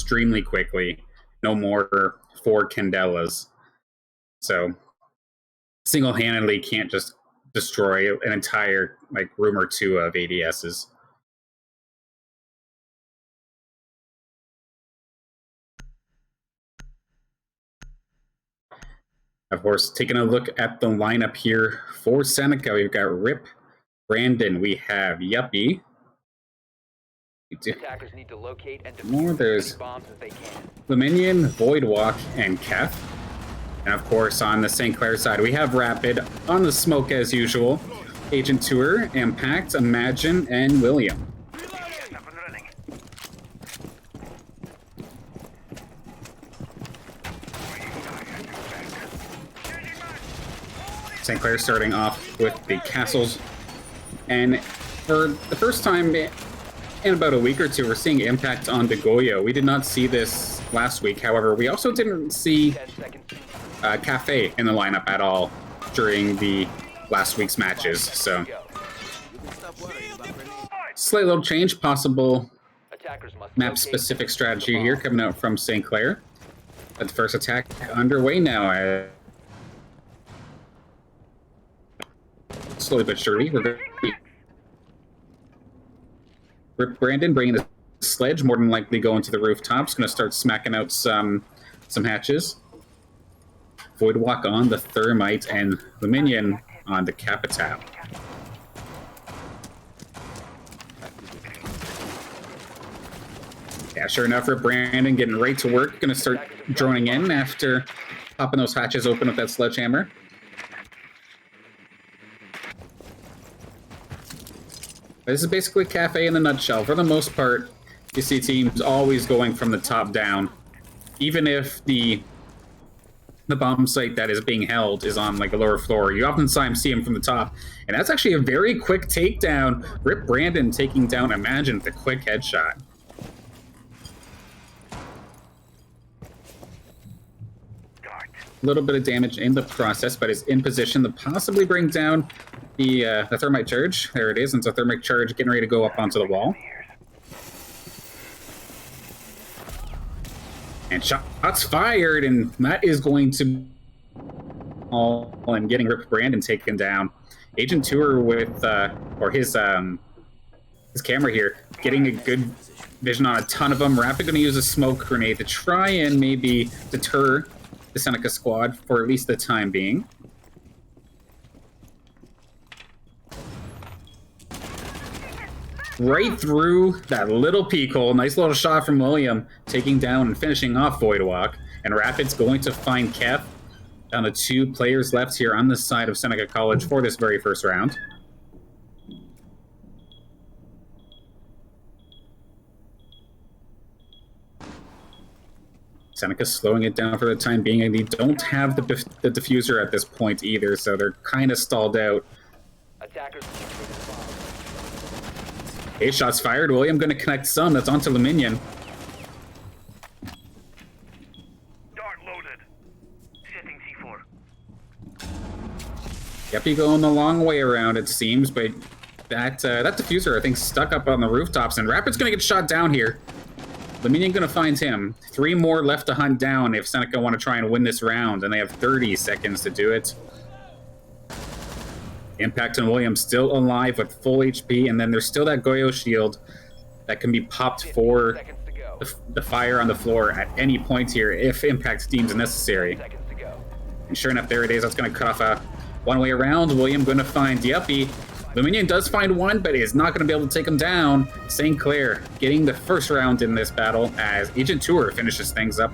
extremely quickly. No more 4 Candelas. So single-handedly can't just destroy an entire room or two of ADSs. Of course, taking a look at the lineup here for Seneca, we've got Rip, Brandon, we have Yuppie. Attackers need to locate and defuse There's bombs as they can. Luminion, Voidwalk, and Keth. And of course, on the St. Clair side, we have Rapid, on the smoke as usual, Agent Tour, Impact, Imagine, and William. St. Clair starting off with the castles. And for the first time in about a week or two, we're seeing Impact on the Goyo. We did not see this last week. However, we also didn't see Cafe in the lineup at all during the last week's matches. So, slight little change, possible map-specific strategy here coming out from St. Clair. But the first attack underway now. Slowly but surely, we're going to Rip Brandon bringing the sledge, more than likely going to the rooftops. Going to start smacking out some hatches. Voidwalk on the Thermite and the Minion on the Capital. Yeah, sure enough, Rip Brandon getting right to work. Going to start droning in after popping those hatches open with that sledgehammer. This is basically Cafe in a nutshell. For the most part, you see teams always going from the top down. Even if the bomb site that is being held is on a lower floor, you oftentimes see them from the top. And that's actually a very quick takedown. Rip Brandon taking down Imagine with a quick headshot. A little bit of damage in the process, but is in position to possibly bring down the Thermite Charge. There it is, and so Thermite Charge getting ready to go up onto the wall. And shots fired, and that is going to all and getting Rip Brandon taken down. Agent Tour with or his camera here, getting a good vision on a ton of them. Rapid going to use a smoke grenade to try and maybe deter the Seneca squad for at least the time being. Right through that little peek hole. Nice little shot from William, taking down and finishing off Voidwalk. And Rapid's going to find Keth. Down to 2 players left here on the side of Seneca College for this very first round. Seneca slowing it down for the time being, and they don't have the diffuser at this point either, so they're kind of stalled out. Okay, shots fired. William going to connect some. That's onto the Minion. Dart loaded. Setting C4. Yuppie going the long way around, it seems, but that diffuser, I think, stuck up on the rooftops, and Rapid's going to get shot down here. The Minion going to find him. 3 more left to hunt down if Seneca want to try and win this round, and they have 30 seconds to do it. Impact and Williams still alive with full HP, and then there's still that Goyo shield that can be popped for the fire on the floor at any point here if Impact deems necessary. And sure enough, there it is. That's going to cut off a one-way around. William going to find Yuppie. Luminion does find one, but is not going to be able to take him down. St. Clair getting the first round in this battle as Agent Tour finishes things up.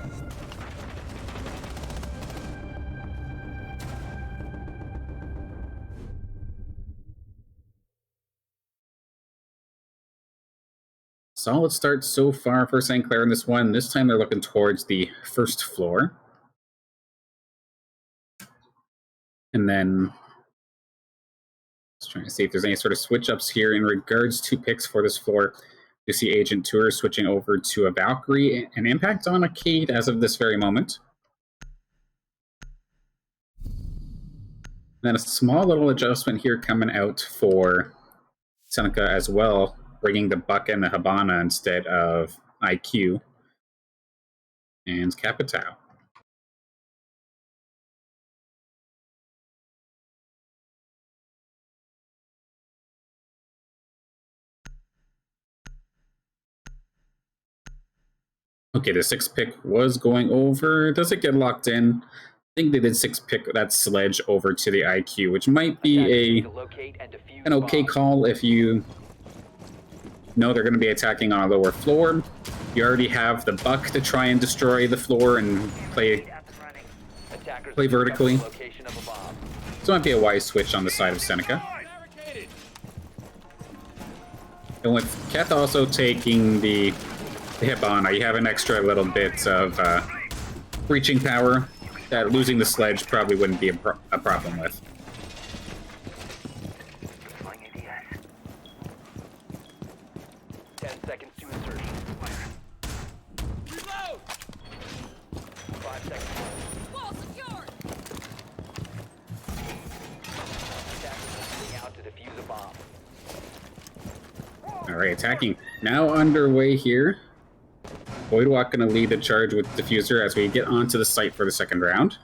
Solid start so far for St. Clair in this one. This time they're looking towards the first floor. And then just trying to see if there's any sort of switch-ups here in regards to picks for this floor. You see Agent Tour switching over to a Valkyrie and Impact on a Cade as of this very moment. And then a small little adjustment here coming out for Seneca as well, bringing the Buck and the Habana instead of IQ. And Capitao. Okay, the 6 pick was going over. Does it get locked in? I think they did 6 pick that sledge over to the IQ, which might be an okay call if you know they're going to be attacking on a lower floor. You already have the buck to try and destroy the floor and play vertically. So it might be a wise switch on the side of Seneca. And with Keth also taking the Hibana, you have an extra little bit of breaching power that losing the sledge probably wouldn't be a problem with. Alright, attacking. Now underway here. Voidwalk going to lead the charge with Diffuser as we get onto the site for the second round.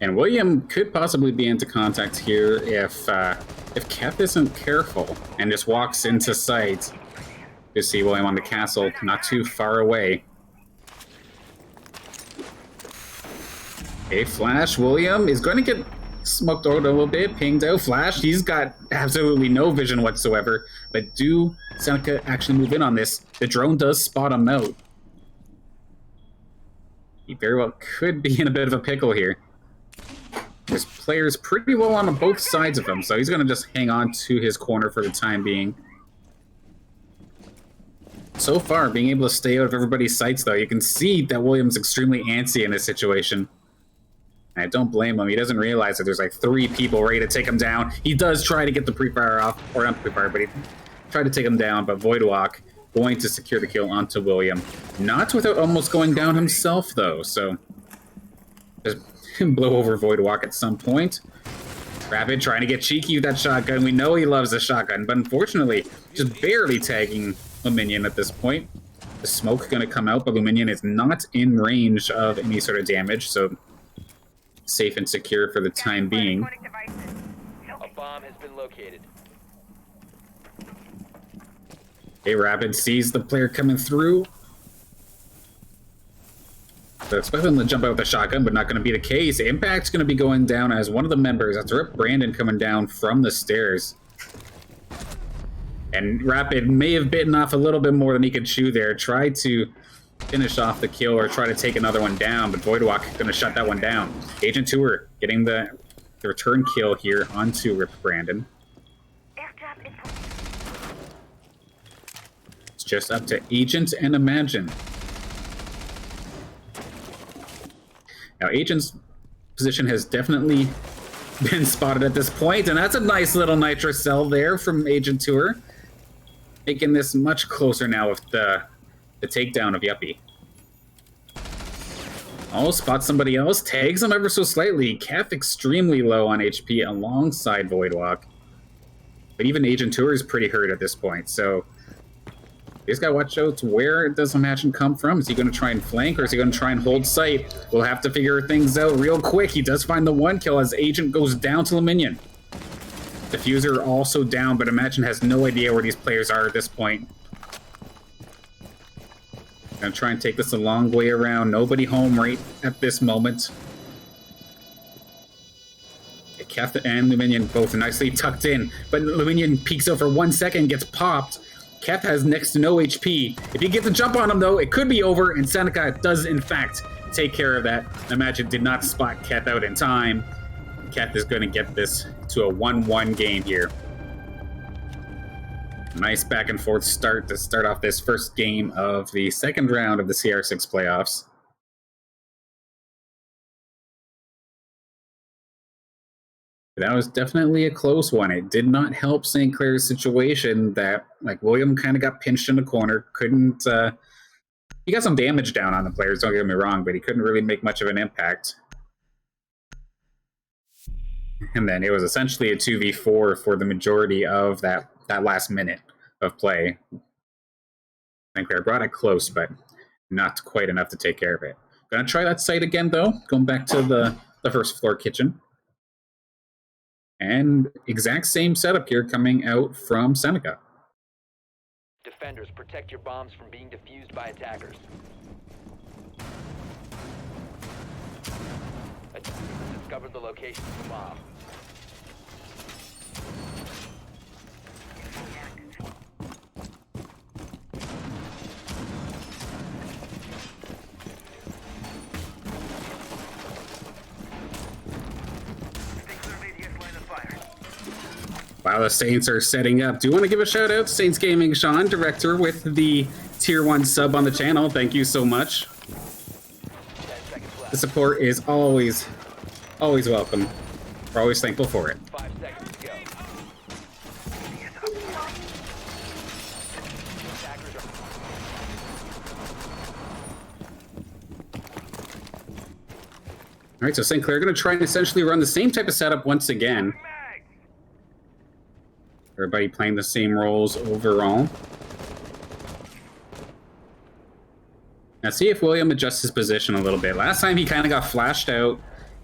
And William could possibly be into contact here if Keth isn't careful and just walks into sight. You see William on the castle, not too far away. Okay, Flash. William is going to get smoked out a little bit, pinged out. Flash, he's got absolutely no vision whatsoever. But do Seneca actually move in on this? The drone does spot him out. He very well could be in a bit of a pickle here. There's players pretty well on both sides of him, so he's going to just hang on to his corner for the time being. So far, being able to stay out of everybody's sights, though, you can see that William's extremely antsy in this situation. I don't blame him. He doesn't realize that there's like 3 people ready to take him down. He does try to get the pre-fire off, or not pre-fire, but he tried to take him down, but Voidwalk going to secure the kill onto William. Not without almost going down himself, though, so just blow over Voidwalk at some point. Rapid trying to get cheeky with that shotgun. We know he loves the shotgun, but unfortunately, just barely tagging Luminion at this point. The smoke going to come out, but Luminion is not in range of any sort of damage, so safe and secure for the time being. A bomb has been located. Okay, Rapid sees the player coming through. So expect them to jump out with a shotgun, but not going to be the case. Impact's going to be going down as one of the members. That's Rip Brandon coming down from the stairs. And Rapid may have bitten off a little bit more than he could chew there. Tried to finish off the kill or try to take another one down, but Voidwalk going to shut that one down. Agent Tour getting the return kill here onto Rip Brandon. It's just up to Agent and Imagine. Now, Agent's position has definitely been spotted at this point, and that's a nice little nitro cell there from Agent Tour, making this much closer now with the takedown of Yuppie. Oh, spots somebody else, tags him ever so slightly. Keth extremely low on HP alongside Voidwalk. But even Agent Tour is pretty hurt at this point, so you just gotta watch out where does Imagine come from. Is he gonna try and flank, or is he gonna try and hold sight? We'll have to figure things out real quick. He does find the 1 kill as Agent goes down to the minion. Diffuser also down, but Imagine has no idea where these players are at this point. Gonna try and take this a long way around. Nobody home right at this moment. Keth and Luminion both nicely tucked in, but Luminion peeks out for 1 second, gets popped. Keth has next to no HP. If he gets a jump on him, though, it could be over, and Seneca does, in fact, take care of that. Imagine did not spot Keth out in time. Keth is going to get this to a 1-1 game here. Nice back-and-forth start to start off this first game of the second round of the CR6 playoffs. That was definitely a close one. It did not help St. Clair's situation that, like, William kind of got pinched in the corner. Couldn't, he got some damage down on the players, don't get me wrong, but he couldn't really make much of an impact. And then it was essentially a 2v4 for the majority of that last minute of play. And Clair brought it close, but not quite enough to take care of it. Gonna try that site again, though. Going back to the first floor kitchen. And exact same setup here coming out from Seneca. Defenders, protect your bombs from being defused by attackers. Attackers discovered the location of the bomb. While the Saints are setting up, do you want to give a shout out to Saints Gaming Sean, director with the Tier 1 sub on the channel. Thank you so much. The support is always welcome. We're always thankful for it. 5 seconds to go. Attackers are... All right, so St. Clair going to try and essentially run the same type of setup once again. Everybody playing the same roles overall. Now see if William adjusts his position a little bit. Last time he kind of got flashed out,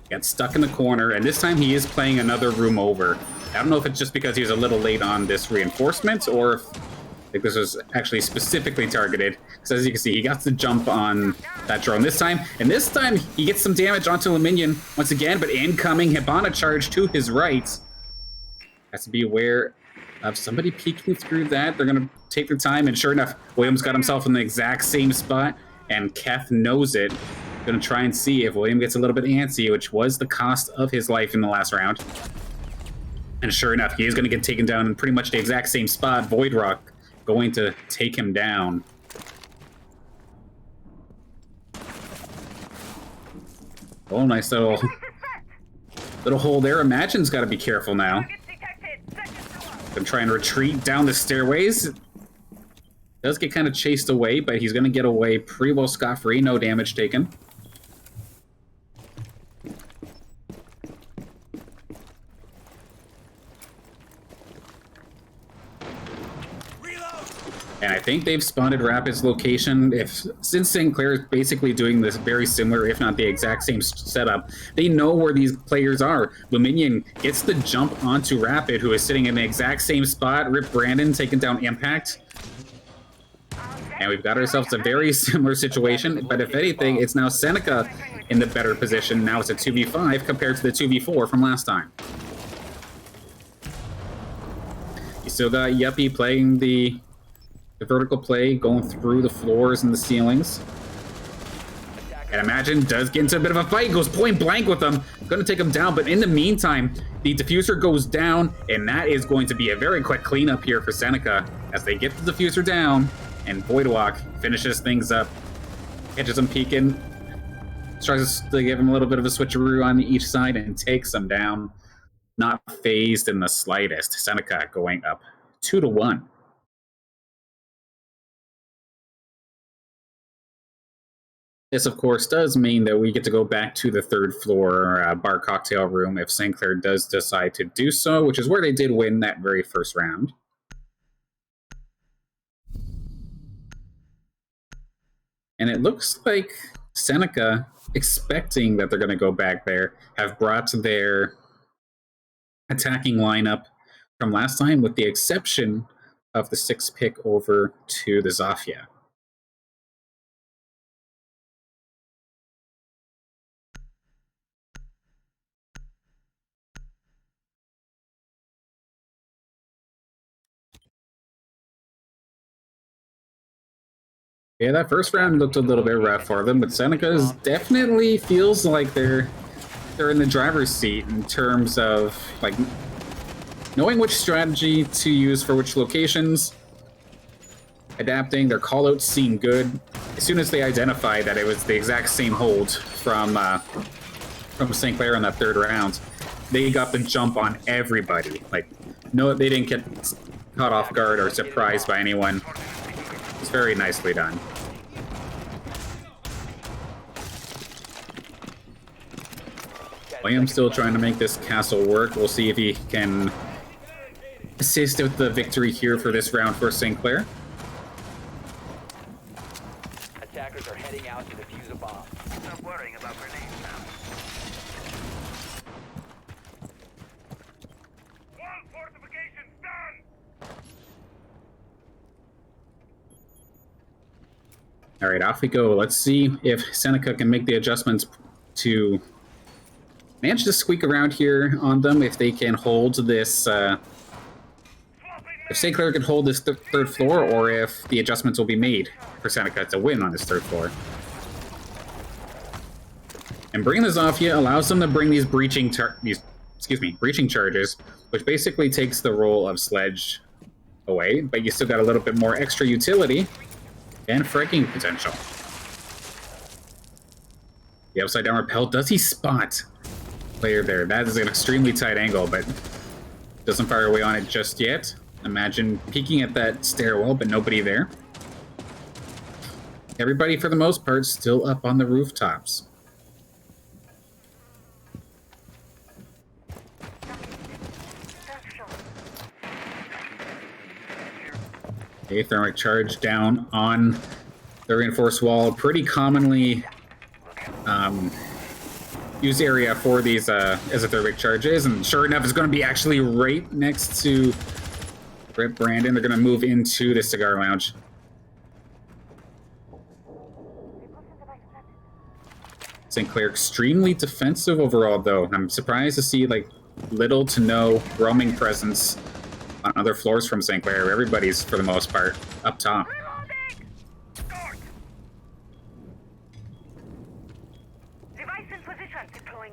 got stuck in the corner, and this time he is playing another room over. I don't know if it's just because he was a little late on this reinforcement, or if this was actually specifically targeted. Because as you can see, he got the jump on that drone this time, and this time he gets some damage onto the minion once again, but incoming Hibana charge to his right. Has to be aware of somebody peeking through that. They're going to take their time, and sure enough, William's got himself in the exact same spot, and Keth knows it. Going to try and see if William gets a little bit antsy, which was the cost of his life in the last round. And sure enough, he is going to get taken down in pretty much the exact same spot. Void Rock going to take him down. Oh, nice little hole there. Imagine's got to be careful now. Gonna try and retreat down the stairways. Does get kind of chased away, but he's gonna get away pretty well scot-free. No damage taken. And I think they've spotted Rapid's location. Since St. Clair is basically doing this very similar, if not the exact same setup, they know where these players are. Luminion gets the jump onto Rapid, who is sitting in the exact same spot. Rip Brandon taking down Impact. And we've got ourselves a very similar situation, but if anything, it's now Seneca in the better position. Now it's a 2v5 compared to the 2v4 from last time. You still got Yuppie playing the vertical play, going through the floors and the ceilings. And Imagine does get into a bit of a fight, goes point blank with them, gonna take him down, but in the meantime, the diffuser goes down, and that is going to be a very quick cleanup here for Seneca as they get the diffuser down, and Voidwalk finishes things up, catches him peeking, tries to give him a little bit of a switcheroo on each side, and takes him down. Not phased in the slightest. Seneca going up 2-1. This, of course, does mean that we get to go back to the third floor bar cocktail room if St. Clair does decide to do so, which is where they did win that very first round. And it looks like Seneca, expecting that they're going to go back there, have brought their attacking lineup from last time, with the exception of the 6th pick over to the Zafia. Yeah, that first round looked a little bit rough for them, but Seneca's definitely feels like they're in the driver's seat in terms of like knowing which strategy to use for which locations, adapting. Their callouts seem good. As soon as they identified that it was the exact same hold from St. Clair in that third round, they got the jump on everybody. Like, no, they didn't get caught off guard or surprised by anyone. It's very nicely done. William's still trying to make this castle work. We'll see if he can assist with the victory here for this round for St. Clair. Attackers are heading out to defuse a bomb. Stop worrying about grenades now. Wall fortifications done! All right, off we go. Let's see if Seneca can make the adjustments to manage to squeak around here on them, if they can hold this, if St. Clair can hold this third floor, or if the adjustments will be made for Seneca to win on this third floor. And bringing the Zofia allows them to bring these breaching charges, which basically takes the role of Sledge away, but you still got a little bit more extra utility and fraging potential. The upside down rappel, does he spot Clair there? That is an extremely tight angle, but doesn't fire away on it just yet. Imagine peeking at that stairwell, but nobody there. Everybody, for the most part, still up on the rooftops. Okay, thermic charge down on the reinforced wall. Pretty commonly used area for these as a thermic charges, and sure enough, it's going to be actually right next to Rip Brandon. They're going to move into the cigar lounge. St. Clair extremely defensive overall, though. I'm surprised to see like little to no roaming presence on other floors from St. Clair. Everybody's, for the most part, up top.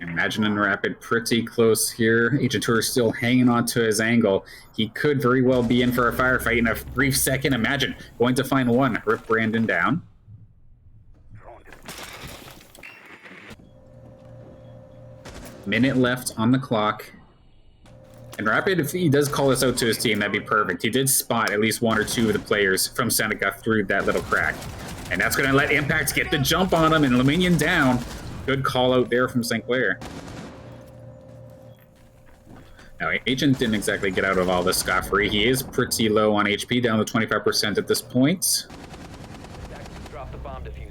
Imagining Rapid pretty close here. Agent Tour is still hanging on to his angle. He could very well be in for a firefight in a brief second. Imagine going to find one. Rip Brandon down. Minute left on the clock. And Rapid, if he does call this out to his team, that'd be perfect. He did spot at least one or two of the players from Seneca through that little crack. And that's going to let Impact get the jump on him, and Luminion down. Good call out there from St. Clair. Now, Agent didn't exactly get out of all this scot-free. He is pretty low on HP, down to 25% at this point.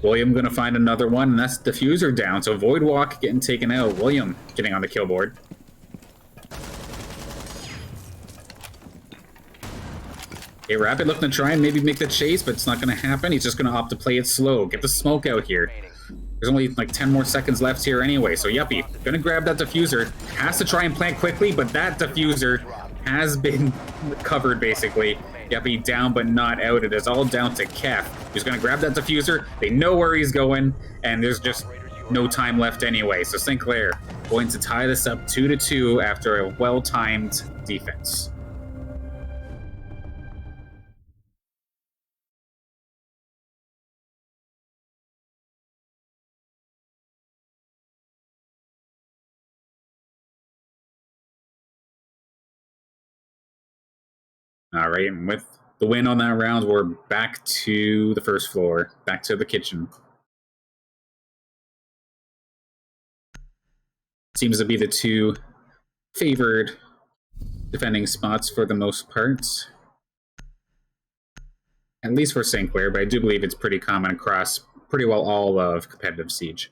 William going to find another one, and that's Diffuser down. So Void Walk getting taken out. William getting on the kill board. Okay, Rapid looking to try and maybe make the chase, but it's not going to happen. He's just going to opt to play it slow. Get the smoke out here. There's only like 10 more seconds left here anyway, so Yuppie gonna grab that diffuser. Has to try and plant quickly, but that diffuser has been covered basically. Yuppie down but not out. It is all down to Kef. He's gonna grab that diffuser. They know where he's going, and there's just no time left anyway. So St. Clair going to tie this up 2-2 after a well-timed defense. All right, and with the win on that round, we're back to the first floor, back to the kitchen. Seems to be the two favored defending spots for the most part. At least for St. Clair, but I do believe it's pretty common across pretty well all of competitive Siege.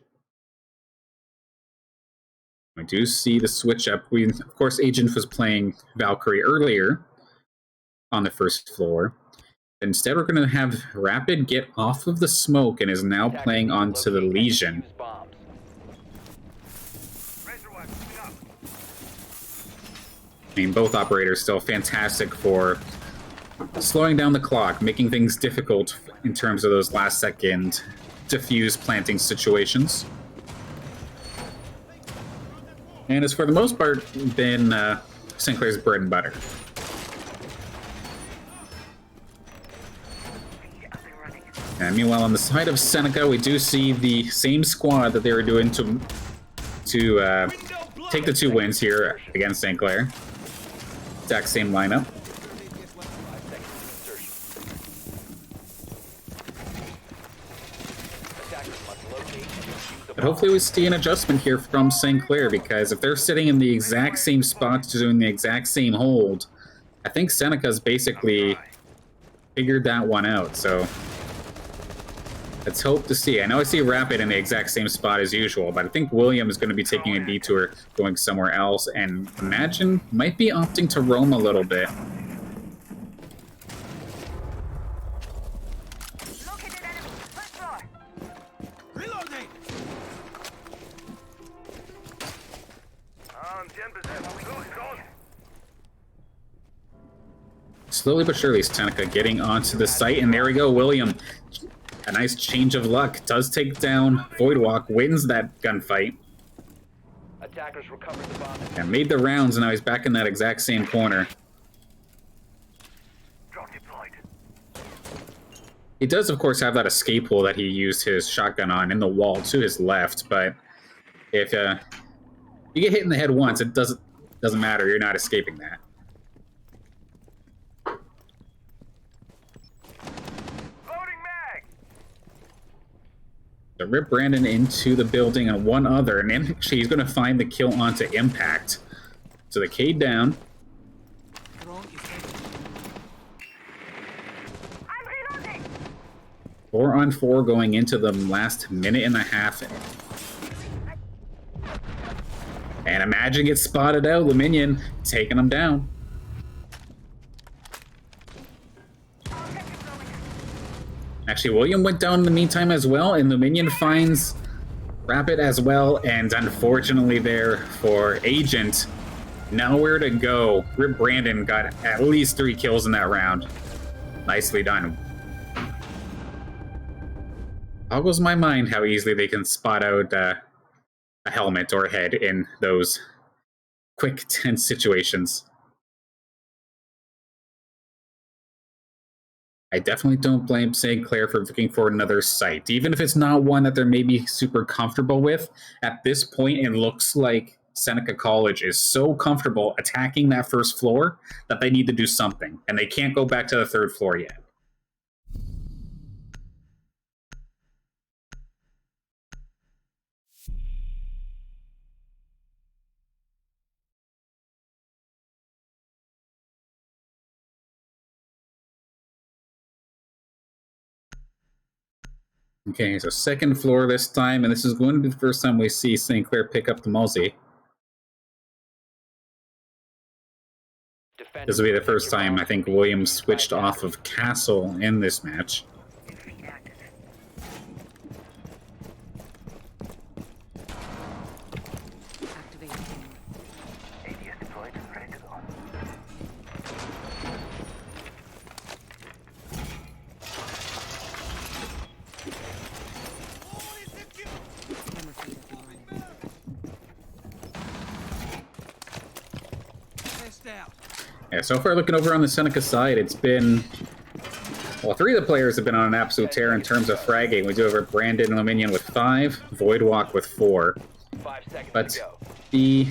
I do see the switch up. Of course, Agent was playing Valkyrie earlier on the first floor. Instead, we're going to have Rapid get off of the smoke and is now playing onto the Legion. I mean, both operators still fantastic for slowing down the clock, making things difficult in terms of those last-second diffuse planting situations. And it's for the most part been St. Clair's bread and butter. And meanwhile, on the side of Seneca, we do see the same squad that they were doing to take the 2 wins here against St. Clair. Exact same lineup. But hopefully we see an adjustment here from St. Clair, because if they're sitting in the exact same spots doing the exact same hold, I think Seneca's basically figured that one out, so let's hope to see. I know I see Rapid in the exact same spot as usual, but I think William is going to be taking a detour, going somewhere else, and Imagine might be opting to roam a little bit. Located enemy. First floor. Reloading! 10%. Go. Slowly but surely, Seneca getting onto the site, and there we go, William. A nice change of luck. Does take down Voidwalk, wins that gunfight, Attackers recovered the bomb. and made the rounds, and now he's back in that exact same corner. Drone deployed. He does, of course, have that escape hole that he used his shotgun on in the wall to his left, but if you get hit in the head once, it doesn't matter. You're not escaping that. So rip Brandon into the building and one other, and actually he's going to find the kill onto Impact. So the Cade down. Drone is ready. I'm reloading. 4-on-4 going into the last minute and a half. And Imagine gets spotted out. The minion taking him down. Actually, William went down in the meantime as well, and the minion finds Rapid as well, and unfortunately there for Agent, nowhere to go. Rip Brandon got at least 3 kills in that round. Nicely done. Boggles my mind how easily they can spot out a helmet or a head in those quick, tense situations. I definitely don't blame St. Clair for looking for another site. Even if it's not one that they're maybe super comfortable with, at this point it looks like Seneca College is so comfortable attacking that first floor that they need to do something, and they can't go back to the 3rd floor yet. Okay, so 2nd floor this time, and this is going to be the first time we see St. Clair pick up the Mulsey. This will be the first time I think Williams switched off of Castle in this match. ADS deployed. Ready to go. Test out. Yeah, so far looking over on the Seneca side, it's been... Well, 3 of the players have been on an absolute tear in terms of fragging. We do have Brandon and Luminion with 5, Voidwalk with 4. 5 seconds But to go. the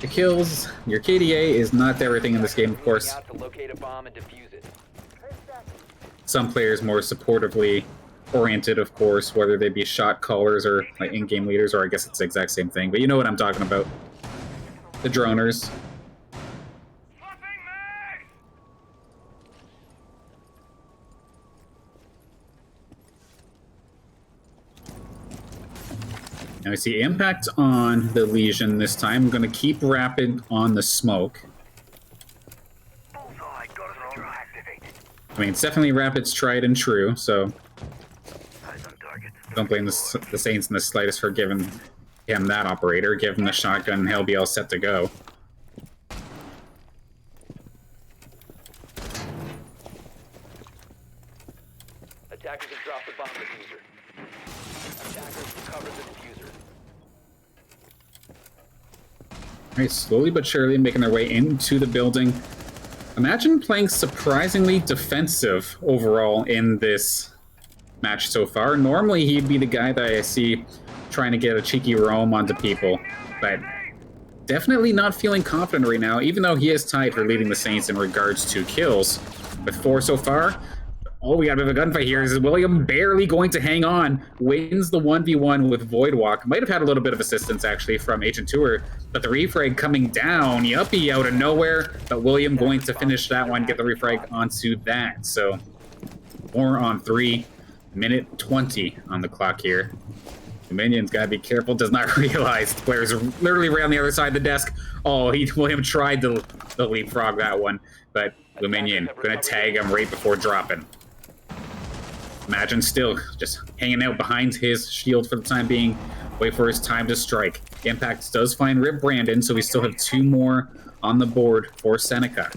kills, your KDA is not everything in this game, of course. Moving out to locate a bomb and defuse it. Some players more supportively oriented, of course, whether they be shot callers or like in-game leaders, or I guess it's the exact same thing. But you know what I'm talking about. The droners. Swapping mag! Now we see Impact on the Legion this time. I'm going to keep Rapid on the smoke. Bullseye. Got a drone activated. I mean, it's definitely Rapid's tried and true, so Eyes on target. don't blame the Saints in the slightest for giving him that operator. Give him the shotgun and he'll be all set to go. Attackers have dropped the bomb diffuser. Attackers recovered the diffuser. Alright, slowly but surely making their way into the building. Imagine playing surprisingly defensive overall in this match so far. Normally he'd be the guy that I see trying to get a cheeky roam onto people, but definitely not feeling confident right now, even though he is tied for leading the Saints in regards to kills. With 4 so far, Oh, we got a bit of a gunfight here. Is William barely going to hang on? Wins the 1v1 with Voidwalk. Might have had a little bit of assistance, actually, from Agent Tour. But the refrag coming down, yuppie, out of nowhere. But William going to finish that one, get the refrag onto that. So, 4 on 3. Minute 20 on the clock here. The minion's got to be careful. Does not realize Claire's literally right on the other side of the desk. Oh, William tried to leapfrog that one. But Luminion going to tag him right before dropping. Imagine still just hanging out behind his shield for the time being. Wait for his time to strike. Impact does find Rip Brandon, so we still have 2 more on the board for Seneca.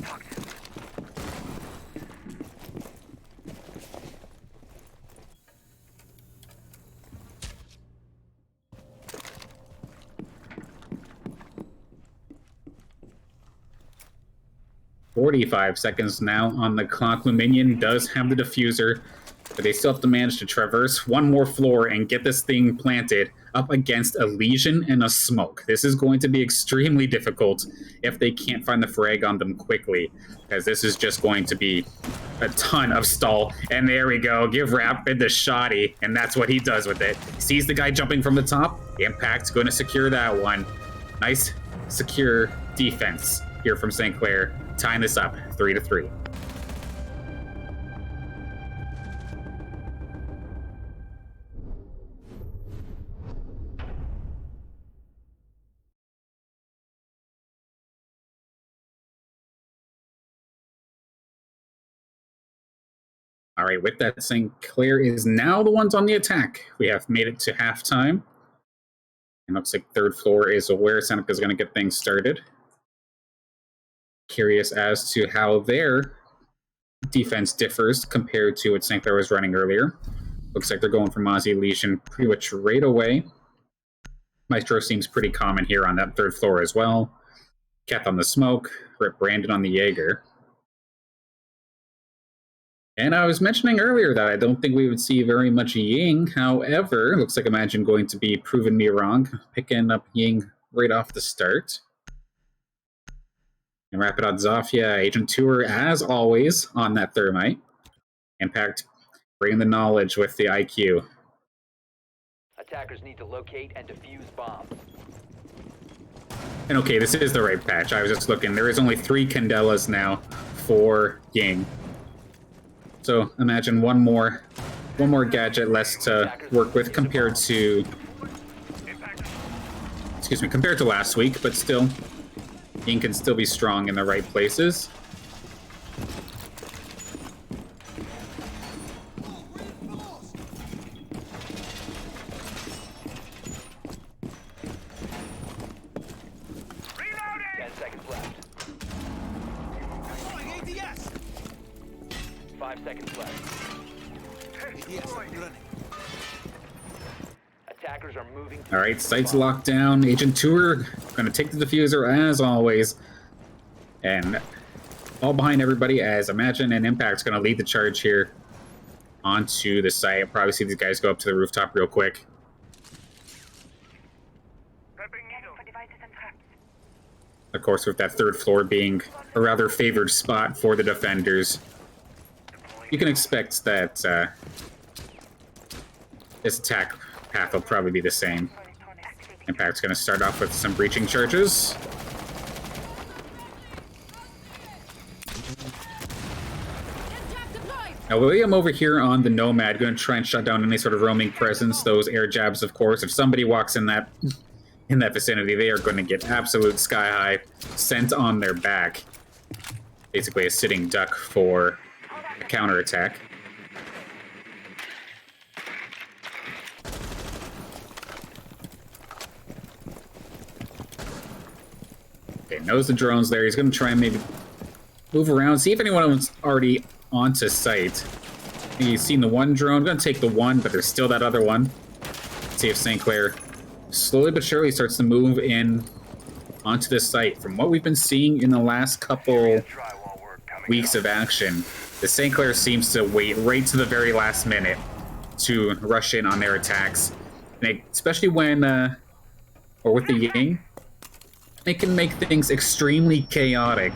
"45 seconds now on the clock. Luminion does have the diffuser, but they still have to manage to traverse 1 more floor and get this thing planted up against a Legion and a Smoke. This is going to be extremely difficult if they can't find the frag on them quickly, because this is just going to be a ton of stall. And there we go. Give Rapid the shotty, and that's what he does with it. Sees the guy jumping from the top. Impact's going to secure that one. Nice, secure defense here from St. Clair. Tying this up 3-3. All right, with that, St. Clair is now the ones on the attack. We have made it to halftime. And looks like 3rd floor is where Seneca is going to get things started. Curious as to how their defense differs compared to what St. Clair was running earlier. Looks like they're going for Mozzie Legion pretty much right away. Maestro seems pretty common here on that 3rd floor as well. Keth on the Smoke, Rip Brandon on the Jaeger. And I was mentioning earlier that I don't think we would see very much Ying. However, looks like Imagine going to be proving me wrong, picking up Ying right off the start. And Rapid on Zofia, Agent Tour, as always, on that Thermite. Impact, bringing the knowledge with the IQ. Attackers need to locate and defuse bombs. And okay, this is the right patch. I was just looking. There is only 3 Candelas now for Ying. So imagine one more gadget less to work with compared to last week, but still, Ying can still be strong in the right places. Reloading! 10 seconds left. Calling ADS! 5 seconds left. ADS, I'm running. Attackers are moving. All right, sights locked down. Agent Tour going to take the diffuser as always, and all behind everybody as Imagine and Impact's going to lead the charge here onto the site. I'll probably see these guys go up to the rooftop real quick. Prepping needle. For devices and traps. Of course, with that 3rd floor being a rather favored spot for the defenders, you can expect that this attack path will probably be the same. Impact's going to start off with some breaching charges. Now, William over here on the Nomad, going to try and shut down any sort of roaming presence. Those air jabs, of course. If somebody walks in that vicinity, they are going to get absolute sky-high sent on their back. Basically a sitting duck for a counterattack. Okay, knows the drone's there. He's going to try and maybe move around, see if anyone's already onto site. He's seen the one drone. Going to take the one, but there's still that other one. See if St. Clair slowly but surely starts to move in onto the site. From what we've been seeing in the last couple Drywall work coming weeks of action, the St. Clair seems to wait right to the very last minute to rush in on their attacks. And especially when, or with the Ying, they can make things extremely chaotic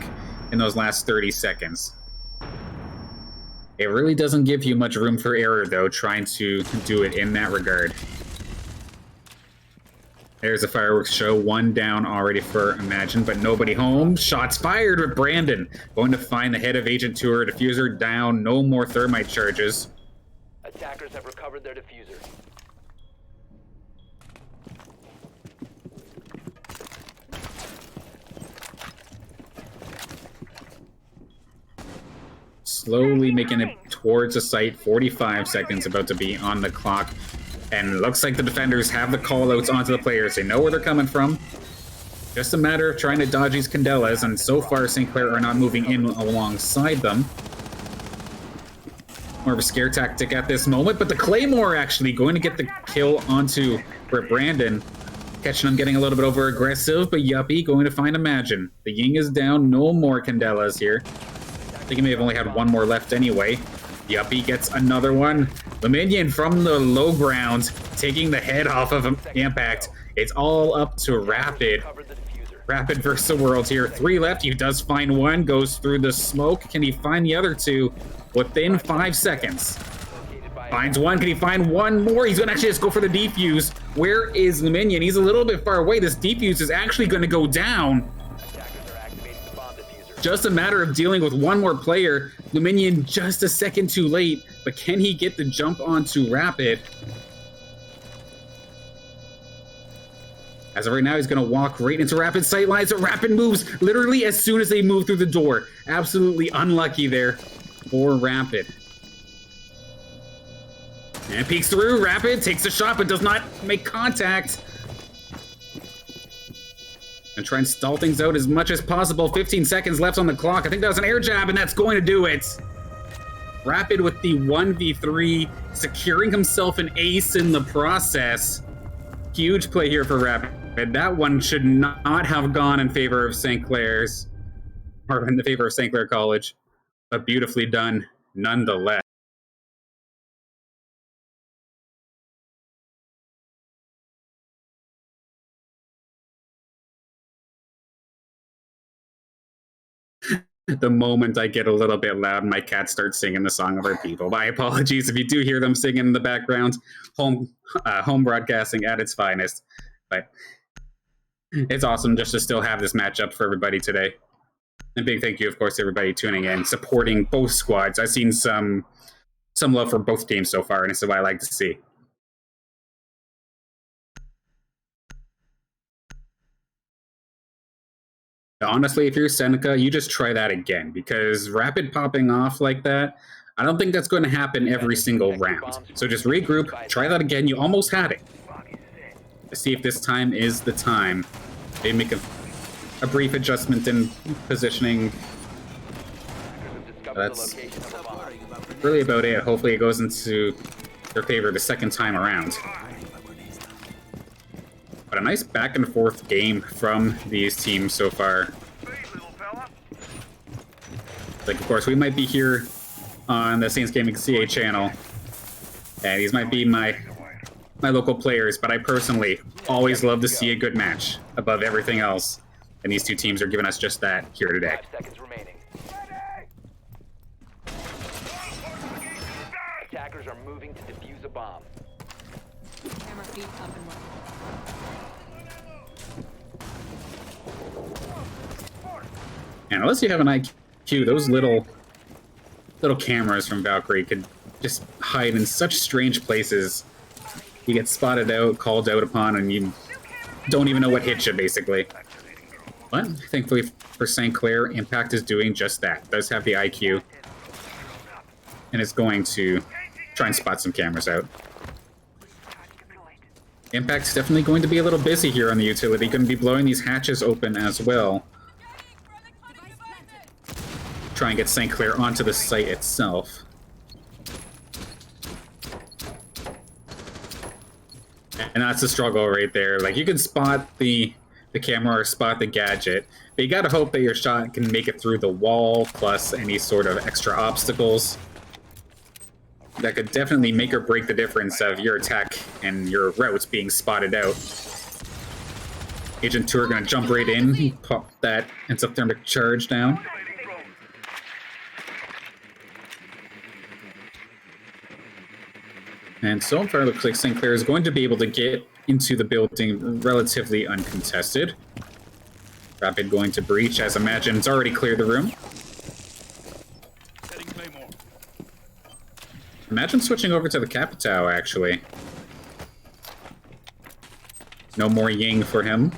in those last 30 seconds. It really doesn't give you much room for error, though, trying to do it in that regard. There's a fireworks show. One down already for Imagine, but nobody home. Shots fired with Brandon. Going to find the head of Agent Tour. Diffuser down. No more thermite charges. Attackers have recovered their diffuser. Slowly making it towards the site. 45 seconds about to be on the clock. And it looks like the defenders have the callouts onto the players. They know where they're coming from. Just a matter of trying to dodge these Candelas, and so far St. Clair are not moving in alongside them. More of a scare tactic at this moment, but the Claymore actually going to get the kill onto Brandon. Catching him getting a little bit over aggressive, but Yuppie going to find Imagine. The Ying is down, no more Candelas here. I think he may have only had one more left anyway. Yuppie gets another one. Dominion from the low ground, taking the head off of Impact. It's all up to Rapid. Rapid versus the world here. 3 left. He does find one. Goes through the smoke. Can he find the other 2 within 5 seconds? Finds one. Can he find one more? He's going to actually just go for the defuse. Where is Dominion? He's a little bit far away. This defuse is actually going to go down. Just a matter of dealing with one more player. Dominion just a second too late, but can he get the jump onto Rapid? As of right now, he's going to walk right into Rapid sightlines. Rapid moves literally as soon as they move through the door. Absolutely unlucky there for Rapid. And peeks through. Rapid takes a shot, but does not make contact. And try and stall things out as much as possible. 15 seconds left on the clock. I think that was an air jab, and that's going to do it. Rapid with the 1v3, securing himself an ace in the process. Huge play here for Rapid. That one should not have gone in favor of St. Clair's, or in the favor of St. Clair College, but beautifully done nonetheless. The moment I get a little bit loud, my cat starts singing the song of our people. My apologies if you do hear them singing in the background. Home broadcasting at its finest. But it's awesome just to still have this matchup for everybody today. And big thank you, of course, to everybody tuning in, supporting both squads. I've seen some love for both teams so far, and this is what I like to see. Honestly, if you're Seneca, you just try that again, because Rapid popping off like that, I don't think that's going to happen every single round. So just regroup, try that again. You almost had it. Let's see if this time is the time. They make a brief adjustment in positioning. That's really about it. Hopefully it goes into their favor the second time around. But a nice back and forth game from these teams so far. Like, of course, we might be here on the Saints Gaming CA channel, and these might be my local players, but I personally always love to see a good match above everything else, and these two teams are giving us just that here today. 5 seconds remaining. Attackers are moving to defuse a bomb. Camera feed up and running. And unless you have an IQ, those little cameras from Valkyrie could just hide in such strange places. You get spotted out, called out upon, and you don't even know what hit you, basically. But thankfully for St. Clair, Impact is doing just that. Does have the IQ, and is going to try and spot some cameras out. Impact's definitely going to be a little busy here on the utility, going to be blowing these hatches open as well. Try and get St. Clair onto the site itself. And that's the struggle right there. Like, you can spot the camera or spot the gadget, but you gotta hope that your shot can make it through the wall, plus any sort of extra obstacles. That could definitely make or break the difference of your attack and your routes being spotted out. Agent 2 are gonna jump right in, pop that exothermic charge down. And so far, it looks like St. Clair is going to be able to get into the building relatively uncontested. Rapid going to breach, as Imagine's already cleared the room. Setting Claymore. Imagine switching over to the Capitao, actually. No more Ying for him.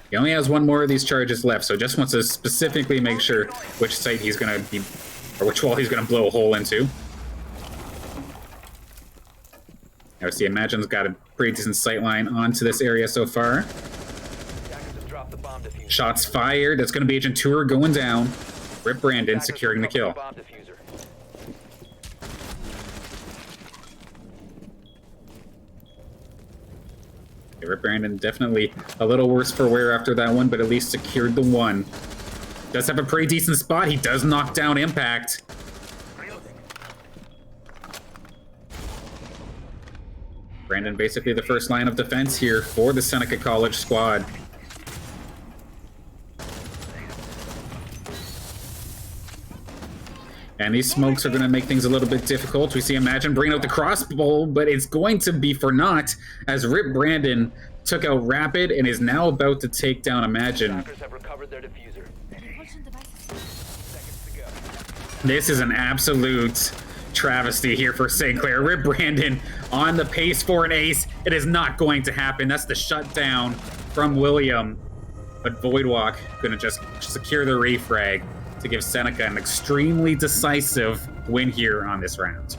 He only has one more of these charges left, so just wants to specifically make sure which site he's going to be, or which wall he's going to blow a hole into. Now, see, Imagine's got a pretty decent sight line onto this area so far. Attackers have dropped the bomb diffuser. Shots fired. That's going to be Agent Tour going down. Rip Brandon Attackers securing the kill. recovered bomb diffuser. Rip Brandon definitely a little worse for wear after that one, but at least secured the one. Does have a pretty decent spot. He does knock down Impact. Brandon basically the first line of defense here for the Seneca College squad. And these smokes are going to make things a little bit difficult. We see Imagine bringing out the crossbow, but it's going to be for naught as Rip Brandon took out Rapid and is now about to take down Imagine. Attackers have recovered their diffuser. Seconds to go. This is an absolute travesty here for St. Clair. Rip Brandon on the pace for an ace. It is not going to happen. That's the shutdown from William. But Voidwalk going to just secure the refrag to give Seneca an extremely decisive win here on this round.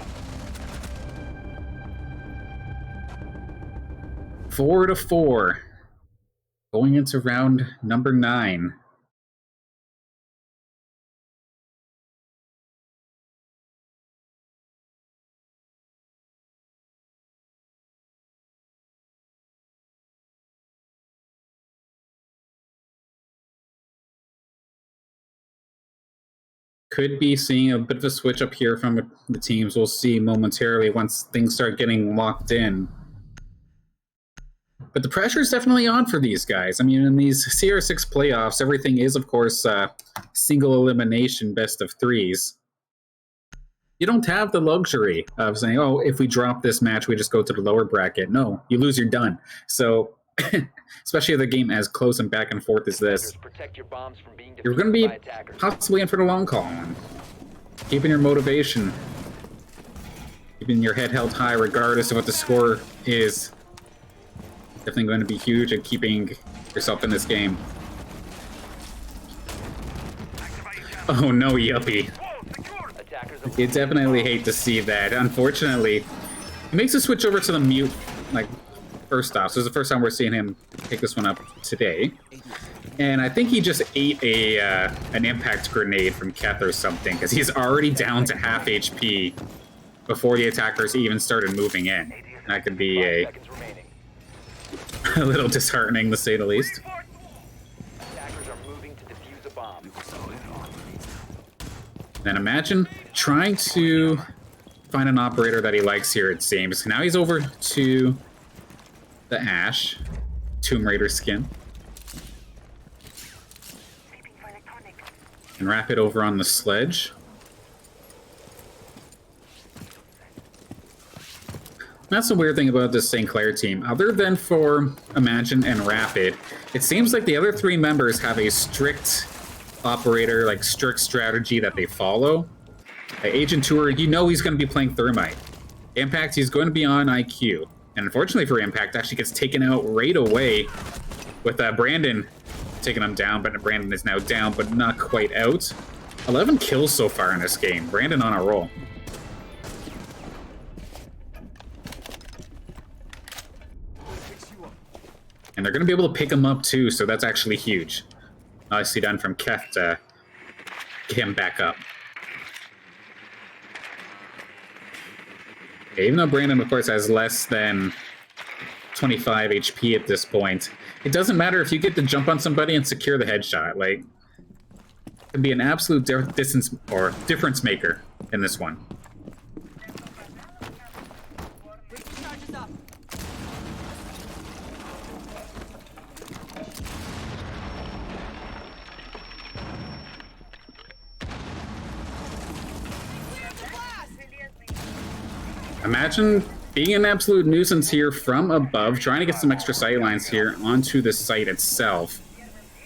4-4 going into round number 9. Could be seeing a bit of a switch up here from the teams. We'll see momentarily once things start getting locked in. But the pressure is definitely on for these guys. I mean, in these CR6 playoffs, everything is, of course, single elimination best of 3s. You don't have the luxury of saying, oh, if we drop this match, we just go to the lower bracket. No, you lose, you're done. So, especially with a game as close and back and forth as this, Protect your bombs from being you're going to defused be by attackers. possibly in for the long call. Keeping your motivation, keeping your head held high regardless of what the score is, definitely going to be huge at keeping yourself in this game. Oh no, yuppie. Attackers have You definitely hate to see that. Unfortunately, he makes a switch over to the mute, like, first off. So this is the first time we're seeing him pick this one up today. And I think he just ate an impact grenade from Keth or something, because he's already down to half HP before the attackers even started moving in. That could be 5 seconds remaining. a little disheartening, to say the least. Attackers are moving to defuse a bomb. Then Imagine trying to find an operator that he likes here, it seems. Now he's over to the Ash, Tomb Raider skin. And Rapid over on the Sledge. That's the weird thing about this St. Clair team. Other than for Imagine and Rapid, it seems like the other 3 members have a strict operator, like strict strategy that they follow. Agent Tour, you know he's going to be playing Thermite. Impact, he's going to be on IQ. And unfortunately for Impact, actually gets taken out right away with Brandon taking him down, but Brandon is now down, but not quite out. 11 kills so far in this game. Brandon on a roll. And they're going to be able to pick him up too, so that's actually huge. Nicely done from Keth to get him back up. Okay, even though Brandon, of course, has less than 25 HP at this point, it doesn't matter if you get to jump on somebody and secure the headshot. Like, it can be an absolute distance or difference maker in this one. Charges up. Imagine being an absolute nuisance here from above, trying to get some extra sight lines here onto the site itself.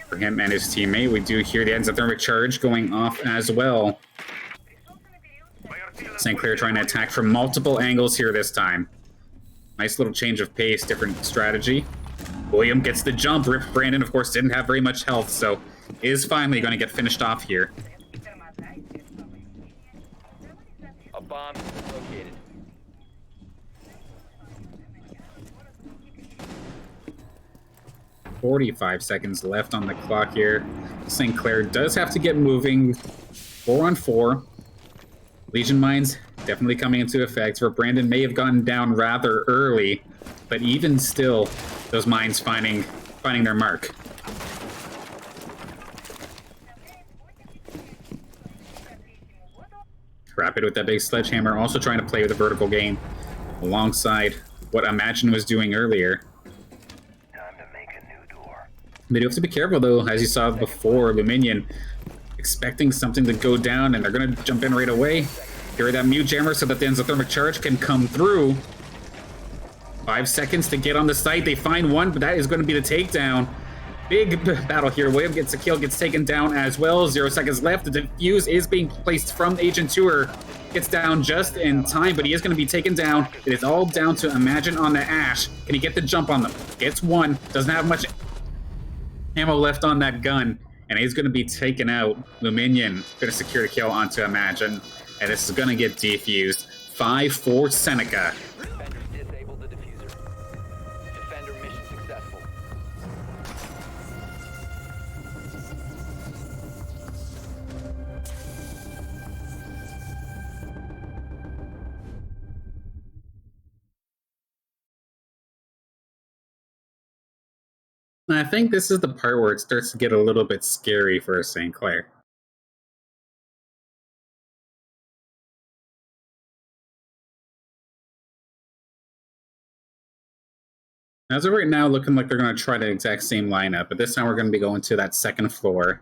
For him and his teammate, we do hear the exothermic charge going off as well. St. Clair trying to attack from multiple angles here this time. Nice little change of pace, different strategy. William gets the jump. Rip Brandon, of course, didn't have very much health, so is finally going to get finished off here. A bomb is located. .45 seconds left on the clock here. St. Clair does have to get moving. 4-on-4. Legion mines definitely coming into effect, where Brandon may have gotten down rather early, but even still, those mines finding their mark. Rapid with that big sledgehammer, also trying to play with the vertical game alongside what Imagine was doing earlier. Time to make a new door. But you have to be careful, though, as you saw before, Luminion expecting something to go down, and they're going to jump in right away. Carry that mute jammer so that the exothermic charge can come through. 5 seconds to get on the site. They find one, but that is going to be the takedown. Big battle here. William gets a kill, gets taken down as well. 0 seconds left. The defuse is being placed from Agent Tour. Gets down just in time, but he is going to be taken down. It is all down to Imagine on the Ash. Can he get the jump on them? Gets one. Doesn't have much ammo left on that gun, and he's going to be taken out. Luminion going to secure the kill onto Imagine, and this is going to get defused. 5-4 Seneca. Defenders disable the diffuser. Defender mission successful. I think this is the part where it starts to get a little bit scary for St. Clair. As of right now, looking like they're going to try the exact same lineup, but this time we're going to be going to that second floor.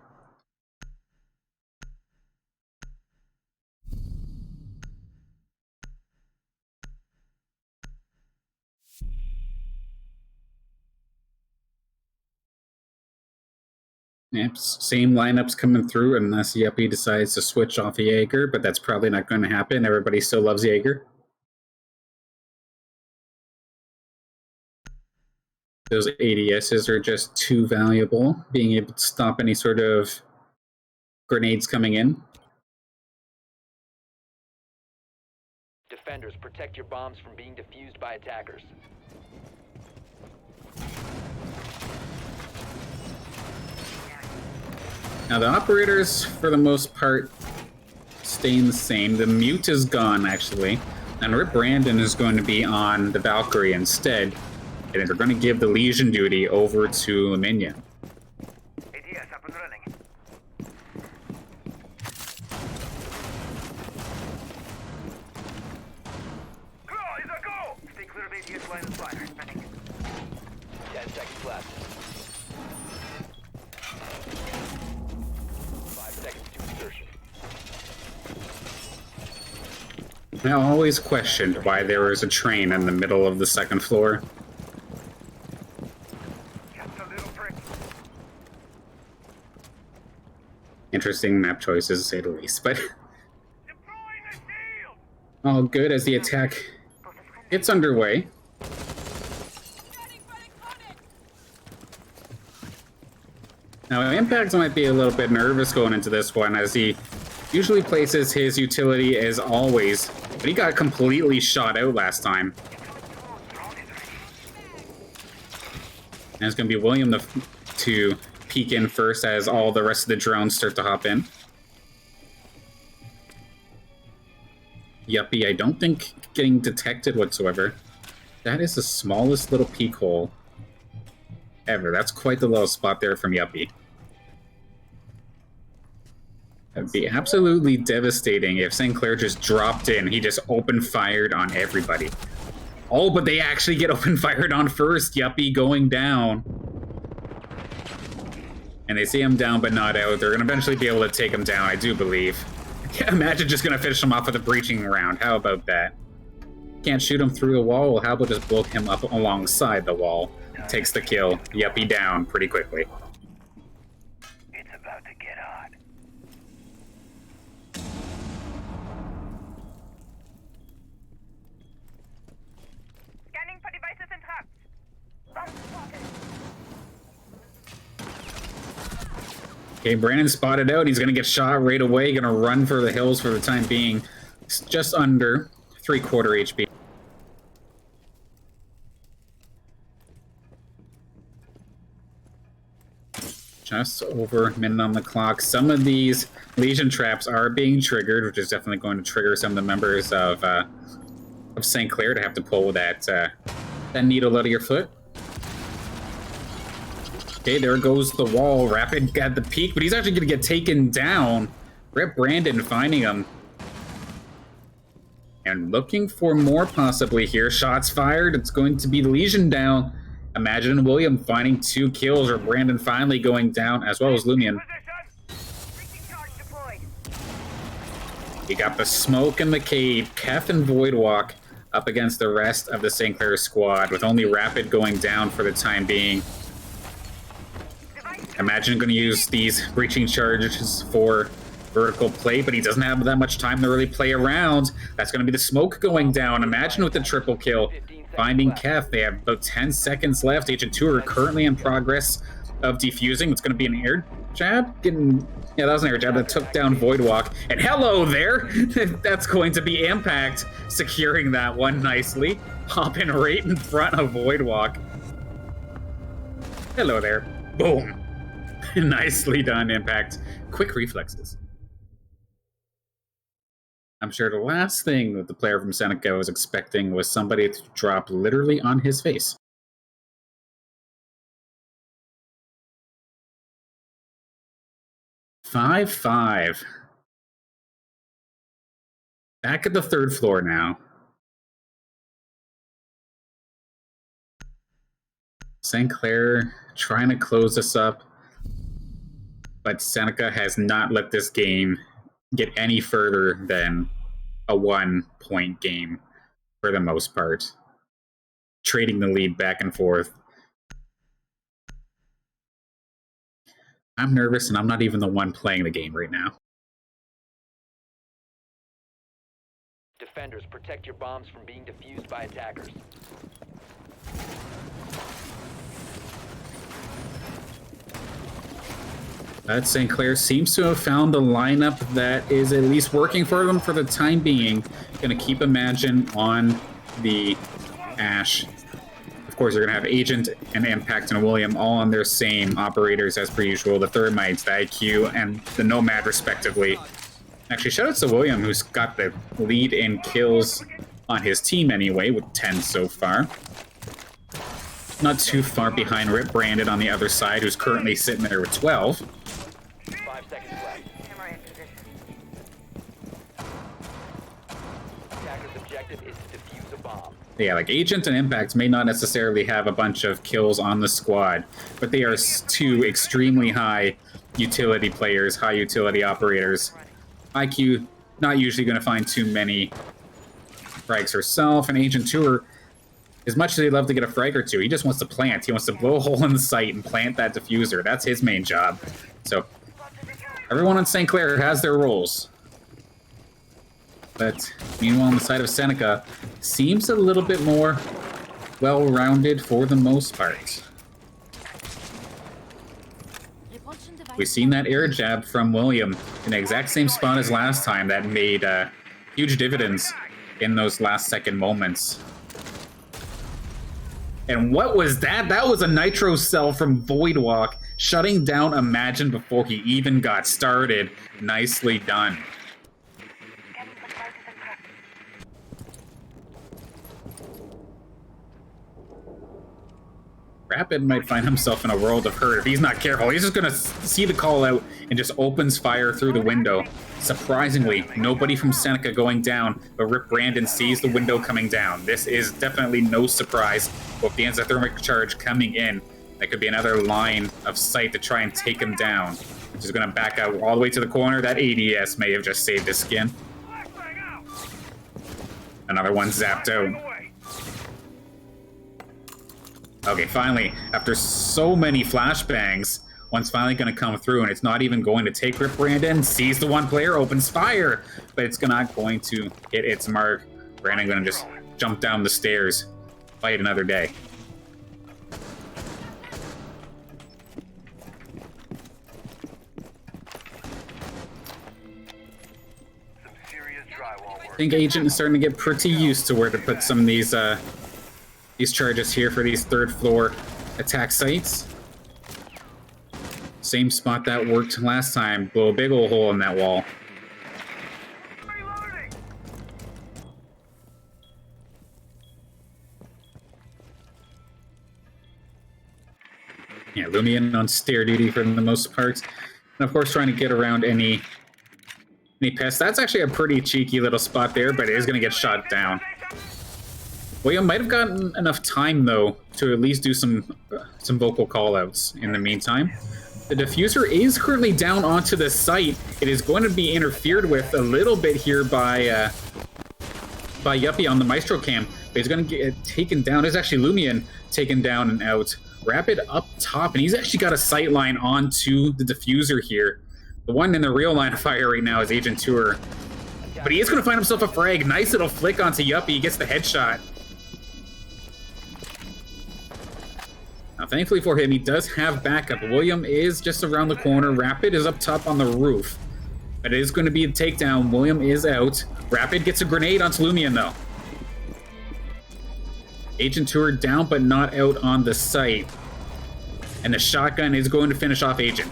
Yep, same lineups coming through unless Yuppie decides to switch off Jaeger, but that's probably not going to happen. Everybody still loves Jaeger. Those ADSs are just too valuable, being able to stop any sort of grenades coming in. Defenders, protect your bombs from being defused by attackers. Now the operators, for the most part, staying the same. The mute is gone, actually. And Rip Brandon is going to be on the Valkyrie instead. And they're going to give the Legion duty over to Minion. ADS up and running. Go! Is a go! Stay clear of ADS line of fire. Running. 10 seconds left. 5 seconds to insertion. I always questioned why there was a train in the middle of the second floor. Just a little prick. Interesting map choices, to say the least, but Deploying the shield! all good as the attack gets underway. Now, Impact might be a little bit nervous going into this one, as he usually places his utility as always, but he got completely shot out last time. And it's going to be William to peek in first as all the rest of the drones start to hop in. Yuppie, I don't think getting detected whatsoever. That is the smallest little peek hole ever. That's quite the little spot there from Yuppie. That'd be absolutely devastating if St. Clair just dropped in. He just open fired on everybody. Oh, but they actually get open fired on first. Yuppie going down. And they see him down but not out. They're going to eventually be able to take him down, I do believe. I can't imagine just going to finish him off with a breaching round. How about that? Can't shoot him through the wall. Well, how about just blow him up alongside the wall? Takes the kill. Yuppie down pretty quickly. It's about to get hot. Scanning for devices and traps. Okay, Brandon spotted out. He's going to get shot right away. Going to run for the hills for the time being. It's just under 3/4 HP. Just over a minute on the clock. Some of these Legion traps are being triggered, which is definitely going to trigger some of the members of St. Clair to have to pull that needle out of your foot. Okay, there goes the wall. Rapid got the peak, but he's actually going to get taken down. Rip Brandon finding him. And looking for more possibly here. Shots fired. It's going to be Legion down. Imagine William finding 2 kills, or Brandon finally going down, as well as Lumion. We got the smoke in the cave. Keth and Voidwalk up against the rest of the St. Clair squad, with only Rapid going down for the time being. Imagine going to use these breaching charges for vertical play, but he doesn't have that much time to really play around. That's going to be the smoke going down. Imagine with the triple kill. Finding Keth. They have about 10 seconds left. Agent 2 are currently in progress of defusing. It's going to be an air jab. Yeah, that was an air jab that took down Voidwalk. And hello there! That's going to be Impact securing that one nicely. Hopping right in front of Voidwalk. Hello there. Boom. Nicely done, Impact. Quick reflexes. I'm sure the last thing that the player from Seneca was expecting was somebody to drop literally on his face. Five. Back at the 3rd floor now. St. Clair trying to close this up, but Seneca has not let this game get any further than a 1-point game for the most part. Trading the lead back and forth. I'm nervous, and I'm not even the one playing the game right now. Defenders, protect your bombs from being defused by attackers. That St. Clair seems to have found a lineup that is at least working for them for the time being. Going to keep Imagine on the Ash. Of course, they're going to have Agent and Impact and William all on their same operators as per usual. The Thermites, the IQ, and the Nomad, respectively. Actually, shout out to William, who's got the lead in kills on his team anyway, with 10 so far. Not too far behind Rip Brandon on the other side, who's currently sitting there with 12. 5 seconds left. Camera in position. Attacker's objective is to defuse a bomb. Yeah, like Agent and Impact may not necessarily have a bunch of kills on the squad, but they are 2 extremely high utility players, high utility operators. IQ not usually going to find too many frags herself, and Agent 2 are, as much as he'd love to get a frag or 2, he just wants to plant. He wants to blow a hole in the site and plant that diffuser. That's his main job. So everyone on St. Clair has their roles. But meanwhile, on the side of Seneca, seems a little bit more well-rounded for the most part. We've seen that air jab from William in the exact same spot as last time that made huge dividends in those last-second moments. And what was that? That was a nitro cell from Voidwalk, shutting down Imagine before he even got started. Nicely done. Rapid might find himself in a world of hurt if he's not careful. He's just gonna see the call out and just opens fire through the window. Surprisingly, nobody from Seneca going down, but Rip Brandon sees the window coming down. This is definitely no surprise. With the exothermic charge coming in, that could be another line of sight to try and take him down, which is gonna back out all the way to the corner. That ADS may have just saved his skin. Another one zapped out. Okay, finally, after so many flashbangs, one's finally going to come through, and it's not even going to take Rip Brandon. Sees the one player, opens fire, but it's not going to hit its mark. Brandon going to just jump down the stairs, fight another day. I think Agent is starting to get pretty used to where to put some of these charges here for these third floor attack sites. Same spot that worked last time. Blow a big old hole in that wall. Yeah, Lumion on stair duty for the most part. And of course trying to get around any pests. That's actually a pretty cheeky little spot there, but it is going to get shot down. William might have gotten enough time, though, to at least do some vocal callouts in the meantime. The diffuser is currently down onto the site. It is going to be interfered with a little bit here by Yuppie on the Maestro cam. But he's going to get taken down. There's actually Lumion taken down and out. Rapid up top, and he's actually got a sight line onto the diffuser here. The one in the real line of fire right now is Agent Tour. But he is going to find himself a frag. Nice little flick onto Yuppie. He gets the headshot. Now, thankfully for him, he does have backup. William is just around the corner. Rapid is up top on the roof. But it is going to be a takedown. William is out. Rapid gets a grenade onto Lumion, though. Agent Tour down, but not out on the site. And the shotgun is going to finish off Agent.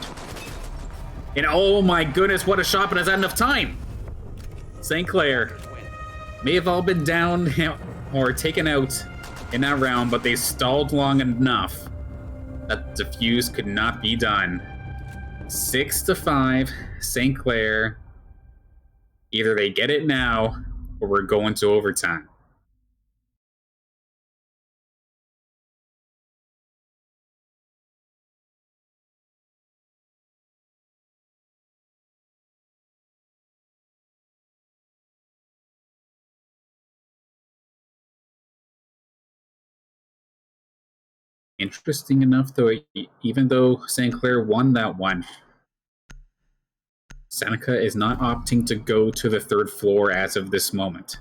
And oh my goodness, what a shot, but has that enough time? St. Clair may have all been down or taken out in that round, but they stalled long enough that the defuse could not be done. 6-5, St. Clair. Either they get it now, or we're going to overtime. Interesting enough, though, even though St. Clair won that one, Seneca is not opting to go to the third floor as of this moment.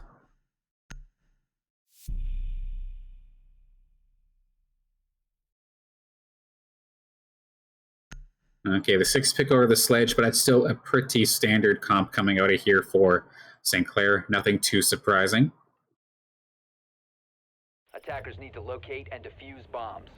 Okay, the 6 pick over the sledge, but that's still a pretty standard comp coming out of here for St. Clair. Nothing too surprising. Attackers need to locate and defuse bombs.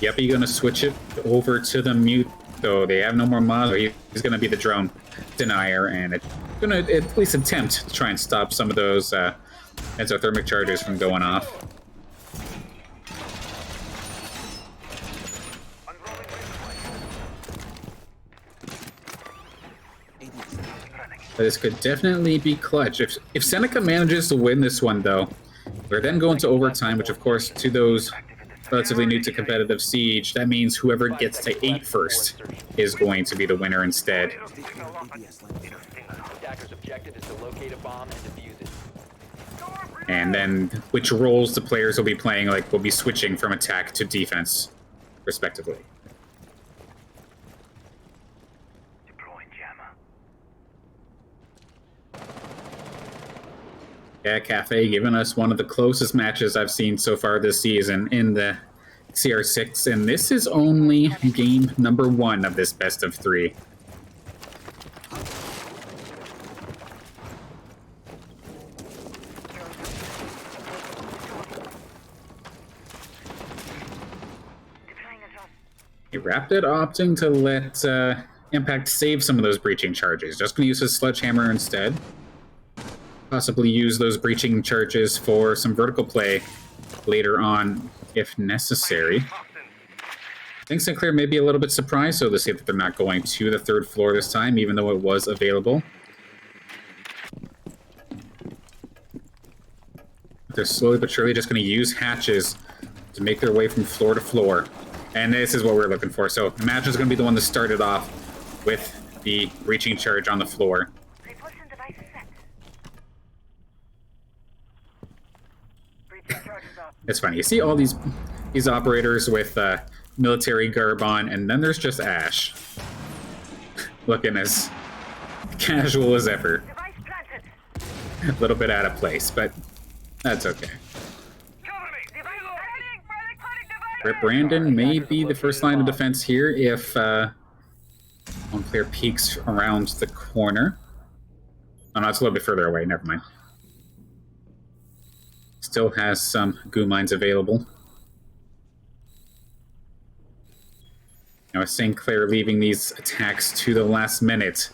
Yep, you're going to switch it over to the mute, though. They have no more mods. He's going to be the drone denier, and it's going to at least attempt to try and stop some of those exothermic charges from going off. But this could definitely be clutch. If Seneca manages to win this one, though, we're then going to overtime, which, of course, to those relatively new to competitive Siege, that means whoever gets to 8 first is going to be the winner instead. Attacker's objective is to locate a bomb and defuse it. And then which roles the players will be playing, like, will be switching from attack to defense, respectively. Yeah, Cafe giving us one of the closest matches I've seen so far this season in the CR6, and this is only game number 1 of this best of 3. Rapid opting to let Impact save some of those breaching charges. Just going to use his sledgehammer instead. Possibly use those breaching charges for some vertical play later on, if necessary. I think St. Clair may be a little bit surprised, so to see that they're not going to the third floor this time, even though it was available. They're slowly but surely just going to use hatches to make their way from floor to floor. And this is what we're looking for. So Imagine's going to be the one to start it off with the breaching charge on the floor. Repulsion device set. Breaching charges up. It's funny. You see all these operators with military garb on, and then there's just Ash. Looking as casual as ever. Device planted. A little bit out of place, but that's okay. Cover me. Device planted. Rip Brandon may be the first line of defense here if Clair peeks around the corner. Oh no, it's a little bit further away, never mind. Still has some goo mines available. Now, with St. Clair leaving these attacks to the last minute,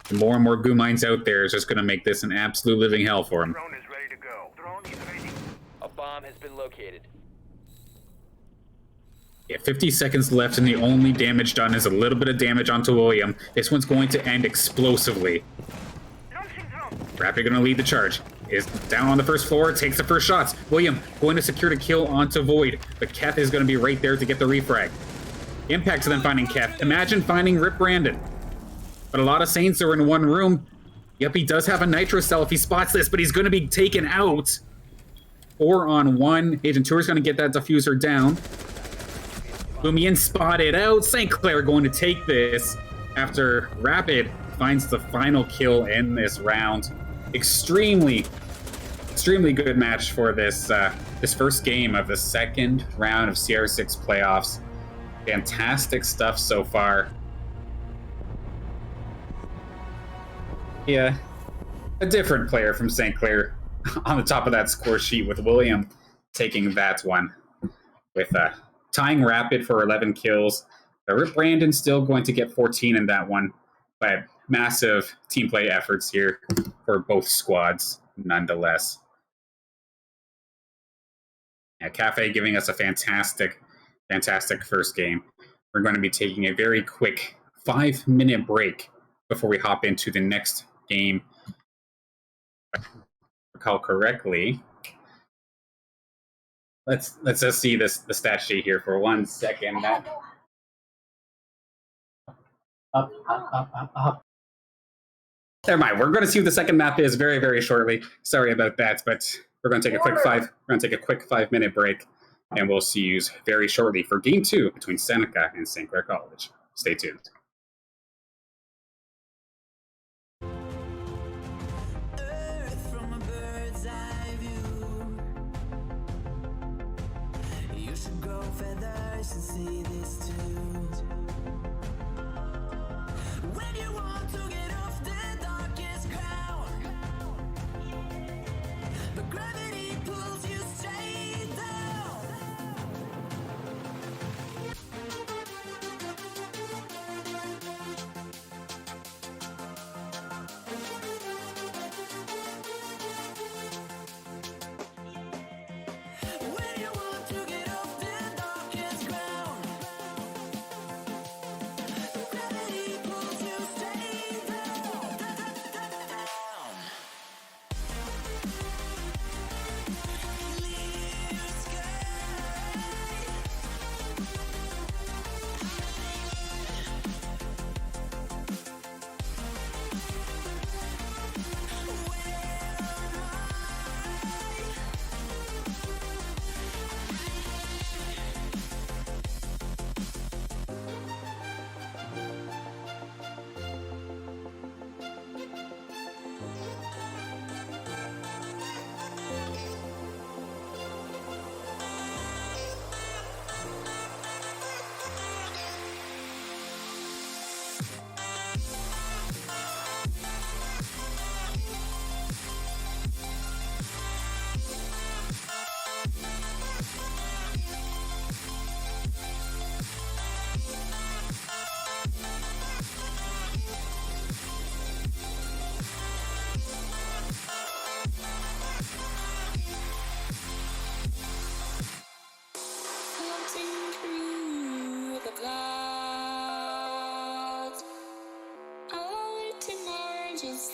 the more and more goo mines out there is just going to make this an absolute living hell for him. Drone is ready to go. Drone is ready. A bomb has been located. Yeah, 50 seconds left, and the only damage done is a little bit of damage onto William. This one's going to end explosively. Launching drone. Rapid going to lead the charge. Is down on the first floor, takes the first shots. William going to secure the kill onto Void, but Keth is going to be right there to get the refrag. Impact to them finding Keth. Imagine finding Rip Brandon. But a lot of Saints are in one room. Yep, he does have a nitro cell if he spots this, but he's going to be taken out. 4-on-1. Agent Tour is going to get that diffuser down. Lumian spotted out. St. Clair going to take this after Rapid finds the final kill in this round. Extremely good match for this this first game of the second round of CR6 playoffs. Fantastic stuff so far. Yeah, a different player from St. Clair on the top of that score sheet, with William taking that one with tying Rapid for 11 kills. Rip Brandon still going to get 14 in that one, but massive team play efforts here for both squads nonetheless. Yeah, Cafe giving us a fantastic first game. We're going to be taking a very quick 5-minute break before we hop into the next game. If I recall correctly. Let's just see the stat sheet here for 1 second. Up. Never mind. We're going to see what the second map is very shortly. Sorry about that, but we're going to take a quick 5-minute break, and we'll see you very shortly for Game 2 between Seneca and St. Clair College. Stay tuned.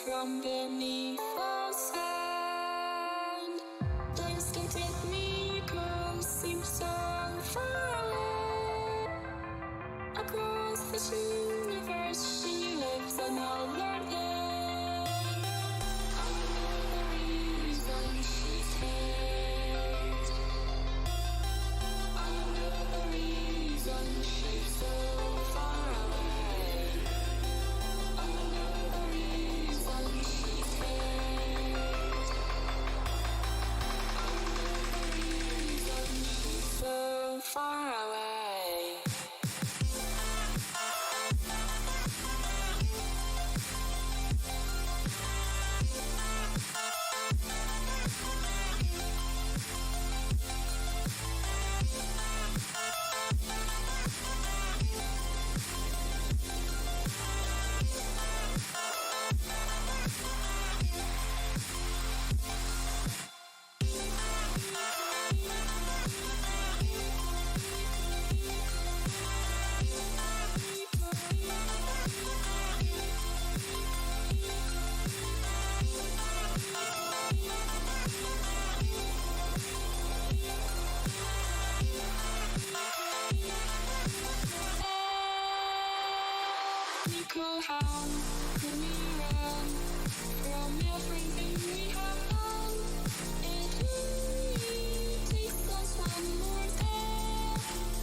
From beneath the sand, landscape technical seems so far away. Across this universe another day. I know the reason she's hate. I know the reason she's so far away. I know the reason she's hate. I know the reason she's so far away. Nickel, how can we run from everything we have done? It only takes us one more day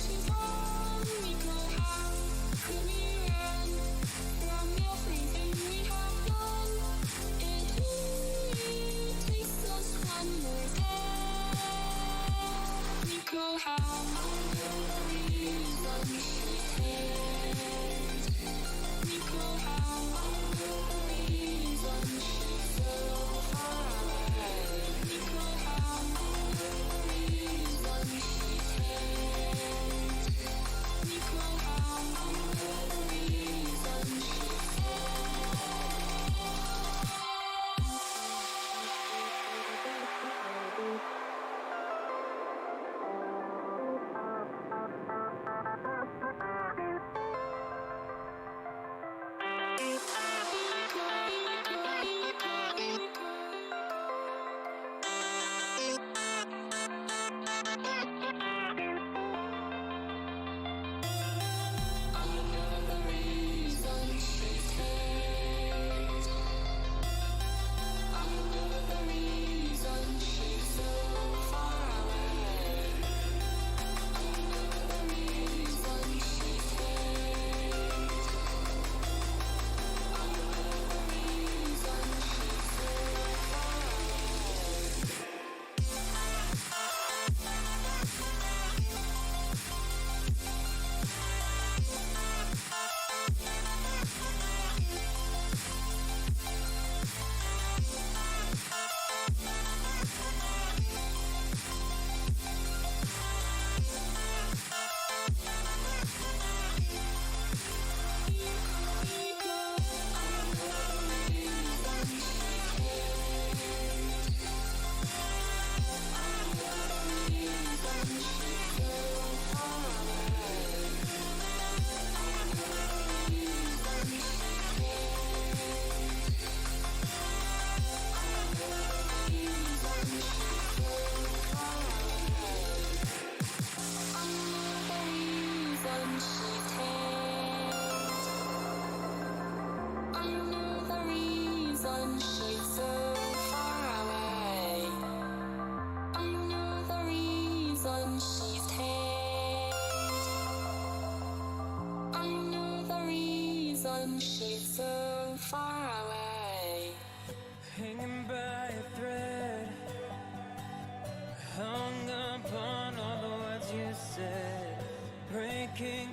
to run. Nickel, how can we run from everything we have done? It only takes us one more day. Nickel, how I know the reason she's hate. Nickel, how I know the reason she's so far away. Nickel, how I know the reason she's hate. Nickel, how I know the reason she's she's so far away. Hanging by a thread, hung upon all the words you said, breaking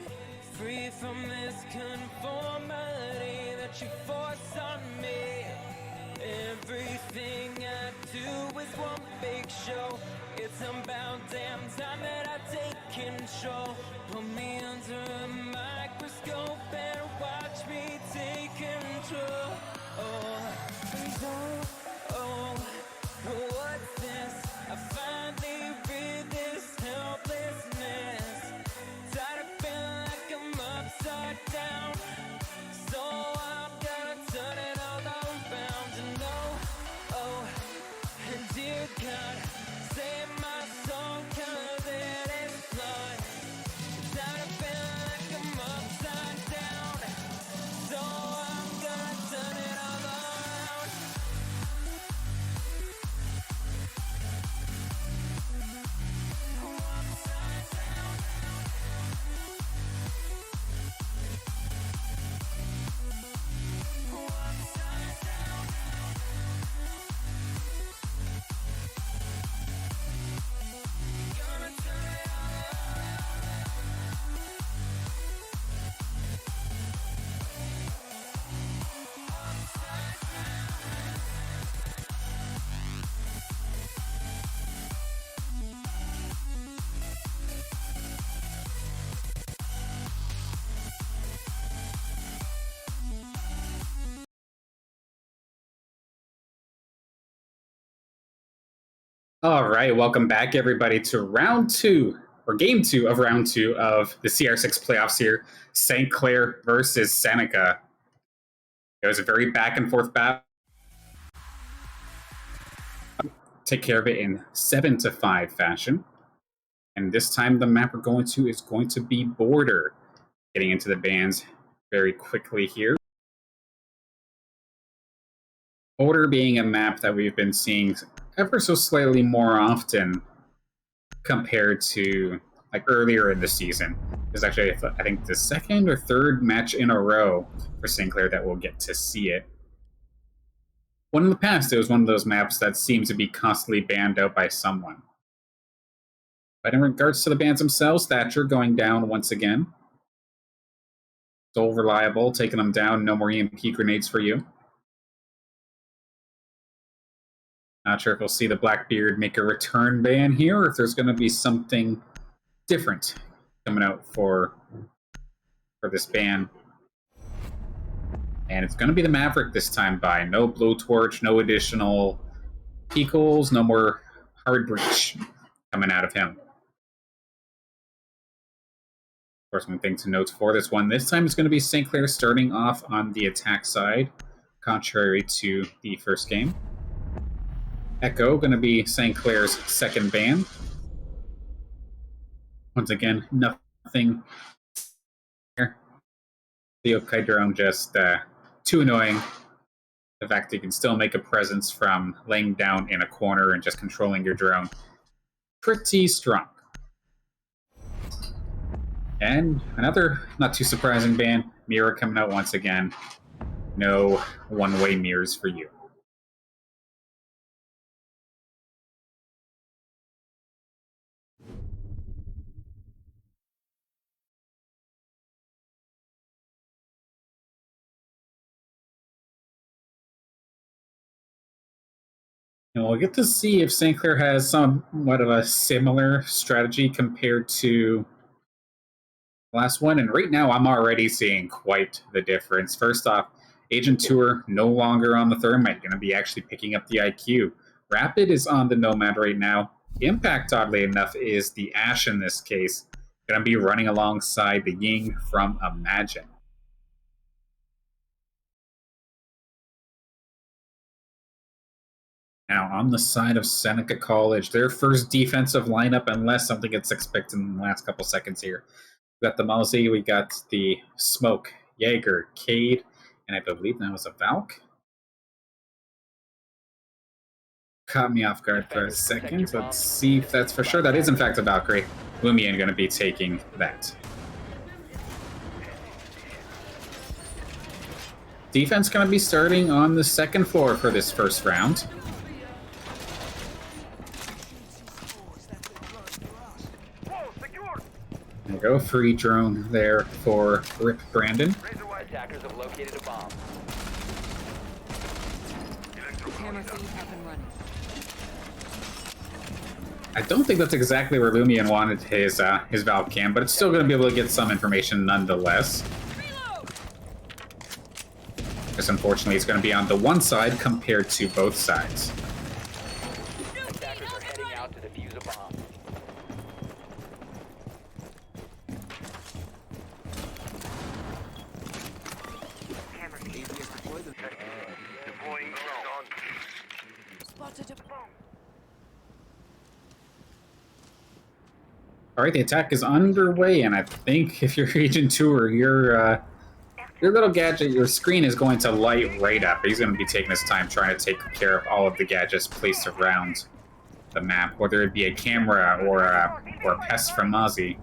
free from this conformity that you force on me. Everything I do is one big show. It's about damn time that I take control. Put me under a microscope and watch me take control. What's this? I finally read this helplessness. Tired of feeling like I'm upside down, so I'm gonna turn it all around. And dear God, save my soul, 'cause it is flawed. Tired of feeling like I'm upside down, so I'm gonna All right, welcome back, everybody, to round two, or game two of round two of the CR6 playoffs here. St. Clair versus Seneca. It was a very back and forth battle. Take care of it in 7-5 fashion. And this time the map we're going to is going to be Border. Getting into the bands very quickly here. Border being a map that we've been seeing ever so slightly more often compared to like earlier in the season. There's actually, I think, the second or third match in a row for St. Clair that we'll get to see it. When in the past, it was one of those maps that seemed to be constantly banned out by someone. But in regards to the bans themselves, Thatcher going down once again. Still reliable, taking them down. No more EMP grenades for you. Not sure if we'll see the Blackbeard make a return ban here, or if there's going to be something different coming out for this ban. And it's going to be the Maverick this time by. No Blowtorch, no additional Peekles, no more Hard Breach coming out of him. Of course, one thing to note for this one, this time it's going to be St. Clair starting off on the attack side, contrary to the first game. Echo going to be St. Clair's second ban. Once again, nothing here. The Yokai drone just too annoying. The fact that you can still make a presence from laying down in a corner and just controlling your drone. Pretty strong. And another not too surprising ban. Mirror coming out once again. No one-way mirrors for you. And we'll get to see if St. Clair has somewhat of a similar strategy compared to the last one. And right now, I'm already seeing quite the difference. First off, Agent Tour no longer on the Thermite, going to be actually picking up the IQ. Rapid is on the Nomad right now. Impact, oddly enough, is the Ash in this case. Going to be running alongside the Ying from Imagine. Now, on the side of Seneca College, their first defensive lineup, unless something gets expected in the last couple seconds here. We got the Mauzy, we got the Smoke, Jaeger, Cade, and I believe that was a Valk. Caught me off guard for a second. Let's see if that's for sure. That is, in fact, a Valkyrie. Lumion going to be taking that. Defense going to be starting on the second floor for this first round. There we go, free drone there for Rip Brandon. Attackers have located a bomb. Camera feed up and running. I don't think that's exactly where Lumion wanted his Valve cam, but it's still going to be able to get some information nonetheless. Just unfortunately, it's going to be on the one side compared to both sides. Attackers are heading out to defuse a bomb. Deploying drone. Spotted a bomb. All right, the attack is underway, and I think if you're Agent Tour, your little gadget, your screen is going to light right up. He's going to be taking his time trying to take care of all of the gadgets placed around the map, whether it be a camera or a pest from Mozzie,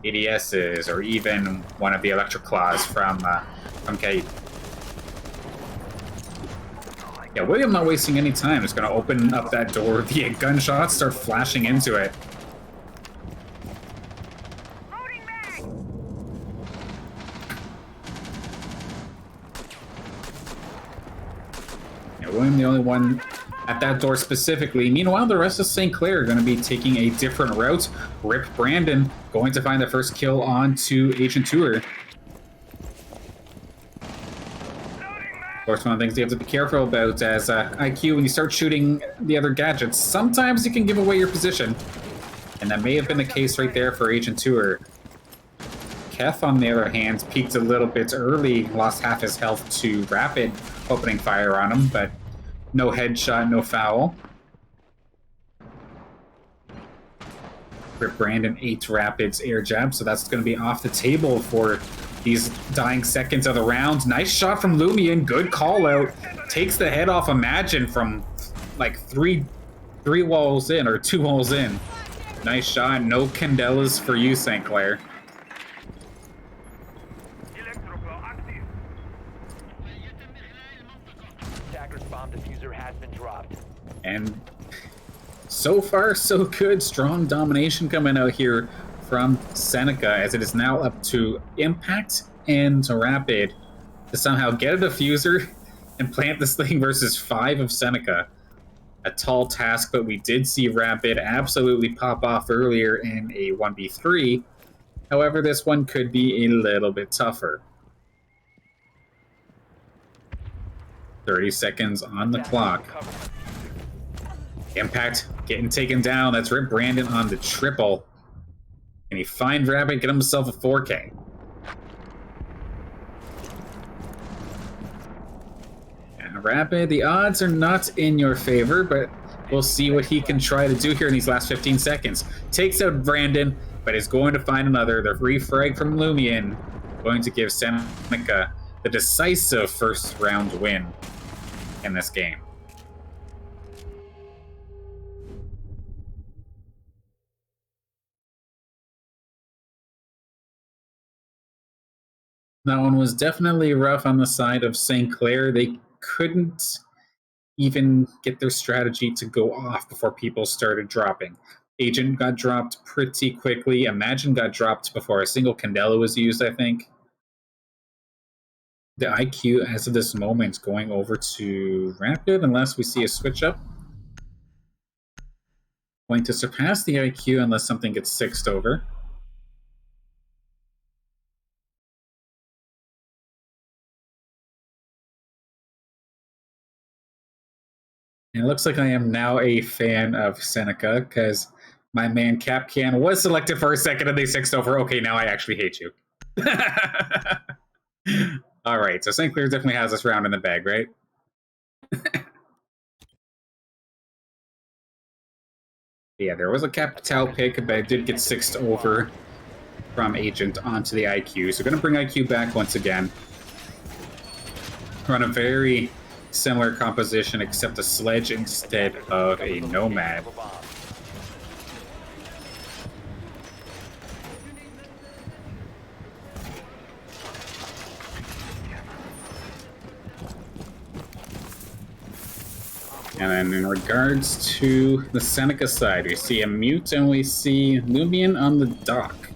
ADSs, or even one of the electric claws from Kate. Yeah, William not wasting any time. Just going to open up that door via gunshots, start flashing into it. William the only one at that door specifically. Meanwhile, the rest of St. Clair are going to be taking a different route. Rip Brandon going to find the first kill on to Agent Tour. course, one of the things you have to be careful about as IQ, when you start shooting the other gadgets, sometimes you can give away your position. And that may have been the case right there for Agent Tour. Keth, on the other hand, peaked a little bit early, lost half his health to Rapid opening fire on him, but no headshot, no foul. Rip Brandon 8 Rapid's air jab, so that's going to be off the table for these dying seconds of the round. Nice shot from Lumion, good call out. Takes the head off Imagine from like three walls in, or 2 walls in. Nice shot, no Candelas for you, St. Clair. Attacker's bomb diffuser has been dropped. And so far, so good. Strong domination coming out here from Seneca, as it is now up to Impact and Rapid to somehow get a diffuser and plant this thing versus 5 of Seneca. A tall task, but we did see Rapid absolutely pop off earlier in a 1v3. However, this one could be a little bit tougher. 30 seconds on the clock. Impact getting taken down. That's Rip Brandon on the triple. Can he find Rapid, get himself a 4K? And Rapid, the odds are not in your favor, but we'll see what he can try to do here in these last 15 seconds. Takes out Brandon, but is going to find another. The refrag from Lumion going to give Seneca the decisive first round win in this game. That one was definitely rough on the side of St. Clair. They couldn't even get their strategy to go off before people started dropping. Agent got dropped pretty quickly. Imagine got dropped before a single Candela was used, I think. The IQ, as of this moment, going over to Rapid, unless we see a switch up. Going to surpass the IQ unless something gets 6'd over. And it looks like I am now a fan of Seneca, because my man Capcan was selected for a second and they 6'd over. Okay, now I actually hate you. Alright, so St. Clair definitely has this round in the bag, right? Yeah, there was a Capital pick, but it did get 6'd over from Agent onto the IQ. So we're going to bring IQ back once again. Run a very similar composition, except a sledge instead of a nomad. And then in regards to the Seneca side, we see a mute and we see Lumion on the dock.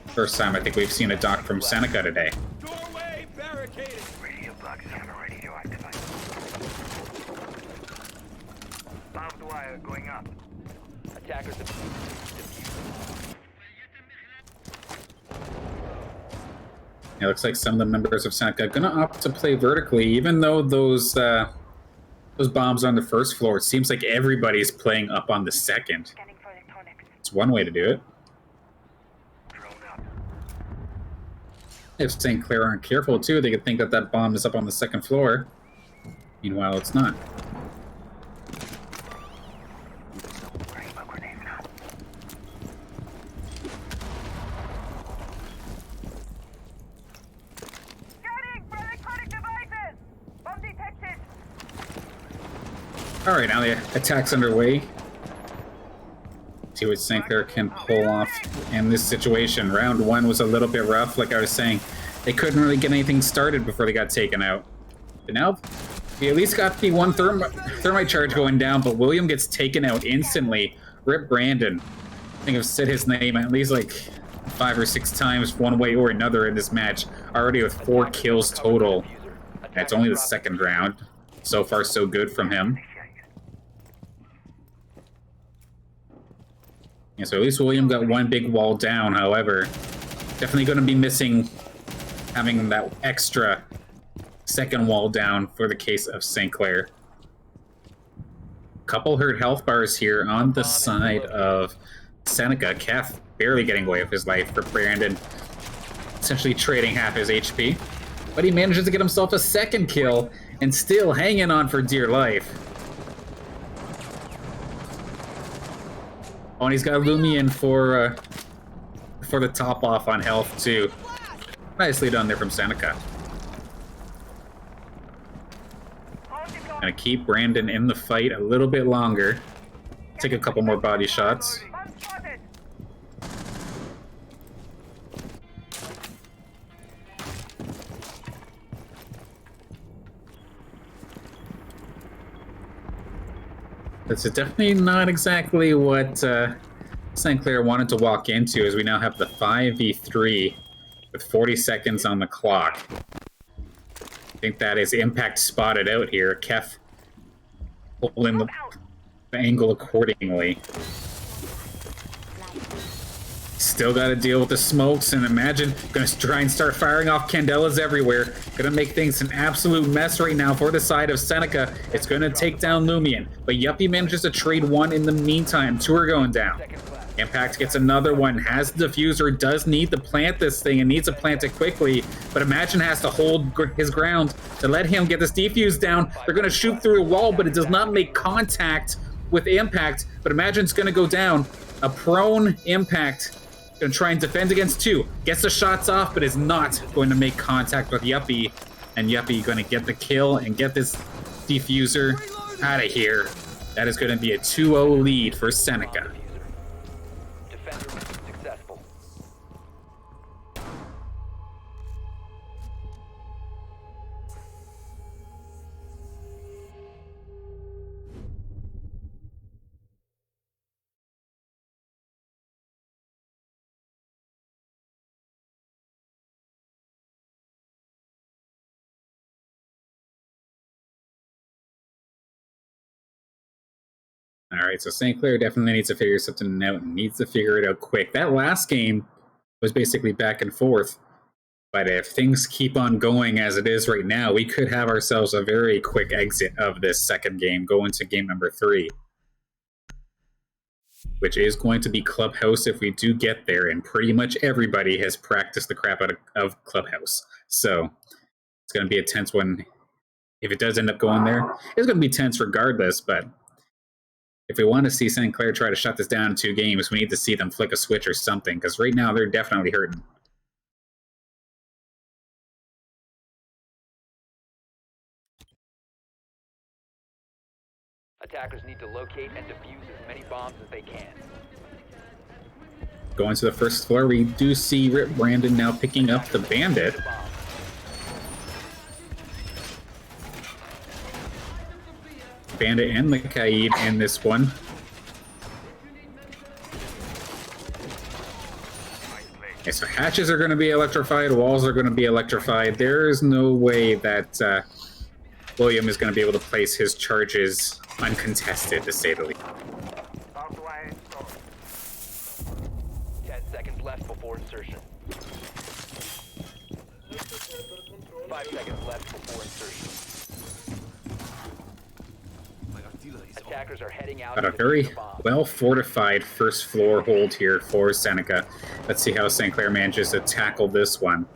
First time I think we've seen a dock from Seneca today. Doorway barricaded. Radio box camera ready to activate. Barbed wire going up. Attackers have It looks like some of the members of Seneca are going to opt to play vertically, even though those bombs are on the first floor. It seems like everybody's playing up on the second. It's one way to do it. If St. Clair aren't careful, too, they could think that that bomb is up on the second floor. Meanwhile, it's not. Alright, now the attack's underway. See what St. Clair can pull off in this situation. Round 1 was a little bit rough, like I was saying. They couldn't really get anything started before they got taken out. But now, we at least got the one thermite charge going down, but William gets taken out instantly. Rip Brandon. I think I've said his name at least like 5 or 6 times one way or another in this match. Already with 4 kills total. That's only the second round. So far, so good from him. Yeah, so at least William got one big wall down. However, definitely going to be missing having that extra second wall down for the case of St. Clair. Couple hurt health bars here on the side of Seneca. Kef barely getting away with his life for Brandon, essentially trading half his HP. But he manages to get himself a second kill and still hanging on for dear life. Oh, and he's got Lumion for the top off on health too. Nicely done there from Seneca. Gonna keep Brandon in the fight a little bit longer. Take a couple more body shots. This is definitely not exactly what St. Clair wanted to walk into, as we now have the 5v3 with 40 seconds on the clock. I think that is Impact spotted out here. Kef holding the angle accordingly. Still got to deal with the smokes, and imagine gonna try and start firing off candelas everywhere. Gonna make things an absolute mess right now for the side of Seneca. It's gonna take down Lumion, but Yuppie manages to trade one in the meantime. Two are going down. Impact gets another one, has the diffuser, does need to plant this thing and needs to plant it quickly, but Imagine has to hold his ground to let him get this defuse down. They're gonna shoot through a wall, but it does not make contact with Impact, but Imagine's gonna go down. A prone Impact. Gonna try and defend against two. Gets the shots off, but is not going to make contact with Yuppie. And Yuppie gonna get the kill and get this diffuser out of here. That is gonna be a 2-0 lead for Seneca. Defender mission successful. All right, so St. Clair definitely needs to figure something out and needs to figure it out quick. That last game was basically back and forth, but if things keep on going as it is right now, we could have ourselves a very quick exit of this second game, go into game number 3, which is going to be Clubhouse if we do get there, and pretty much everybody has practiced the crap out of Clubhouse. So it's going to be a tense one. If it does end up going there, it's going to be tense regardless, but if we want to see St. Clair try to shut this down in 2 games, we need to see them flick a switch or something, because right now they're definitely hurting. Attackers need to locate and defuse as many bombs as they can. Going to the first floor, we do see Rip Brandon now picking up the Bandit. Bandit and the Kaid in this one. Okay, so hatches are going to be electrified, walls are going to be electrified. There is no way that William is going to be able to place his charges uncontested, to say the least. 10 seconds left before insertion. 5 seconds left before insertion. Attackers are heading out. But a very well-fortified first floor hold here for Seneca. Let's see how St. Clair manages to tackle this one.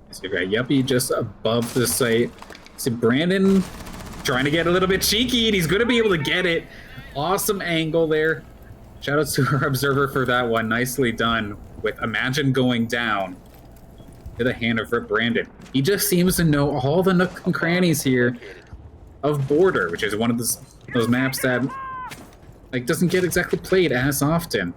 So you've got Yuppie just above the site. See Brandon trying to get a little bit cheeky, and he's going to be able to get it. Awesome angle there. Shout out to our observer for that one. Nicely done with Imagine going down to the hand of Rip Brandon. He just seems to know all the nook and crannies here of Border, which is one of those maps that doesn't get exactly played as often.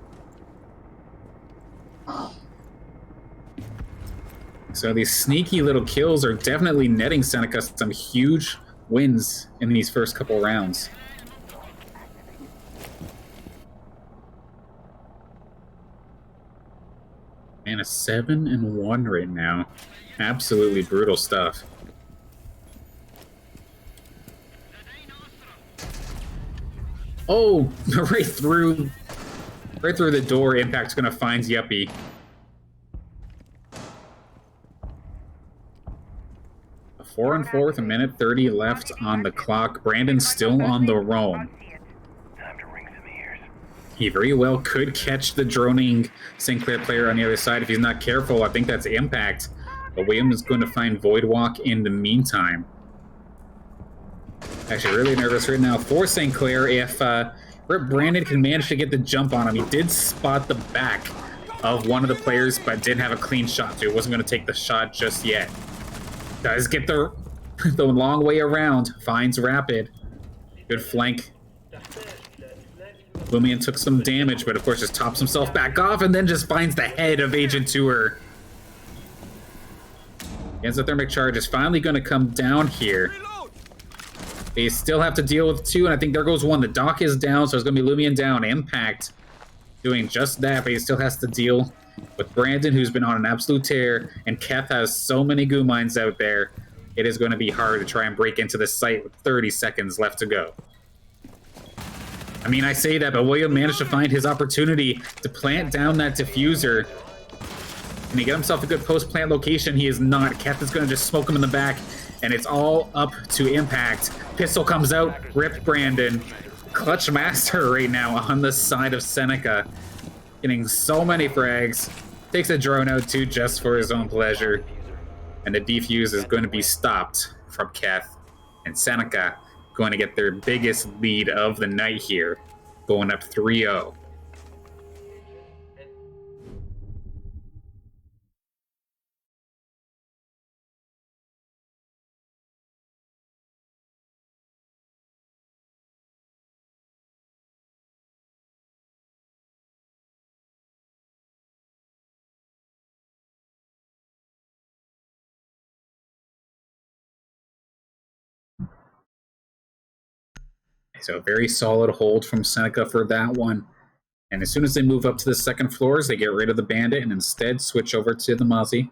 So these sneaky little kills are definitely netting Seneca some huge wins in these first couple rounds. Man, a 7-1 right now. Absolutely brutal stuff. Oh, right through the door. Impact's gonna find Yuppie. A 4 and 4 with a minute 30 left on the clock. Brandon's still on the roam. Time to ring some ears. He very well could catch the droning St. Clair player on the other side if he's not careful. I think that's Impact. But William is going to find Voidwalk in the meantime. Actually, really nervous right now for St. Clair. If Brandon can manage to get the jump on him, he did spot the back of one of the players, but didn't have a clean shot, so he wasn't going to take the shot just yet. Does get the long way around. Finds Rapid. Good flank. Lumion took some damage, but of course just tops himself back off and then just finds the head of Agent Tour. Exothermic charge is finally going to come down here. They still have to deal with 2, and I think there goes 1. The dock is down, so it's going to be Lumion down. Impact doing just that, but he still has to deal with Brandon, who's been on an absolute tear, and Keth has so many goo mines out there. It is going to be hard to try and break into the site with 30 seconds left to go. I mean, I say that, but William managed to find his opportunity to plant down that diffuser. Can he get himself a good post-plant location? He is not. Keth is going to just smoke him in the back, and it's all up to Impact. Pistol comes out, ripped Brandon. Clutch Master right now on the side of Seneca. Getting so many frags. Takes a drone out too just for his own pleasure. And the defuse is going to be stopped from Keth. And Seneca going to get their biggest lead of the night here. Going up 3-0. So very solid hold from Seneca for that one. And as soon as they move up to the second floors, they get rid of the Bandit and instead switch over to the Mozzie.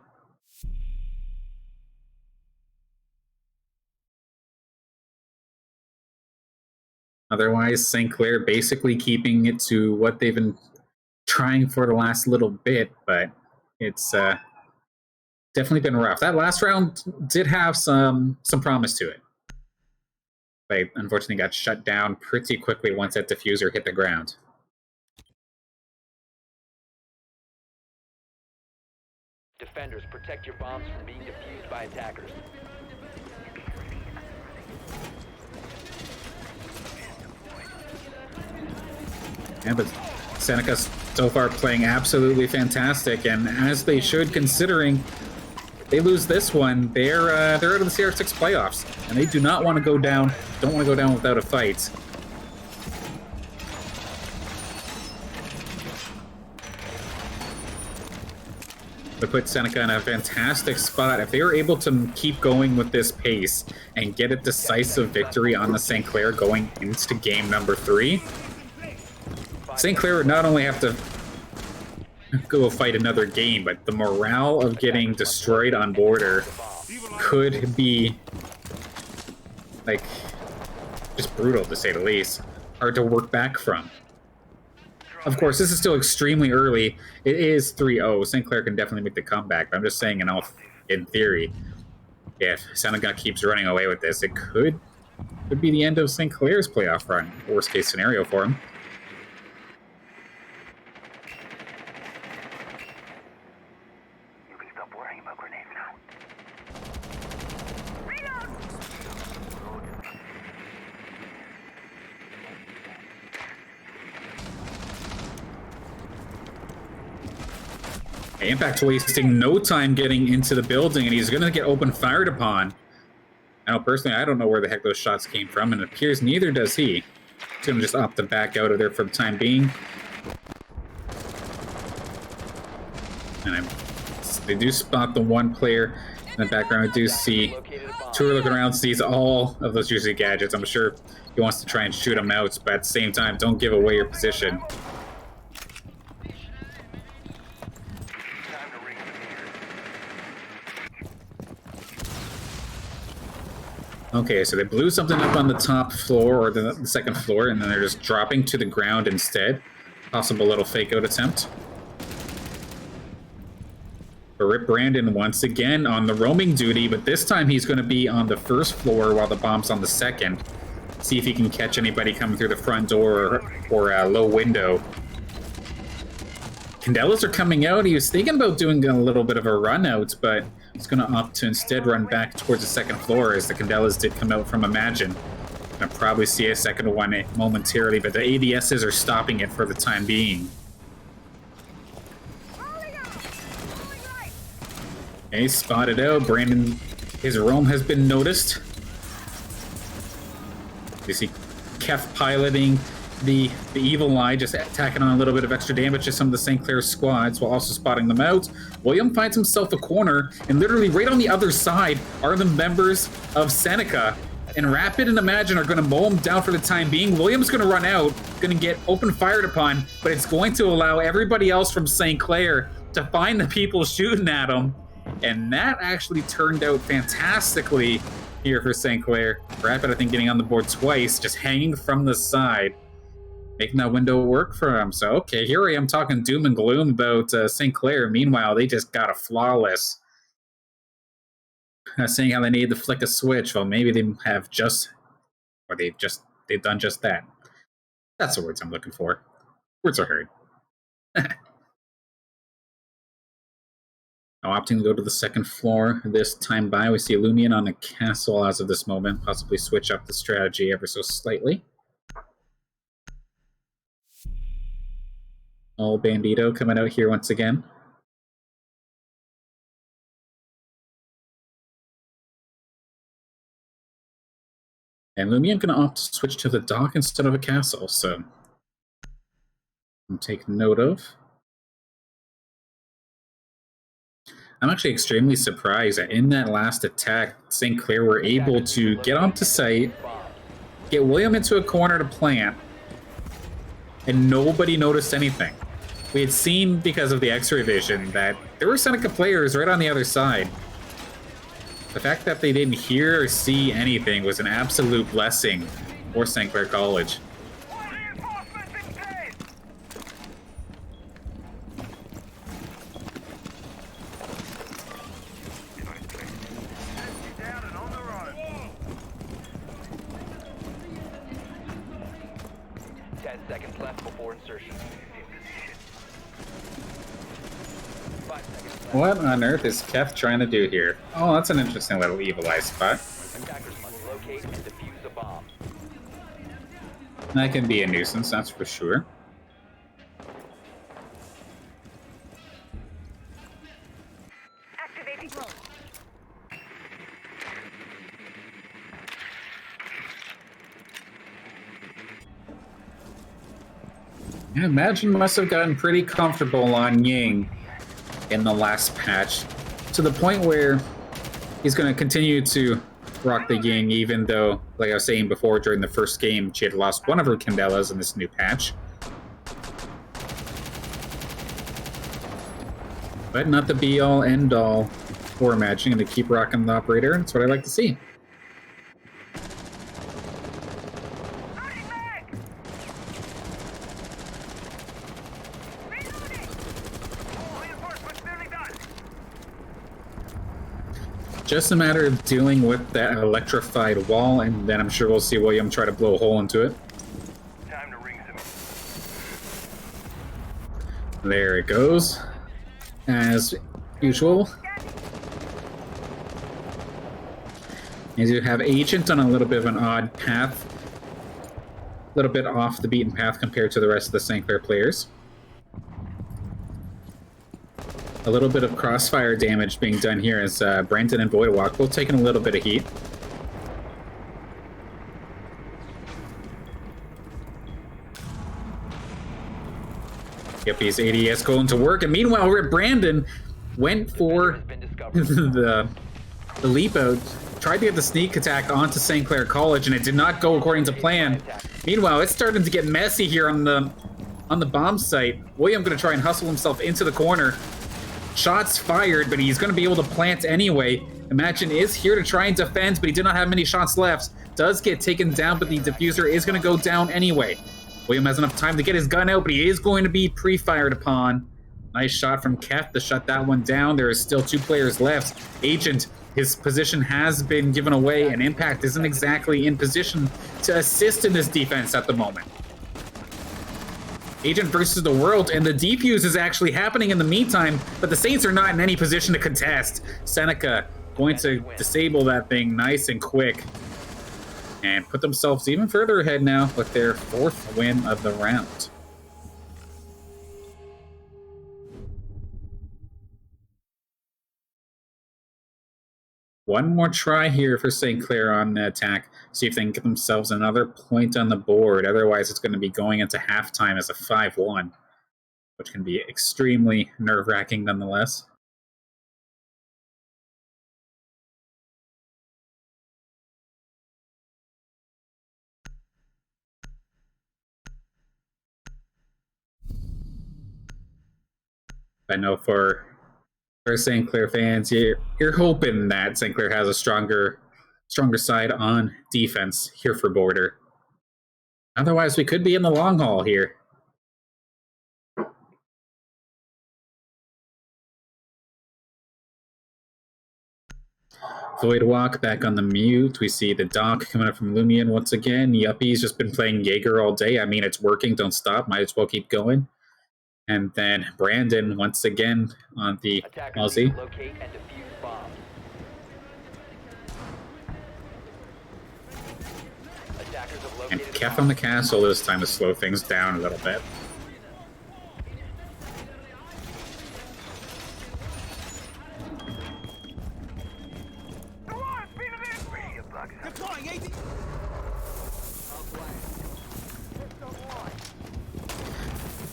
Otherwise, St. Clair basically keeping it to what they've been trying for the last little bit, but it's definitely been rough. That last round did have some promise to it. But unfortunately got shut down pretty quickly once that diffuser hit the ground. Defenders, protect your bombs from being defused by attackers. Yeah, but Seneca so far playing absolutely fantastic, and as they should, considering they lose this one, they're out of the CR6 playoffs, and they do not want to go down. Don't want to go down without a fight. But put Seneca in a fantastic spot. If they were able to keep going with this pace and get a decisive victory on the St. Clair going into game number 3, St. Clair would not only have to go fight another game, but the morale of getting destroyed on border could be, like, just brutal to say the least. Hard to work back from. Of course, this is still extremely early. It is 3-0. St. Clair can definitely make the comeback, but I'm just saying, in theory, if Seneca keeps running away with this, it could be the end of St. Clair's playoff run. Worst case scenario for him. You can stop worrying about grenades now. Impact's wasting no time getting into the building, and he's going to get open fired upon. Now, personally, I don't know where the heck those shots came from, and it appears neither does he. He's going to just opt to back out of there for the time being. And they do spot the one player in the background. I do see Tour looking around, sees all of those juicy gadgets. I'm sure he wants to try and shoot them out, but at the same time, don't give away your position. Okay, so they blew something up on the top floor or the second floor, and then they're just dropping to the ground instead. Possible little fake-out attempt. But Rip Brandon once again on the roaming duty, but this time he's going to be on the first floor while the bomb's on the second. See if he can catch anybody coming through the front door or a low window. Candelas are coming out. He was thinking about doing a little bit of a run out, but he's going to opt to instead run back towards the second floor as the Candelas did come out from Imagine. Gonna probably see a second one momentarily, but the ADSs are stopping it for the time being. Okay, spotted out. Brandon, his roam has been noticed. You see Kef piloting the evil eye, just tacking on a little bit of extra damage to some of the St. Clair squads while also spotting them out. William finds himself a corner, and literally right on the other side are the members of Seneca. And Rapid and Imagine are going to mow him down for the time being. William's going to run out, going to get open fired upon, but it's going to allow everybody else from St. Clair to find the people shooting at him. And that actually turned out fantastically here for St. Clair. Rapid, I think, getting on the board twice, just hanging from the side, making that window work for him. So, okay, here I am talking doom and gloom about St. Clair. Meanwhile, they just got a flawless. Saying how they need to flick a switch. Well, maybe they have just, or they've done just that. That's the words I'm looking for. Words are heard. Now, opting to go to the second floor this time by, we see Lumion on a castle as of this moment. Possibly switch up the strategy ever so slightly. Old Bandito coming out here once again. And Lumion going to opt to switch to the dock instead of a castle, so take note of. I'm actually extremely surprised that in that last attack, St. Clair were able to get onto site, get William into a corner to plant, and nobody noticed anything. We had seen, because of the X-ray vision, that there were Seneca players right on the other side. The fact that they didn't hear or see anything was an absolute blessing for St. Clair College. Seconds left before insertion. 5 seconds left. What on earth is Kef trying to do here? Oh, that's an interesting little evil eye spot. Attackers must locate and defuse a bomb. That can be a nuisance, that's for sure. Activating drone. Yeah, Imagine must have gotten pretty comfortable on Ying in the last patch, to the point where he's going to continue to rock the Ying, even though, like I was saying before, during the first game, she had lost one of her Candelas in this new patch. But not the be-all, end-all for Imagine, and to keep rocking the operator. That's what I like to see. Just a matter of dealing with that electrified wall, and then I'm sure we'll see William try to blow a hole into it. Time to ring some. There it goes. As usual. As you have Agent on a little bit of an odd path. A little bit off the beaten path compared to the rest of the St. Clair players. A little bit of crossfire damage being done here as Brenton and Voidwalk both taking a little bit of heat. Yep, his ADS going to work, and meanwhile, Rip Brandon went for the leap out, tried to get the sneak attack onto St. Clair College, and it did not go according to plan. Meanwhile, it's starting to get messy here on the bomb site. William going to try and hustle himself into the corner. Shots fired, but he's going to be able to plant anyway. Imagine is here to try and defend, but he did not have many shots left. Does get taken down, but the diffuser is going to go down anyway. William has enough time to get his gun out, but he is going to be pre-fired upon. Nice shot from Keth to shut that one down. There is still 2 players left. Agent, his position has been given away, and Impact isn't exactly in position to assist in this defense at the moment. Agent versus the world, and the defuse is actually happening in the meantime, but the Saints are not in any position to contest. Seneca going to disable that thing nice and quick and put themselves even further ahead now with their 4th win of the round. One more try here for St. Clair on the attack. See if they can get themselves another point on the board. Otherwise, it's going to be going into halftime as a 5-1, which can be extremely nerve-wracking nonetheless. I know for St. Clair fans, you're hoping that St. Clair has a stronger side on defense here for Border. Otherwise, we could be in the long haul here. Void Walk back on the mute. We see the Doc coming up from Lumion once again. Yuppie's just been playing Jaeger all day. I mean, it's working. Don't stop. Might as well keep going. And then Brandon once again on the Aussie. Locate and defuse bombs. Attackers have And located Keth on the castle this time to slow things down a little bit. Deploying AD.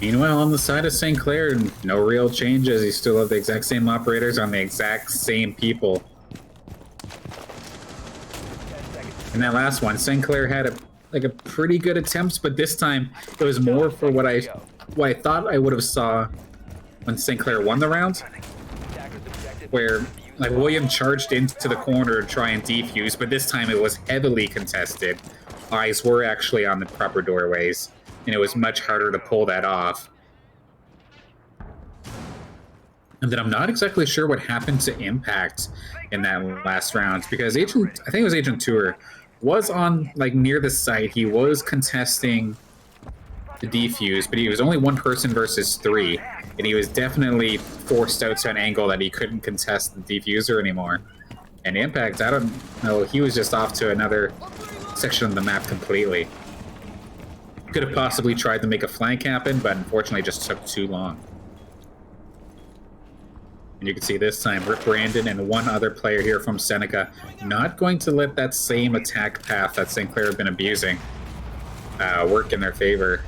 Meanwhile, on the side of St. Clair, no real changes. You still have the exact same operators on the exact same people. In that last one, St. Clair had a pretty good attempt, but this time it was more for what I thought I would have saw when St. Clair won the round, where like William charged into the corner to try and defuse, but this time it was heavily contested. Eyes were actually on the proper doorways, and it was much harder to pull that off. And then I'm not exactly sure what happened to Impact in that last round, because I think it was Agent Tour, was on like near the site. He was contesting the defuse, but he was only 1 person versus 3, and he was definitely forced out to an angle that he couldn't contest the defuser anymore. And Impact, I don't know, he was just off to another section of the map completely. Could have possibly tried to make a flank happen, but unfortunately just took too long. And you can see this time, Rip Brandon and 1 other player here from Seneca not going to let that same attack path that St. Clair have been abusing work in their favor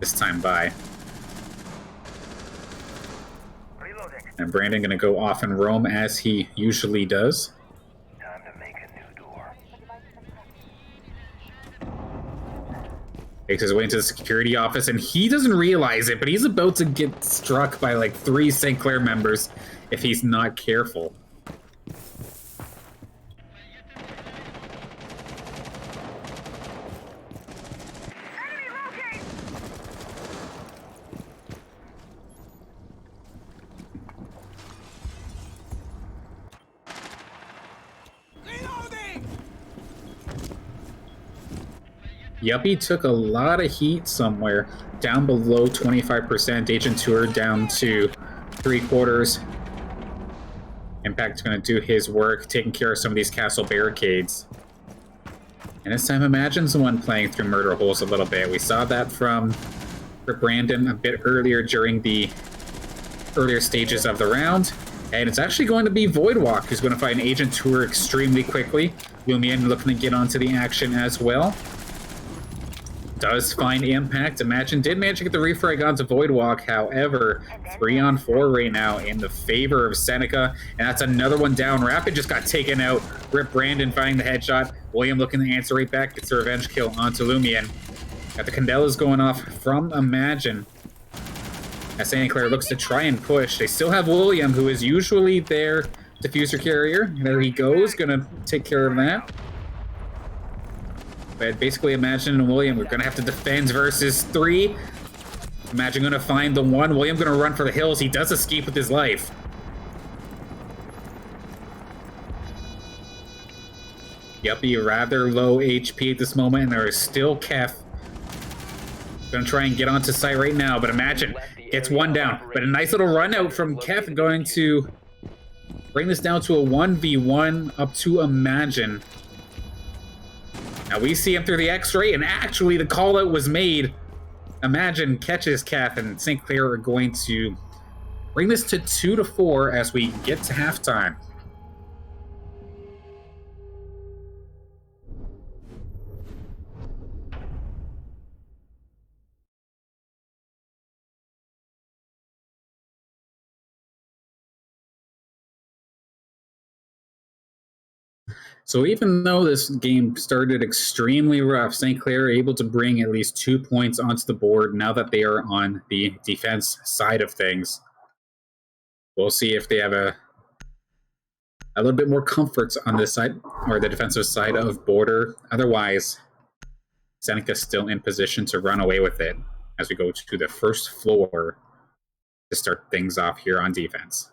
this time by. And Brandon going to go off and roam as he usually does. Time to make a new door. Makes his way into the security office, and he doesn't realize it, but he's about to get struck by like 3 St. Clair members if he's not careful. Yuppie took a lot of heat somewhere down below 25%. Agent Tour down to 3/4. Impact's going to do his work, taking care of some of these castle barricades. And this time, Imagine's the one playing through murder holes a little bit. We saw that from Brandon a bit earlier during the earlier stages of the round. And it's actually going to be Voidwalk who's going to find Agent Tour extremely quickly. Lumion looking to get onto the action as well. Does find Impact. Imagine did manage to get the refrag onto Voidwalk, however, 3-on-4 right now in the favor of Seneca, and that's another one down. Rapid just got taken out. Rip Brandon finding the headshot. William looking to answer right back, gets a revenge kill onto Lumion. Got the Candelas going off from Imagine. As St. Clair looks to try and push. They still have William, who is usually there diffuser carrier. There he goes, gonna take care of that. But basically, Imagine and William, we're gonna have to defend versus 3. Imagine gonna find the 1. William gonna run for the hills. He does escape with his life. Yuppie, rather low HP at this moment, and there is still Kef. Gonna try and get onto site right now, but Imagine gets 1 down. But a nice little run out from Kef, going to bring this down to a 1v1 up to Imagine. Now we see him through the X-ray, and actually the call out was made. Imagine catches Kef, and St. Clair are going to bring this to 2-4 as we get to halftime. So even though this game started extremely rough, St. Clair able to bring at least 2 points onto the board now that they are on the defense side of things. We'll see if they have a little bit more comfort on this side, or the defensive side of border. Otherwise, Seneca still in position to run away with it as we go to the first floor to start things off here on defense.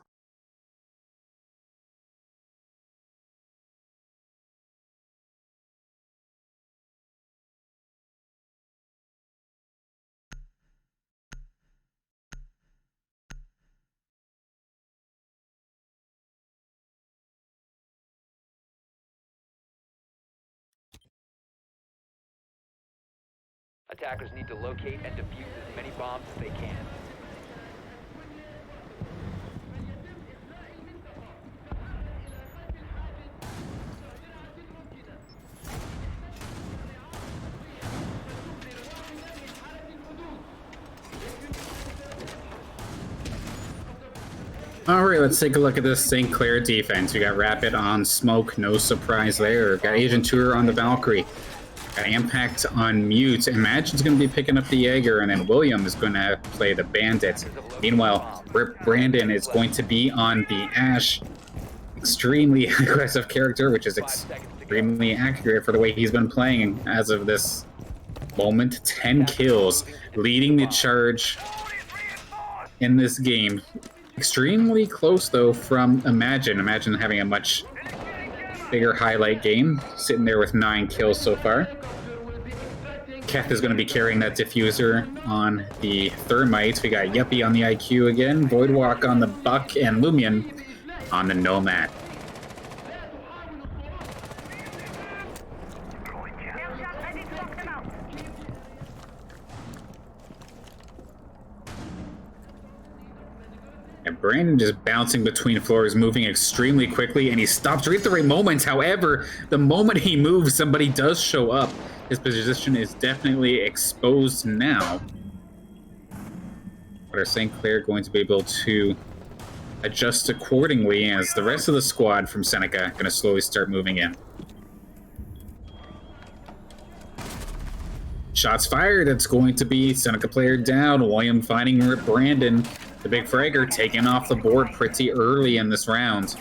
Attackers need to locate and defuse as many bombs as they can. All right, let's take a look at this St. Clair defense. We got Rapid on Smoke, no surprise there. Got Agent Tour on the Valkyrie. Got Impact on Mute. Imagine's going to be picking up the Jaeger, and then William is going to play the Bandit. Meanwhile, Rip Brandon is going to be on the Ash. Extremely aggressive character, which is extremely accurate for the way he's been playing as of this moment. 10 kills, leading the charge in this game. Extremely close, though, from Imagine. Imagine having a much bigger highlight game, sitting there with 9 kills so far. Kef is going to be carrying that diffuser on the Thermite. We got Yuppie on the IQ again, Voidwalk on the Buck, and Lumion on the Nomad. And Brandon just bouncing between floors, moving extremely quickly, and he stops right at the right moment. However, the moment he moves, somebody does show up. His position is definitely exposed now. But are St. Clair going to be able to adjust accordingly as the rest of the squad from Seneca going to slowly start moving in? Shots fired. It's going to be Seneca player down. William finding Rip Brandon. The big fragger taken off the board pretty early in this round.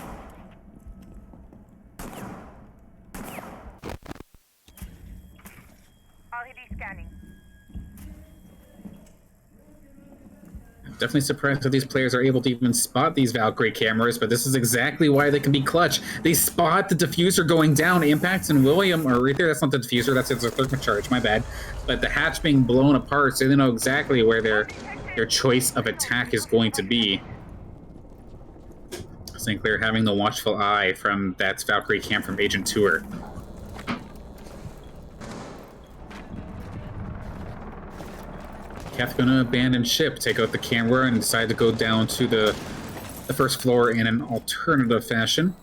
Definitely surprised that these players are able to even spot these Valkyrie cameras, but this is exactly why they can be clutch. They spot the diffuser going down. Impact and William are right there. That's not the diffuser, that's its thermocharge, my bad. But the hatch being blown apart, so they know exactly where their choice of attack is going to be. St. Clair having the watchful eye from that Valkyrie cam from Agent Tour. Kef gonna abandon ship, take out the camera, and decide to go down to the first floor in an alternative fashion.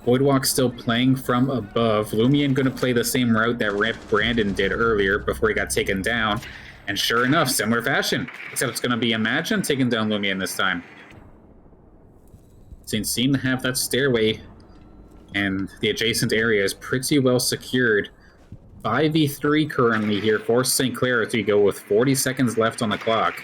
Voidwalk still playing from above. Lumion gonna play the same route that Rip Brandon did earlier before he got taken down. And sure enough, similar fashion. Except it's gonna be Imagine taking down Lumion this time. Since seem to have that stairway and the adjacent area is pretty well secured. 5v3 currently here for St. Clair as we go with 40 seconds left on the clock.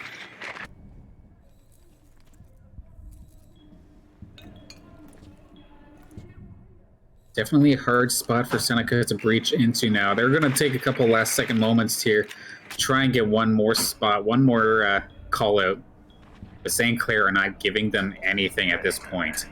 Definitely a hard spot for Seneca to breach into now. They're going to take a couple last second moments here to try and get one more spot, one more call out. But St. Clair are not giving them anything at this point.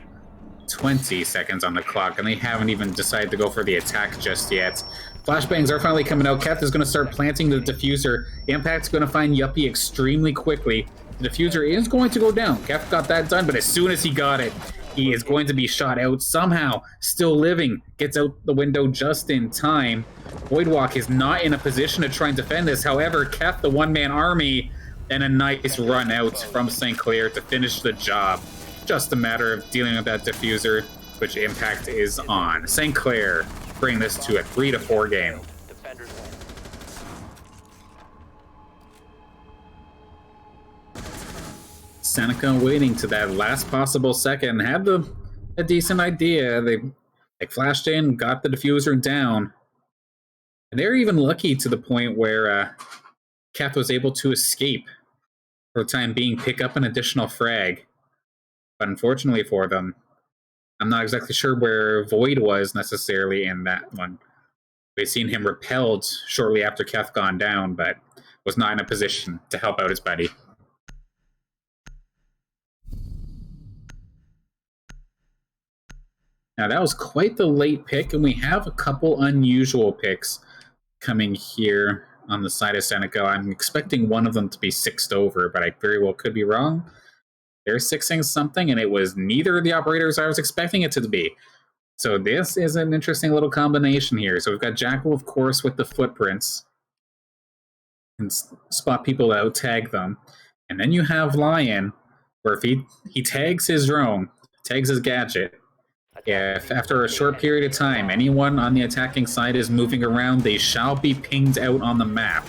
20 seconds on the clock, and they haven't even decided to go for the attack just yet. Flashbangs are finally coming out. Keth is going to start planting the diffuser. Impact's going to find Yuppie extremely quickly. The diffuser is going to go down. Keth got that done, but as soon as he got it, he is going to be shot out somehow. Still living. Gets out the window just in time. Voidwalk is not in a position to try and defend this. However, Keth, the one-man army, and a nice run out from St. Clair to finish the job. Just a matter of dealing with that diffuser, which Impact is on. St. Clair bring this to a 3-4 game. Defenders win. Seneca waiting to that last possible second. Had a decent idea. They flashed in, got the diffuser down. And they're even lucky to the point where Keth was able to escape for the time being, pick up an additional frag. But unfortunately for them, I'm not exactly sure where Void was necessarily in that one. We've seen him repelled shortly after Keth gone down, but was not in a position to help out his buddy. Now that was quite the late pick, and we have a couple unusual picks coming here on the side of Seneca. I'm expecting one of them to be sixed over, but I very well could be wrong. They're sixing something, and it was neither of the operators I was expecting it to be. So this is an interesting little combination here. So we've got Jackal, of course, with the footprints. And spot people out, tag them. And then you have Lion, where if he tags his drone, tags his gadget, if after a short period of time anyone on the attacking side is moving around, they shall be pinged out on the map.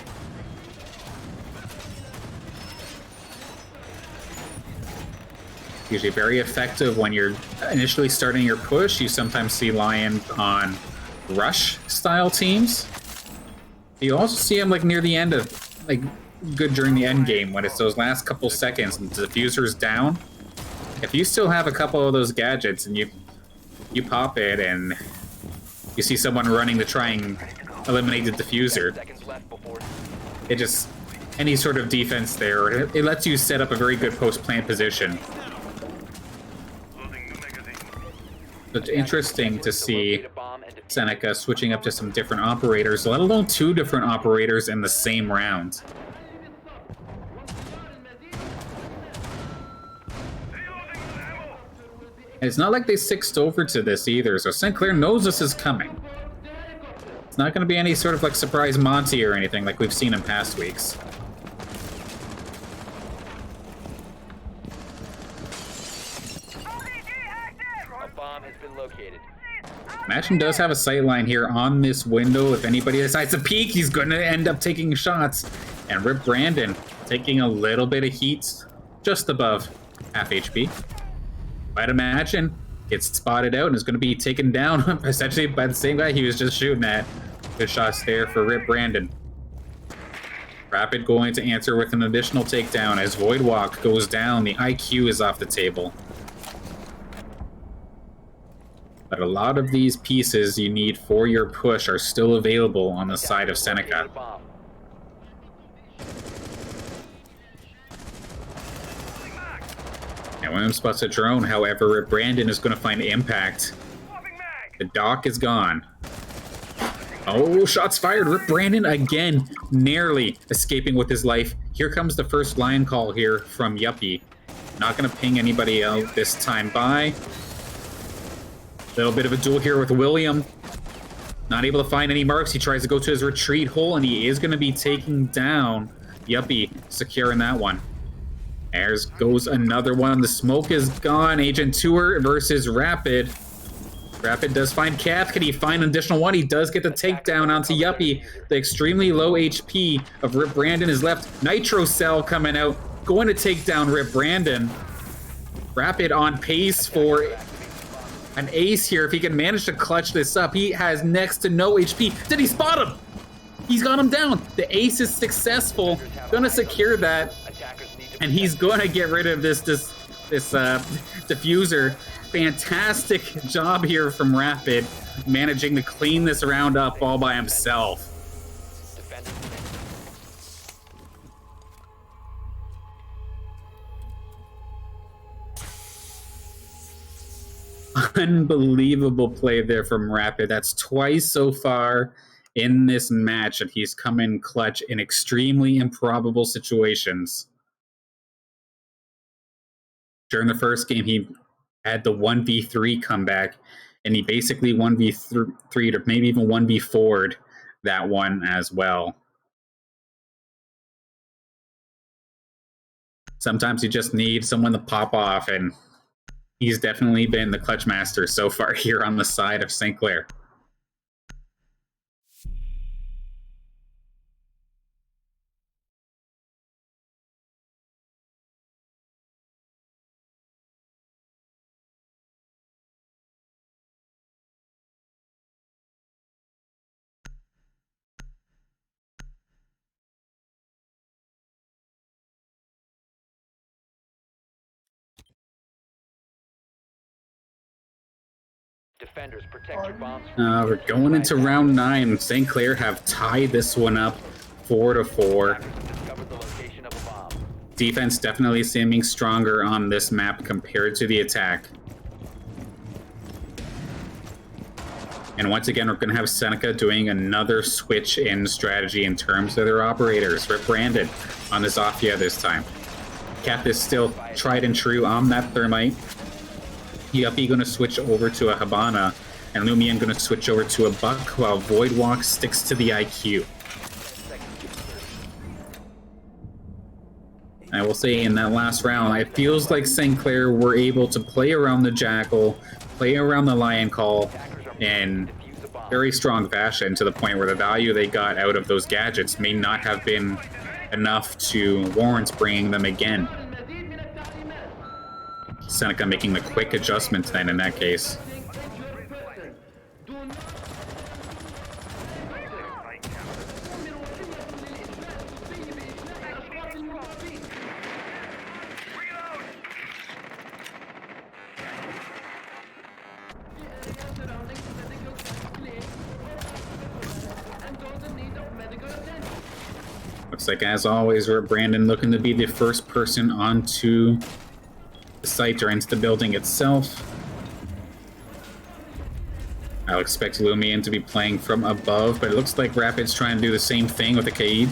Usually very effective when you're initially starting your push. You sometimes see Lion on rush-style teams. You also see him like near the end of, like, good during the end game when it's those last couple seconds and the diffuser's down. If you still have a couple of those gadgets and you pop it and you see someone running to try and eliminate the diffuser, it just, any sort of defense there, it lets you set up a very good post-plant position. It's interesting to see Seneca switching up to some different operators, let alone 2 different operators in the same round. And it's not like they sixed over to this either, so St. Clair knows this is coming. It's not going to be any sort of like surprise Monty or anything like we've seen in past weeks. Matcham does have a sight line here on this window. If anybody decides to peek, he's going to end up taking shots. And Rip Brandon taking a little bit of heat, just above half HP. I'd imagine gets spotted out and is going to be taken down essentially by the same guy he was just shooting at. Good shots there for Rip Brandon. Rapid going to answer with an additional takedown as Voidwalk goes down. The IQ is off the table. But a lot of these pieces you need for your push are still available on the side of Seneca. And William spots a drone, however, Rip Brandon is going to find impact. The dock is gone. Oh, shots fired. Rip Brandon again, narrowly escaping with his life. Here comes the first line call here from Yuppie. Not going to ping anybody out this time by. Little bit of a duel here with William. Not able to find any marks. He tries to go to his retreat hole, and he is going to be taking down Yuppie, securing that one. There goes another one. The smoke is gone. Agent Tour versus Rapid. Rapid does find Kath. Can he find an additional one? He does get the takedown onto Yuppie. The extremely low HP of Rip Brandon is left. Nitro Cell coming out. Going to take down Rip Brandon. Rapid on pace for an ace here. If he can manage to clutch this up, he has next to no HP. Did he spot him? He's got him down. The ace is successful. Gonna secure that. And he's gonna get rid of this diffuser. fantastic job here from Rapid, managing to clean this round up all by himself. Defenders Unbelievable play there from Rapid. That's twice so far in this match that he's come in clutch in extremely improbable situations. During the first game, he had the 1v3 comeback, and he basically 1v3 or maybe even 1v4'd that one as well. Sometimes you just need someone to pop off, and he's definitely been the clutch master so far here on the side of St. Clair. protect your bombs. We're going into round 9. St. Clair have tied this one up 4-4. Discovered the location of a bomb. Defense definitely seeming stronger on this map compared to the attack. And once again, we're going to have Seneca doing another switch in strategy in terms of their operators. Rip Brandon on the Zofia this time. Cap is still tried and true on that Thermite. Yuppie going to switch over to a Habana, and Lumian going to switch over to a Buck, while Voidwalk sticks to the IQ. I will say in that last round, it feels like St. Clair were able to play around the Jackal, play around the Lion Call in very strong fashion, to the point where the value they got out of those gadgets may not have been enough to warrant bringing them again. Seneca making the quick adjustment then in that case. Looks like, as always, we're Brandon looking to be the first person onto the site or into the building itself. I'll expect Lumian to be playing from above, but it looks like Rapid's trying to do the same thing with the Kaid.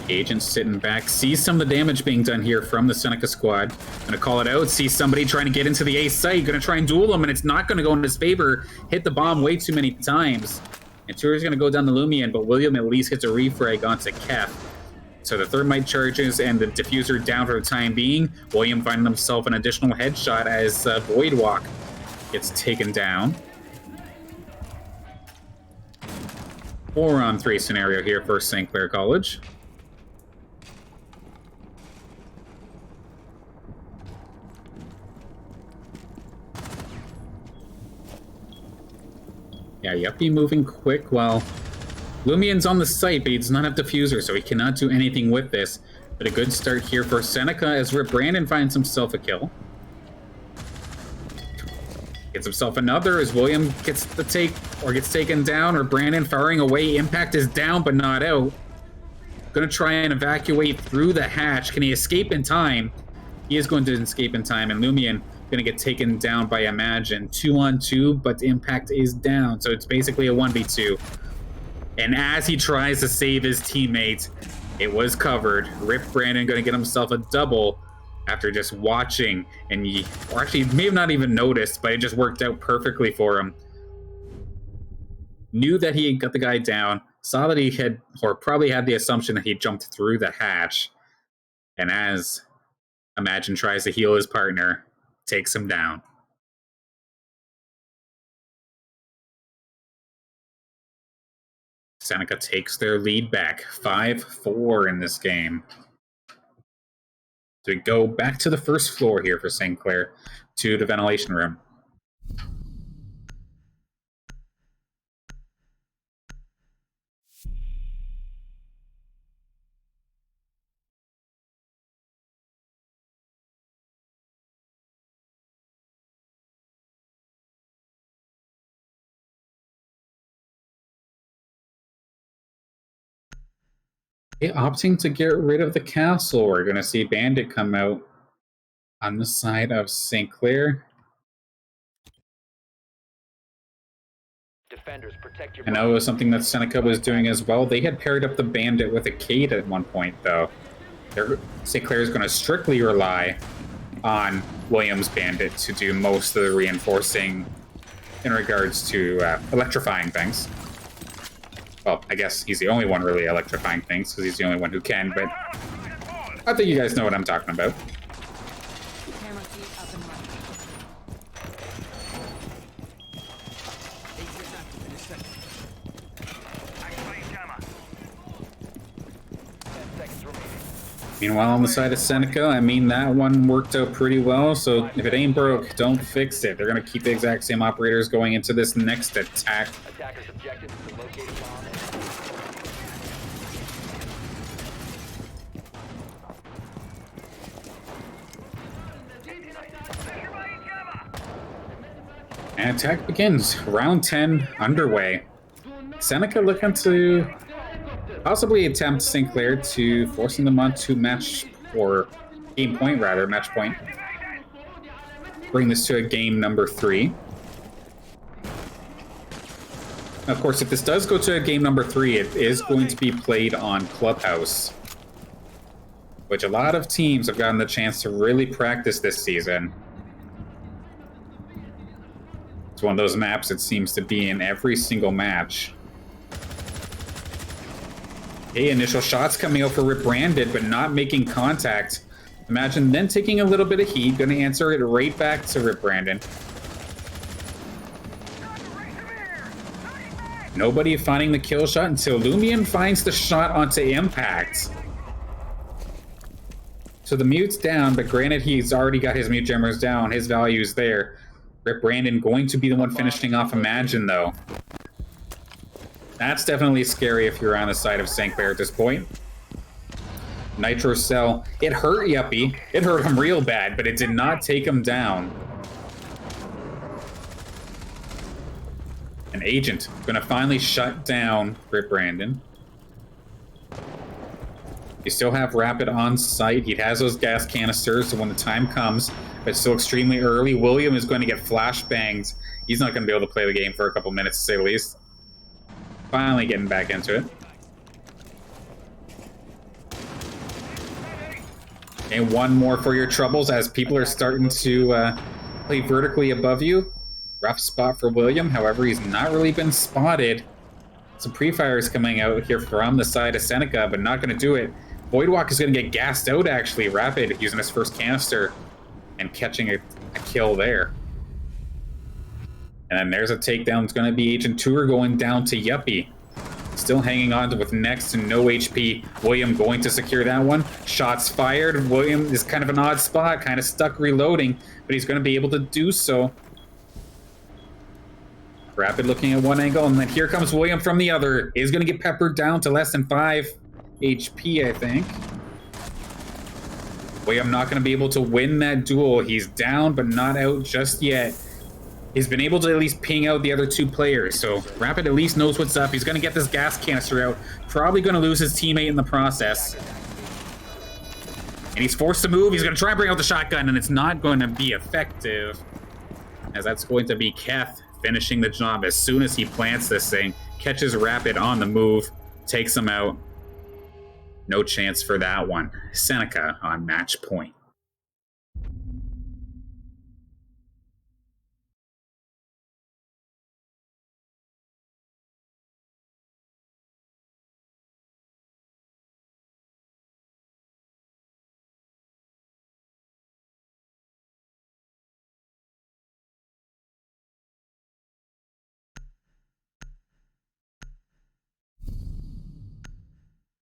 Agent sitting back, sees some of the damage being done here from the Seneca squad. Gonna call it out, sees somebody trying to get into the A site, gonna try and duel him, and it's not gonna go in his favor. Hit the bomb way too many times. And Tour's gonna go down the Lumian, but William at least gets a refrag onto Kef. So the Thermite charges and the diffuser down for the time being. William finding himself an additional headshot as Voidwalk gets taken down. 4-on-3 scenario here for St. Clair College. Yeah, Yuppie moving quick while Lumian's on the site, but he does not have diffuser, so he cannot do anything with this. But a good start here for Seneca as Rip Brandon finds himself a kill. Gets himself another as William gets the take, or gets taken down, or Brandon firing away. Impact is down, but not out. Gonna try and evacuate through the hatch. Can he escape in time? He is going to escape in time, and Lumian gonna get taken down by Imagine. 2-on-2, but Impact is down, so it's basically a 1v2. And as he tries to save his teammate, it was covered. Rip Brandon gonna get himself a double after just watching, and or actually may have not even noticed, but it just worked out perfectly for him. Knew that he got the guy down, saw that he had, or probably had the assumption that he jumped through the hatch, and as Imagine tries to heal his partner, takes him down. Seneca takes their lead back, 5-4 in this game. So we go back to the first floor here for St. Clair, to the ventilation room. opting to get rid of the castle. We're going to see Bandit come out on the side of St. Clair. Defenders, protect your And that was something that Seneca was doing as well. They had paired up the Bandit with a Cade at one point, though. St. Clair is going to strictly rely on Williams' Bandit to do most of the reinforcing in regards to electrifying things. Well, I guess he's the only one really electrifying things, because he's the only one who can, but I think you guys know what I'm talking about. Camera feed up and running. ATS active in a second. Activating jammer. 10 seconds remaining. Meanwhile, on the side of Seneca, I mean, that one worked out pretty well, so if it ain't broke, don't fix it. They're going to keep the exact same operators going into this next attack. Attackers' objective is to locate a bomb and And attack begins. Round 10 underway. Seneca looking to possibly attempt St. Clair to forcing them onto match point. Bring this to a game number 3. Of course, if this does go to a game number 3, it is going to be played on Clubhouse, which a lot of teams have gotten the chance to really practice this season. It's one of those maps that seems to be in every single match. Okay, initial shots coming out for Rip Branded, but not making contact. Imagine then taking a little bit of heat, going to answer it right back to Rip Brandon. Nobody finding the kill shot until Lumion finds the shot onto Impact. So the mute's down, but granted he's already got his mute jammers down, his value's there. Rip Brandon going to be the one finishing off Imagine, though. That's definitely scary if you're on the side of St. Clair at this point. Nitro Cell, it hurt Yuppie. It hurt him real bad, but it did not take him down. An agent gonna finally shut down Rip Brandon. You still have Rapid on site. He has those gas canisters, so when the time comes, but it's still extremely early. William is going to get flashbangs. He's not going to be able to play the game for a couple minutes, to say the least. Finally getting back into it. And one more for your troubles as people are starting to play vertically above you. Rough spot for William, however, he's not really been spotted. Some pre-fires coming out here from the side of Seneca, but not going to do it. Voidwalk is going to get gassed out, actually. Rapid using his first canister and catching a kill there. And then there's a takedown. It's going to be Agent Tour going down to Yuppie. Still hanging on to with next to no HP. William going to secure that one. Shots fired. William is kind of an odd spot, kind of stuck reloading, but he's going to be able to do so. Rapid looking at one angle, and then here comes William from the other. Is going to get peppered down to less than 5 HP, I think. William not going to be able to win that duel. He's down, but not out just yet. He's been able to at least ping out the other 2 players, so Rapid at least knows what's up. He's going to get this gas canister out. Probably going to lose his teammate in the process. And he's forced to move. He's going to try and bring out the shotgun, and it's not going to be effective, as that's going to be Keth finishing the job as soon as he plants this thing. Catches Rapid on the move, takes him out. No chance for that one. Seneca on match point.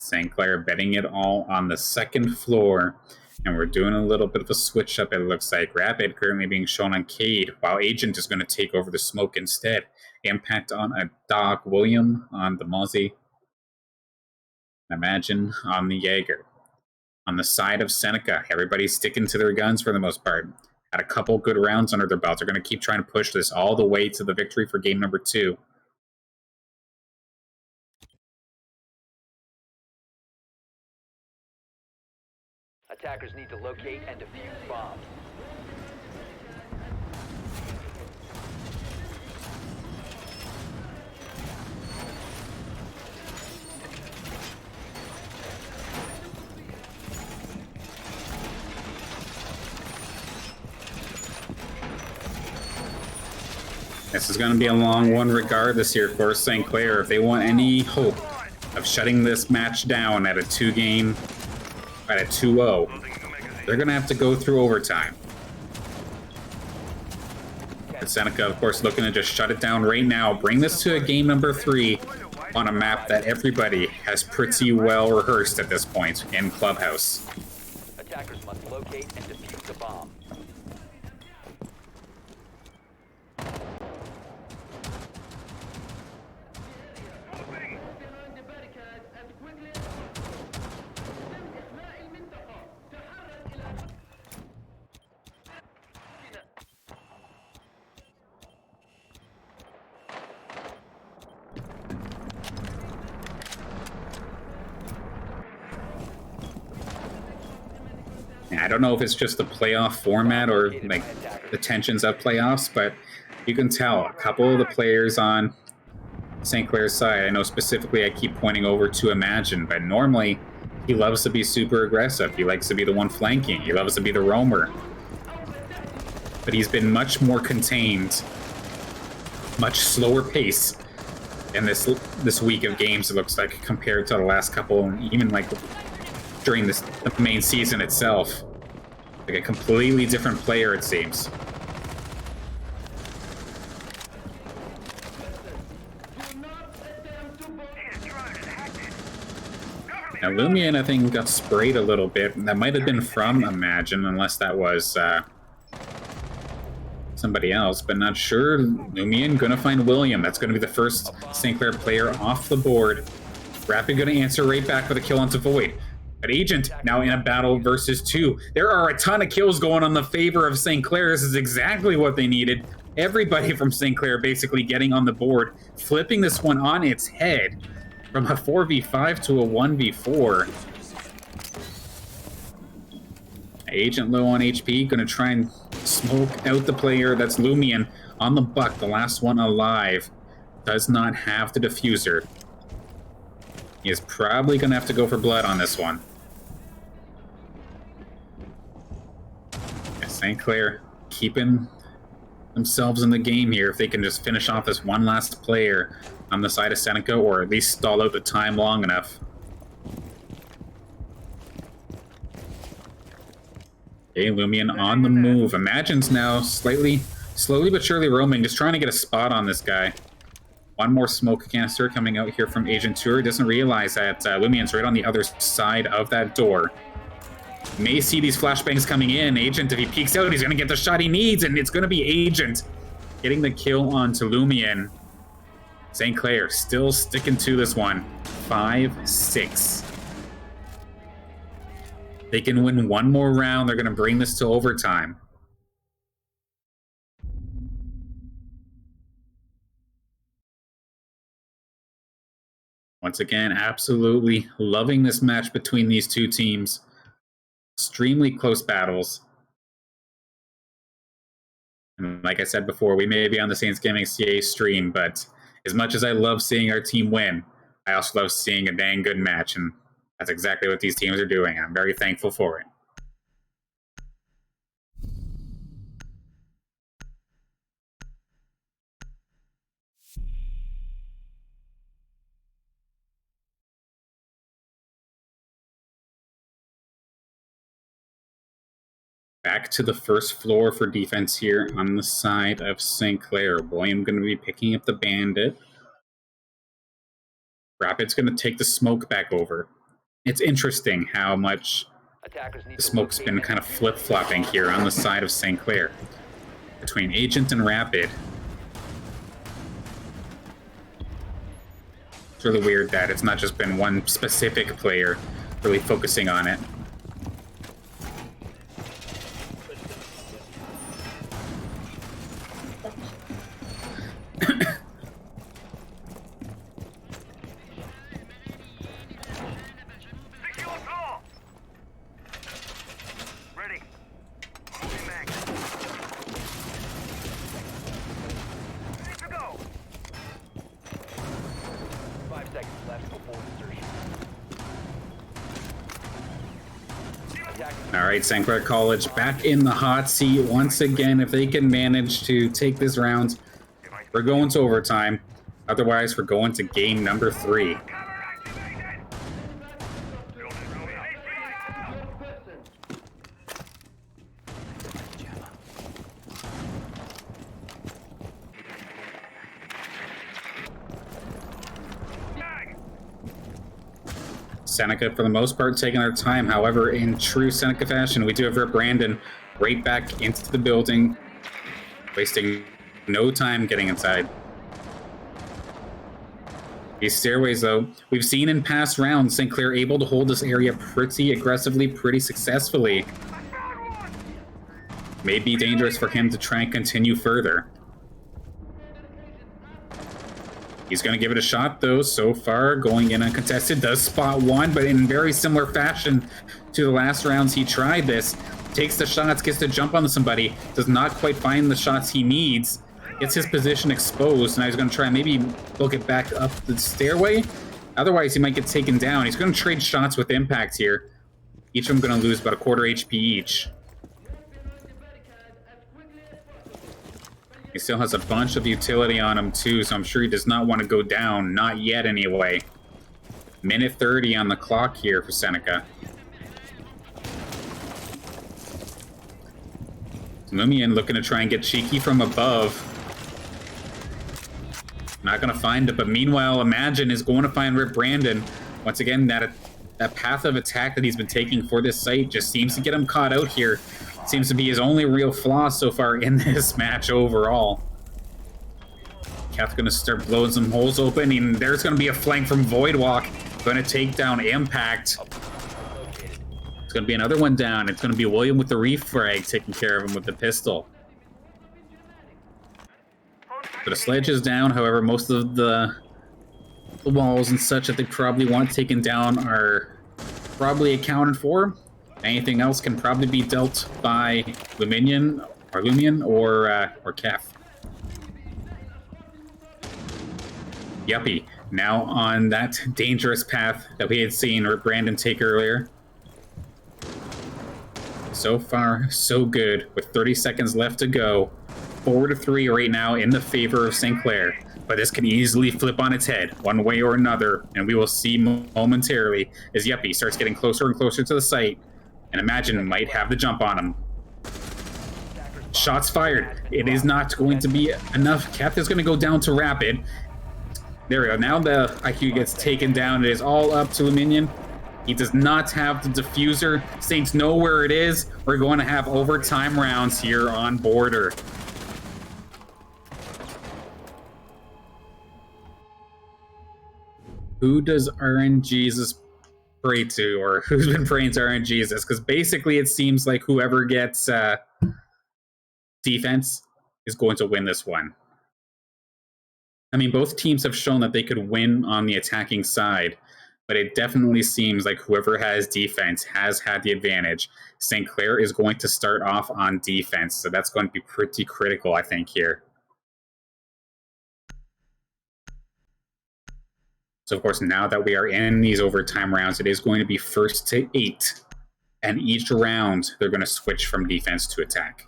St. Clair betting it all on the second floor. And we're doing a little bit of a switch up, it looks like. Rapid currently being shown on Cade, while Agent is going to take over the smoke instead. Impact on a Doc. William on the Mozzie. Imagine on the Jaeger. On the side of Seneca, everybody's sticking to their guns for the most part. Had a couple good rounds under their belts. They're going to keep trying to push this all the way to the victory for game number 2. Attackers need to locate and defuse bombs. This is going to be a long one regardless here for St. Clair. If they want any hope of shutting this match down at a 2-0, they're going to have to go through overtime. And Seneca, of course, looking to just shut it down right now. Bring this to a game number 3 on a map that everybody has pretty well rehearsed at this point in Clubhouse. Attackers must locate and defuse the bomb. I don't know if it's just the playoff format or like the tensions of playoffs, but you can tell a couple of the players on St. Clair's side, I know specifically I keep pointing over to Imagine, but normally he loves to be super aggressive. He likes to be the one flanking. He loves to be the roamer. But he's been much more contained, much slower pace in this week of games, it looks like, compared to the last couple, even like during the main season itself. Like a completely different player, it seems. Now, Lumion, I think, got sprayed a little bit. That might have been from Imagine, unless that was somebody else, but not sure. Lumion gonna find William. That's gonna be the first St. Clair player off the board. Rapid gonna answer right back with a kill onto Void. But Agent now in a battle versus 2. There are a ton of kills going on the favor of St. Clair. This is exactly what they needed. Everybody from St. Clair basically getting on the board, flipping this one on its head from a 4v5 to a 1v4. Agent low on HP, gonna try and smoke out the player. That's Lumion on the buck, the last one alive. Does not have the diffuser. He is probably gonna have to go for blood on this one. St. Clair keeping themselves in the game here if they can just finish off this one last player on the side of Seneca, or at least stall out the time long enough. Okay, Lumion on the move. Imagine's now slowly but surely roaming, just trying to get a spot on this guy. One more smoke canister coming out here from Agent Tour. Doesn't realize that Lumion's right on the other side of that door. May see these flashbangs coming in. Agent, if he peeks out, he's going to get the shot he needs, and it's going to be Agent getting the kill onto Lumion. St. Clair still sticking to this one. 5-6. They can win one more round. They're going to bring this to overtime. Once again, absolutely loving this match between these two teams. Extremely close battles. And like I said before, we may be on the Saints Gaming CA stream, but as much as I love seeing our team win, I also love seeing a dang good match, and that's exactly what these teams are doing. I'm very thankful for it. Back to the first floor for defense here on the side of St. Clair. William going to be picking up the bandit. Rapid's going to take the smoke back over. It's interesting how much the smoke's been kind of flip-flopping here on the side of St. Clair between Agent and Rapid. It's really weird that it's not just been one specific player really focusing on it. All right, St. Clair College back in the hot seat once again. If they can manage to take this round, we're going to overtime. Otherwise, we're going to game number 3. Seneca, for the most part, taking their time. However, in true Seneca fashion, we do have Rip Brandon right back into the building, wasting no time getting inside. These stairways, though, we've seen in past rounds, St. Clair able to hold this area pretty aggressively, pretty successfully. May be dangerous for him to try and continue further. He's going to give it a shot, though. So far, going in uncontested, does spot one, but in very similar fashion to the last rounds he tried this. Takes the shots, gets to jump on somebody, does not quite find the shots he needs, gets his position exposed. Now he's going to try and maybe book it back up the stairway. Otherwise, he might get taken down. He's going to trade shots with impact here. Each of them going to lose about a quarter HP each. He still has a bunch of utility on him, too, so I'm sure he does not want to go down. Not yet, anyway. Minute 30 on the clock here for Seneca. Lumian looking to try and get cheeky from above. Not going to find it, but meanwhile, Imagine is going to find Rip Brandon. Once again, that path of attack that he's been taking for this site just seems to get him caught out here. Seems to be his only real flaw so far in this match overall. Kath's going to start blowing some holes open, and there's going to be a flank from Voidwalk. Going to take down Impact. It's going to be another one down. It's going to be William with the refrag taking care of him with the pistol. So the sledge is down. However, most of the walls and such that they probably want taken down are probably accounted for. Anything else can probably be dealt by Lumian or Kef. Yuppie, now on that dangerous path that we had seen Brandon take earlier. So far, so good. With 30 seconds left to go. 4-3 right now in the favor of St. Clair. But this can easily flip on its head, one way or another. And we will see momentarily as Yuppie starts getting closer and closer to the site. And Imagine might have the jump on him. Shots fired. It is not going to be enough. Kath is going to go down to Rapid. There we go. Now the IQ gets taken down. It is all up to Luminion. He does not have the diffuser. Saints know where it is. We're going to have overtime rounds here on Border. Who does RNGesus pray to, or who's been praying to RNGesus? Because basically it seems like whoever gets defense is going to win this one. I mean, both teams have shown that they could win on the attacking side, but it definitely seems like whoever has defense has had the advantage. St. Clair is going to start off on defense, so that's going to be pretty critical, I think, here. So, of course, now that we are in these overtime rounds, it is going to be 1st to 8. And each round, they're going to switch from defense to attack.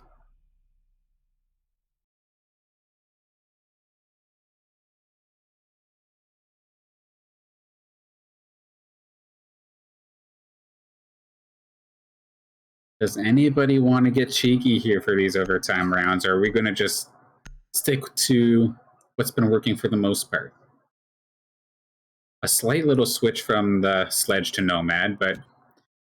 Does anybody want to get cheeky here for these overtime rounds, or are we going to just stick to what's been working for the most part? A slight little switch from the sledge to Nomad, but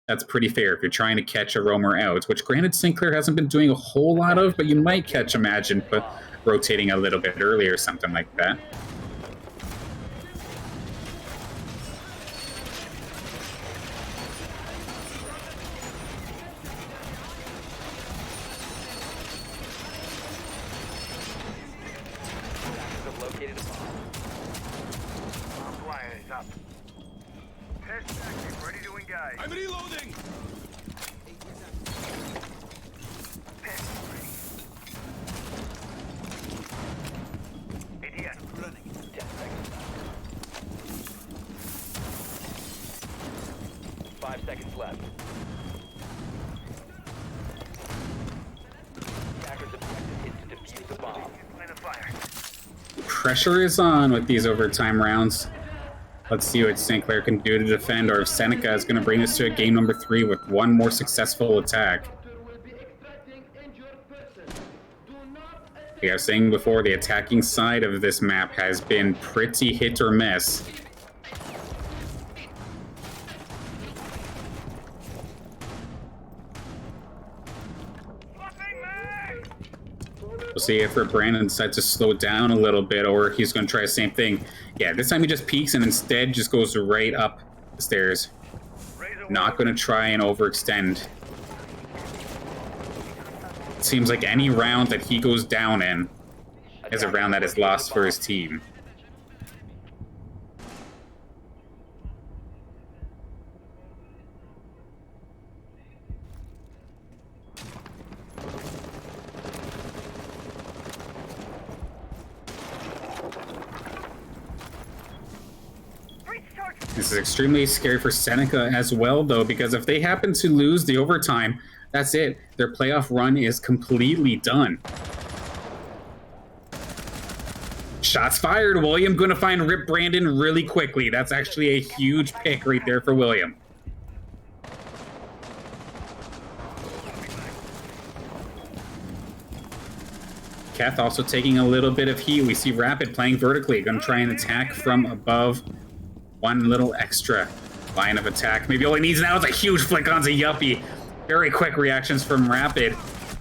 that's pretty fair if you're trying to catch a roamer out, which granted St. Clair hasn't been doing a whole lot of, but you might catch Imagine but rotating a little bit earlier or something like that. I'm reloading! Idiot. Running. 10 seconds. 5 seconds left. defuse the bomb. Line of fire. Pressure is on with these overtime rounds. Let's see what St. Clair can do to defend, or if Seneca is going to bring us to a game number 3 with one more successful attack. Like I was saying before, the attacking side of this map has been pretty hit or miss. We'll see if Brandon decides to slow down a little bit, or he's going to try the same thing. Yeah, this time he just peeks and instead just goes right up the stairs. Not going to try and overextend. Seems like any round that he goes down in is a round that is lost for his team. This is extremely scary for Seneca as well, though, because if they happen to lose the overtime, that's it. Their playoff run is completely done. Shots fired. William going to find Rip Brandon really quickly. That's actually a huge pick right there for William. Keth also taking a little bit of heat. We see Rapid playing vertically. Going to try and attack from above. One little extra line of attack. Maybe all he needs now is a huge flick onto Yuppie. Very quick reactions from Rapid.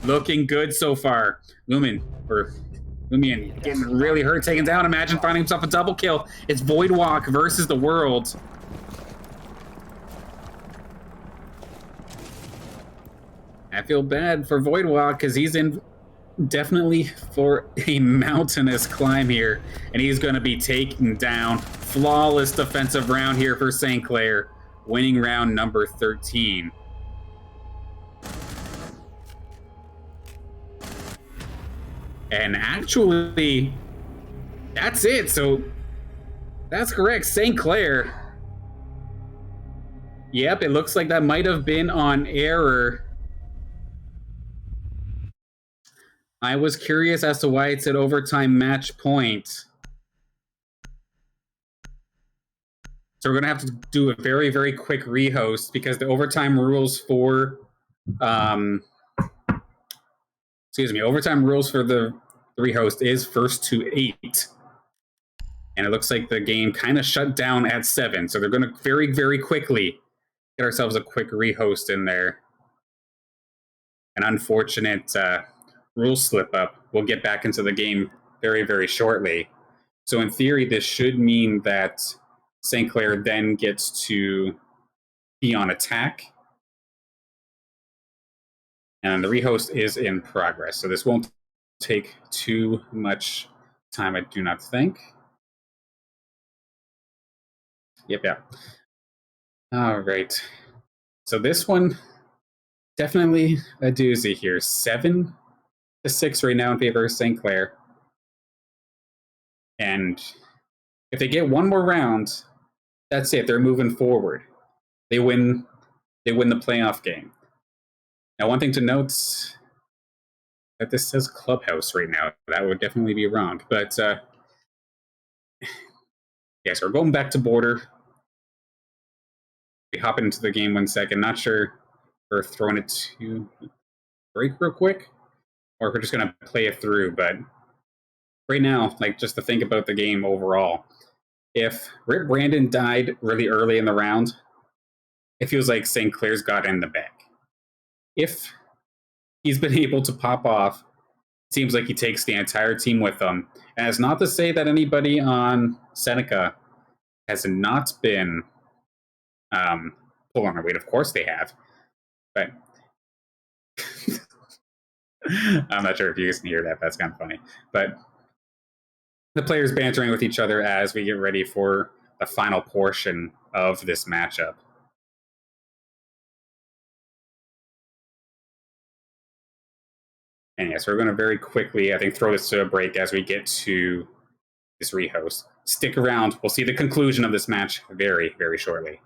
Looking good so far. Lumian getting really hurt, taken down. Imagine finding himself a double kill. It's Voidwalk versus the World. I feel bad for Voidwalk because he's in definitely for a mountainous climb here, and he's going to be taken down. Flawless defensive round here for St. Clair, winning round number 13. And actually, that's it. So that's correct. St. Clair. Yep, it looks like that might have been on error. I was curious as to why it's at overtime match point. So we're going to have to do a very, very quick rehost because the overtime rules for, overtime rules for the rehost is first to 8. And it looks like the game kind of shut down at 7. So they're going to very, very quickly get ourselves a quick rehost in there. An unfortunate rule slip up. We'll get back into the game very, very shortly. So in theory, this should mean that St. Clair then gets to be on attack. And the rehost is in progress. So this won't take too much time, I do not think. Yep, yeah. All right. So this one, definitely a doozy here. 7-6 right now in favor of St. Clair. And if they get one more round, that's it. They're moving forward. They win the playoff game. Now, one thing to note that this says Clubhouse right now. That would definitely be wrong. But yeah, so we're going back to border. We hop into the game 1 second. Not sure if we're throwing it to break real quick, or if we're just going to play it through. But right now, like, just to think about the game overall, if Rip Brandon died really early in the round, it feels like St. Clair's got in the bag. If he's been able to pop off, it seems like he takes the entire team with him. And it's not to say that anybody on Seneca has not been pulling their weight. Of course they have. But I'm not sure if you guys can hear that. That's kind of funny. But the players bantering with each other as we get ready for the final portion of this matchup. And yes, we're going to very quickly, I think, throw this to a break as we get to this rehost. Stick around. We'll see the conclusion of this match very, very shortly.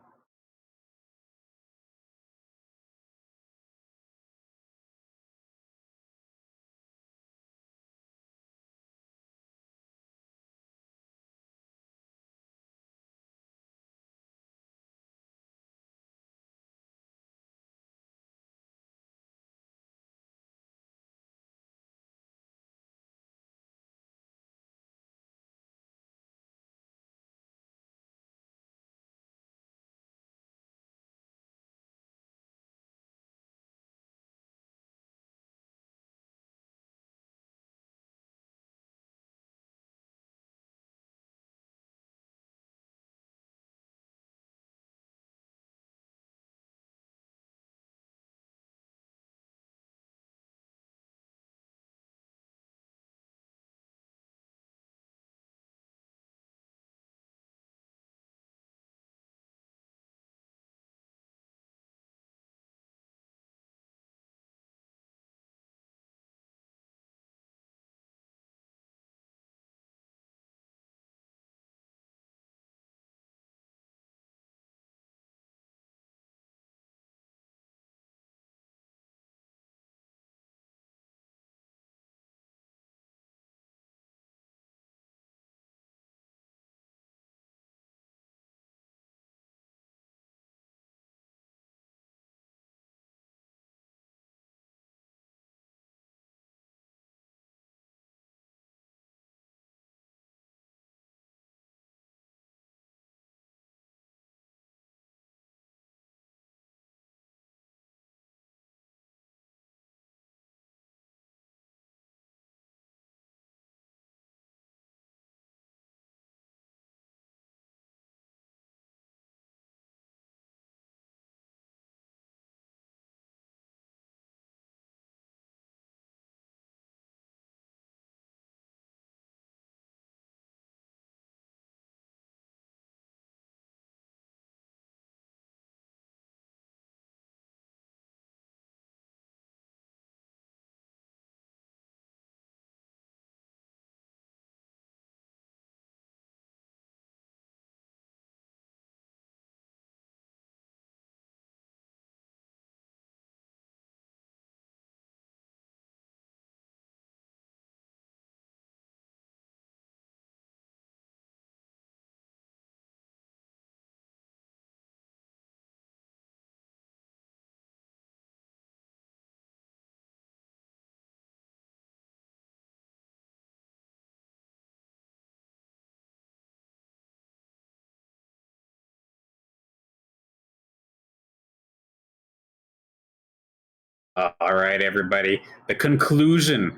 All right, everybody. The conclusion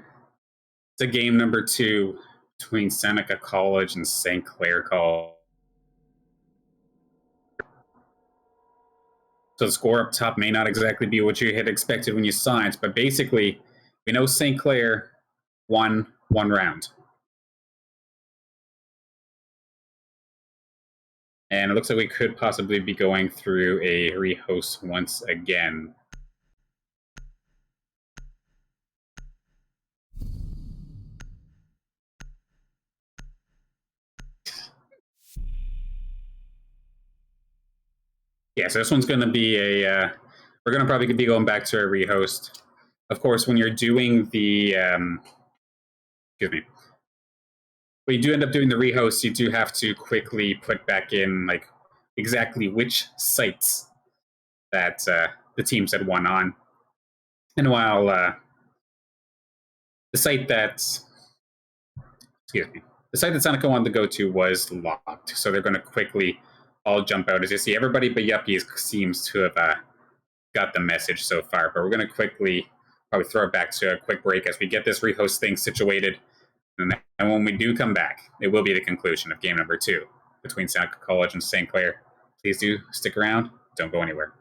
to game number 2 between Seneca College and St. Clair College. So the score up top may not exactly be what you had expected when you signed, but basically, we know St. Clair won one round. And it looks like we could possibly be going through a rehost once again. Yeah, so this one's going to be a... we're going to probably be going back to a rehost. Of course, when you're doing the... excuse me. When you do end up doing the rehost, you do have to quickly put back in like exactly which sites that the teams had won on. And while the site that... excuse me. The site that Seneca wanted to go to was locked, so they're going to quickly all jump out. As you see, everybody but Yuppie seems to have got the message so far, but we're going to quickly probably throw it back to a quick break as we get this rehost thing situated. And when we do come back, it will be the conclusion of game number 2 between Seneca College and St. Clair. Please do stick around. Don't go anywhere.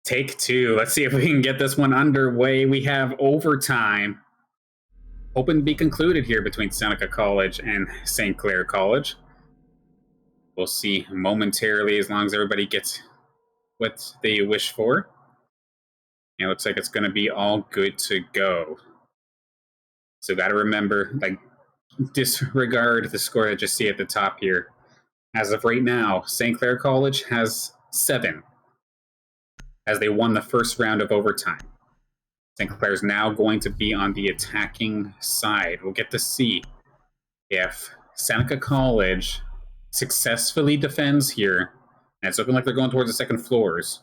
Take two. Let's see if we can get this one underway. We have overtime. Hoping to be concluded here between Seneca College and St. Clair College. We'll see momentarily as long as everybody gets what they wish for. It looks like it's going to be all good to go. So got to remember, like, disregard the score that you see at the top here. As of right now, St. Clair College has 7, as they won the first round of overtime. St. Clair's now going to be on the attacking side. We'll get to see if Seneca College successfully defends here, and it's looking like they're going towards the second floors.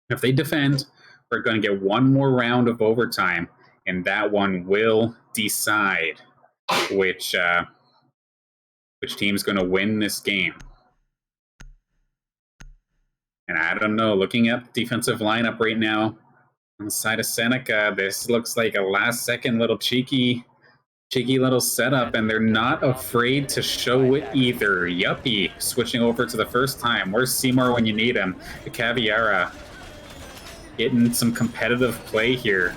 If they defend, we're going to get one more round of overtime, and that one will decide which team's going to win this game. And I don't know, looking at the defensive lineup right now, on the side of Seneca, this looks like a last-second little cheeky little setup, and they're not afraid to show it either. Yuppie switching over to the first time. Where's Seymour when you need him? The Caviara getting some competitive play here.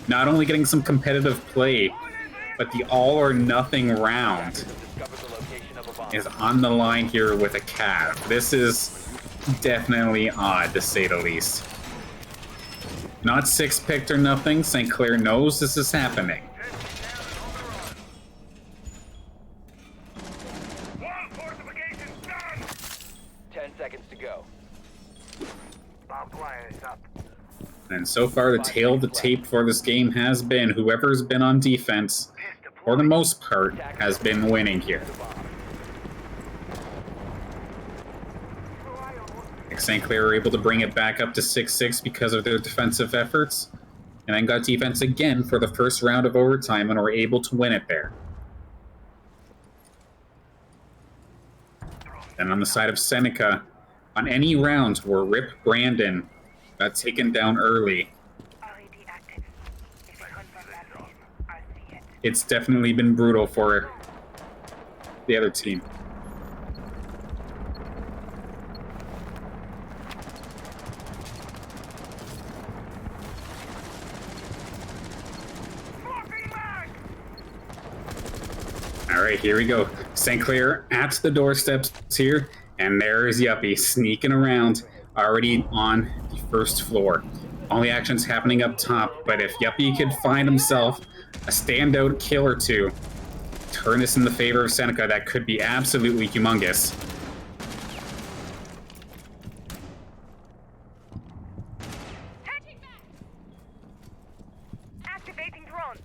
Not only getting some competitive play, but the all-or-nothing round is on the line here with a Cav. This is definitely odd, to say the least. Not 6-picked or nothing. St. Clair knows this is happening. And so far, the tail of the tape for this game has been whoever's been on defense, for the most part, has been winning here. St. Clair were able to bring it back up to 6-6 because of their defensive efforts, and then got defense again for the first round of overtime and were able to win it there. Then on the side of Seneca, on any rounds where Rip Brandon got taken down early, it's definitely been brutal for the other team. All right, here we go. St. Clair at the doorsteps here, and there's Yuppie sneaking around, already on the first floor. Only action's happening up top, but if Yuppie could find himself a standout kill or two, turn this in the favor of Seneca, that could be absolutely humongous. Activating drone.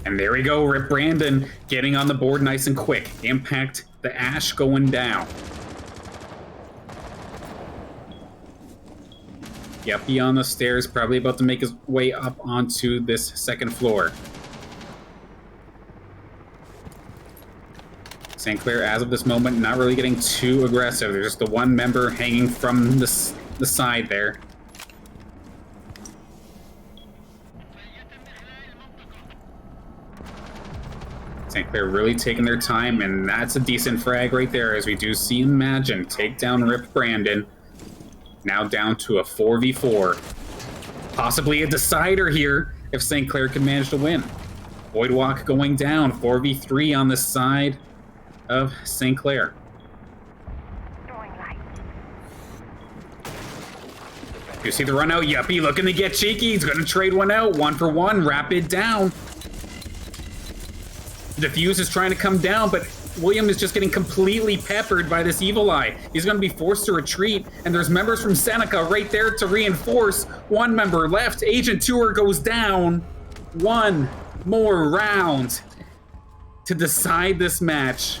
And there we go, Rip Brandon getting on the board nice and quick. Impact the Ash going down. Yuppie on the stairs, probably about to make his way up onto this second floor. St. Clair, as of this moment, not really getting too aggressive. There's just the one member hanging from the side there. St. Clair really taking their time, and that's a decent frag right there, as we do see Imagine take down Rip Brandon. Now down to a 4v4. Possibly a decider here if St. Clair can manage to win. Voidwalk going down, 4v3 on the side of St. Clair. You see the run out, Yuppie looking to get cheeky. He's going to trade one out, 1-for-1, rapid down. The fuse is trying to come down, but William is just getting completely peppered by this Evil Eye. He's going to be forced to retreat, and there's members from Seneca right there to reinforce. One member left. Agent Tour goes down. One more round to decide this match.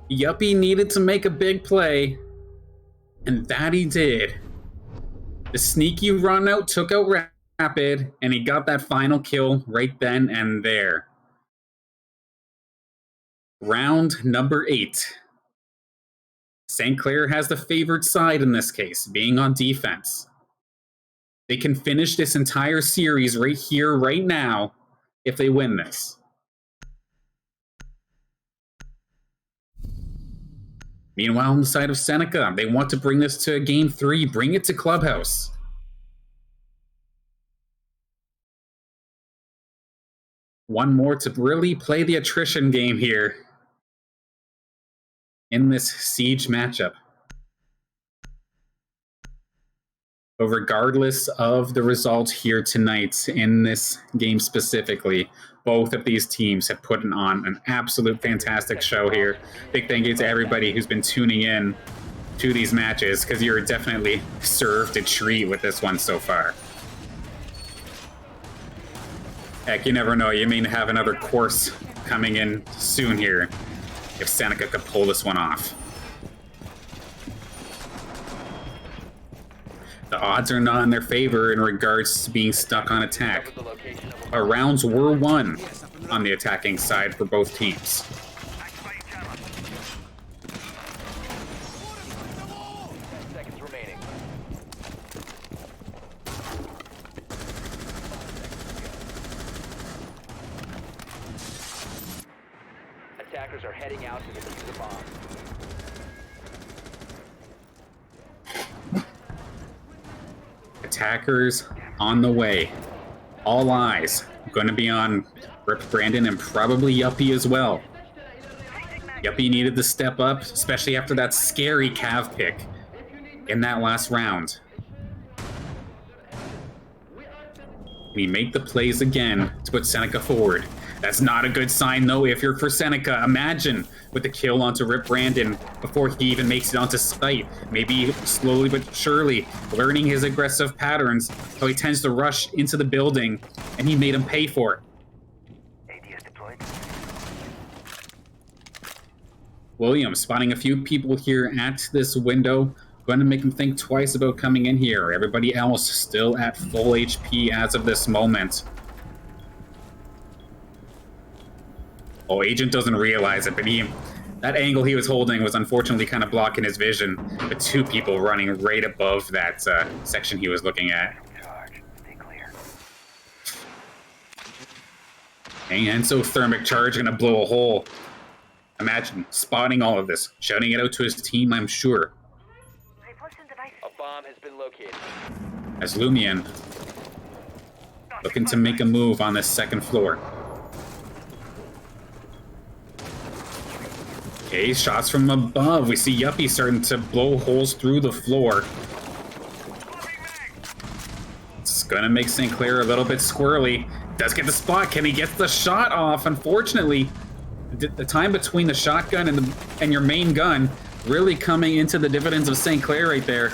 Yuppie needed to make a big play, and that he did. The sneaky run out took out Rapid, and he got that final kill right then and there. Round number 8. St. Clair has the favored side in this case, being on defense. They can finish this entire series right here, right now, if they win this. Meanwhile, on the side of Seneca, they want to bring this to Game 3, bring it to Clubhouse. One more to really play the attrition game here in this Siege matchup. But regardless of the result here tonight in this game specifically, both of these teams have put on an absolute fantastic show here. Big thank you to everybody who's been tuning in to these matches, because you're definitely served a treat with this one so far. Heck, you never know, you may have another course coming in soon here if Seneca could pull this one off. The odds are not in their favor in regards to being stuck on attack. But rounds were won on the attacking side for both teams. Activating jammer. 10 seconds remaining. Attackers are heading out to defuse the bomb. Attackers on the way. All eyes going to be on Rip Brandon and probably Yuppie as well. Yuppie needed to step up, especially after that scary Cav pick in that last round. We make the plays again to put Seneca forward. That's not a good sign, though, if you're for Seneca. Imagine with the kill onto Rip Brandon before he even makes it onto site. Maybe slowly but surely learning his aggressive patterns, how he tends to rush into the building, and he made him pay for it. ADS deployed. Williams spotting a few people here at this window. Going to make him think twice about coming in here. Everybody else still at full HP as of this moment. Oh, Agent doesn't realize it, but that angle he was holding was unfortunately kind of blocking his vision. But two people running right above that section he was looking at. Charge. Stay clear. And so thermic charge gonna blow a hole. Imagine spotting all of this, shouting it out to his team, I'm sure. Repulsion device. A bomb has been located. As Lumion looking to make a move on this second floor. Okay, shots from above. We see Yuppie starting to blow holes through the floor. It's gonna make St. Clair a little bit squirrely. Does get the spot. Can he get the shot off? Unfortunately, the time between the shotgun and your main gun really coming into the dividends of St. Clair right there.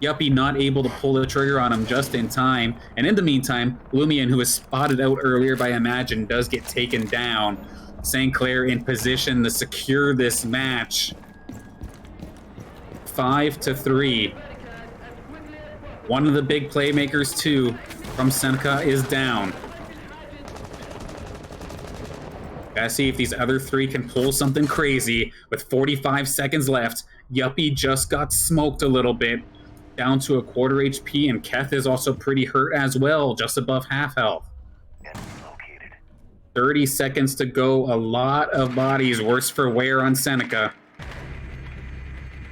Yuppie not able to pull the trigger on him just in time. And in the meantime, Lumion, who was spotted out earlier by Imagine, does get taken down. St. Clair in position to secure this match. 5-3. One of the big playmakers, too, from Seneca is down. Gotta see if these other three can pull something crazy. With 45 seconds left, Yuppie just got smoked a little bit. Down to a quarter HP, and Keth is also pretty hurt as well, just above half health. 30 seconds to go. A lot of bodies, worse for wear on Seneca.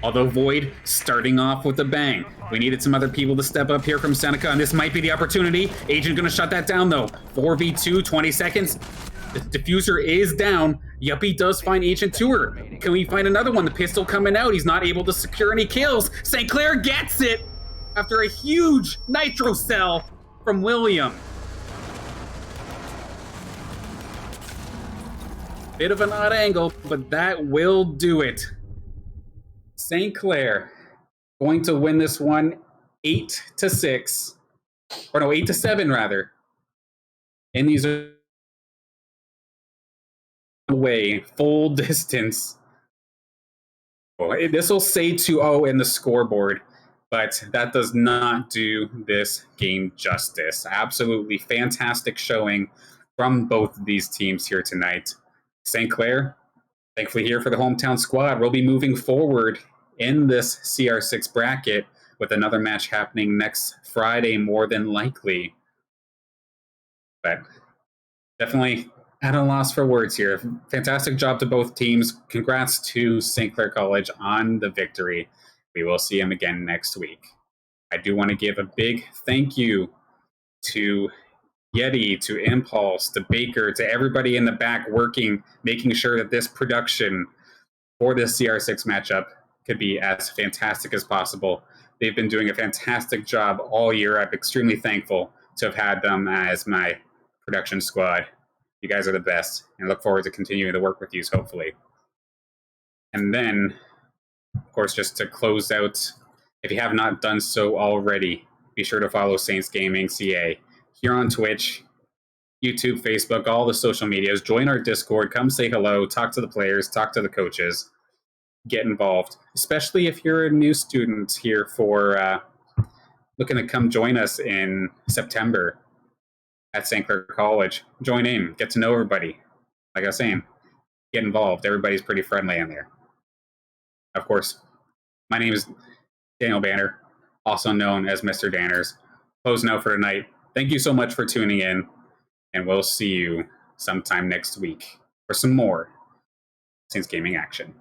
Although Void starting off with a bang. We needed some other people to step up here from Seneca, and this might be the opportunity. Agent gonna shut that down, though. 4v2, 20 seconds. The diffuser is down. Yuppie does find Agent Tour. Can we find another one? The pistol coming out. He's not able to secure any kills. St. Clair gets it after a huge nitro cell from William. Bit of an odd angle, but that will do it. St. Clair going to win this one 8-6. Or no, 8-7 rather. And these are away, full distance. Well, this will say 2-0 in the scoreboard, but that does not do this game justice. Absolutely fantastic showing from both of these teams here tonight. St. Clair, thankfully here for the hometown squad, we'll be moving forward in this CR6 bracket with another match happening next Friday, more than likely. But definitely At a loss for words here. Fantastic job to both teams. Congrats to St. Clair College on the victory. We will see them again next week. I do want to give a big thank you to Yeti, to Impulse, to Baker, to everybody in the back working, making sure that this production for this CR6 matchup could be as fantastic as possible. They've been doing a fantastic job all year. I'm extremely thankful to have had them as my production squad. You guys are the best, and I look forward to continuing to work with you, hopefully. And then, of course, just to close out, if you have not done so already, be sure to follow Saints Gaming CA here on Twitch, YouTube, Facebook, all the social medias. Join our Discord, come say hello, talk to the players, talk to the coaches, get involved, especially if you're a new student here for looking to come join us in September at St. Clair College. Join in, get to know everybody. Like I was saying, get involved. Everybody's pretty friendly in there. Of course, my name is Daniel Banner, also known as Mr. Danners. Closing out for tonight. Thank you so much for tuning in, and we'll see you sometime next week for some more Saints Gaming action.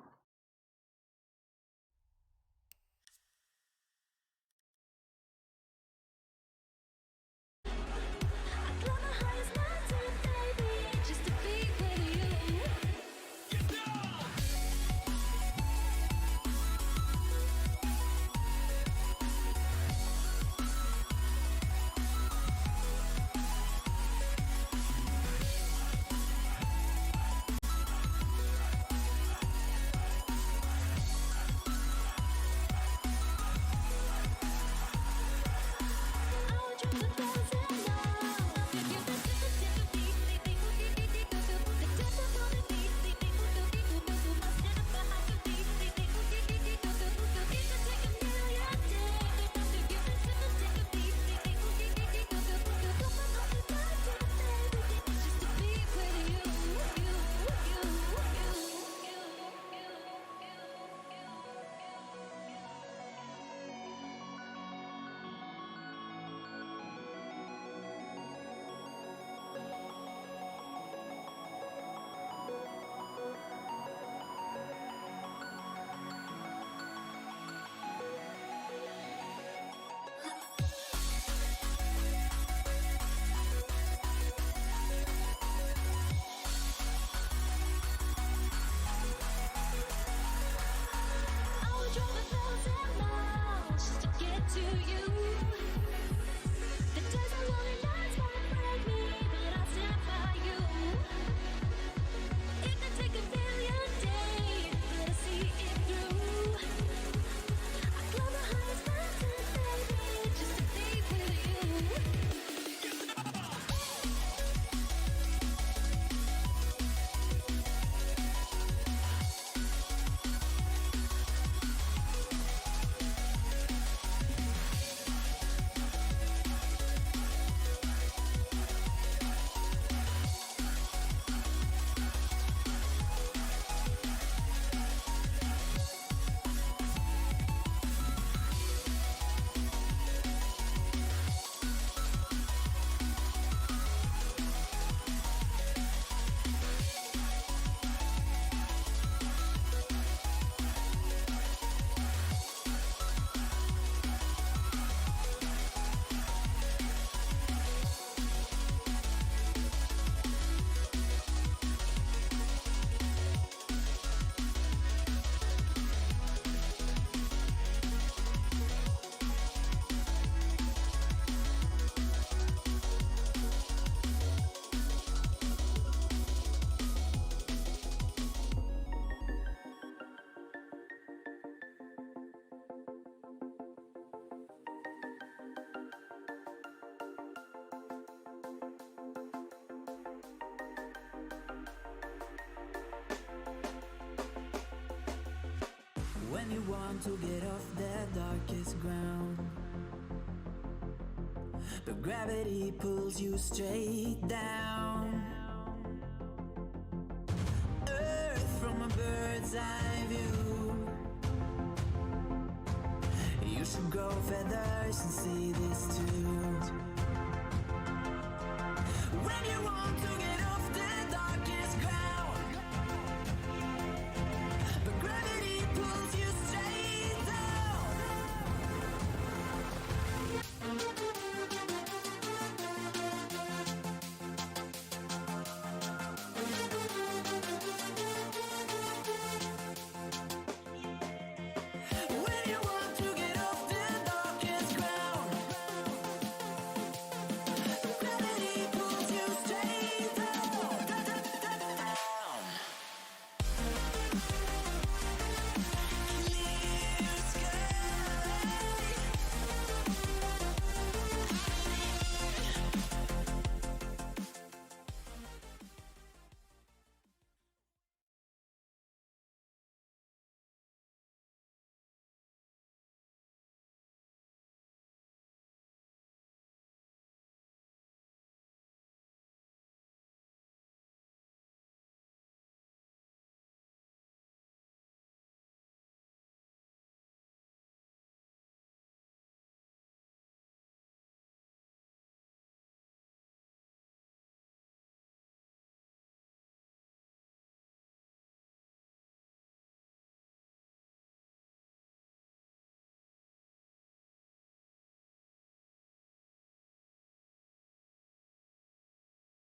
When you want to get off the darkest ground, but gravity pulls you straight down. Earth from a bird's eye view. You should grow feathers and see this too. When you want to get off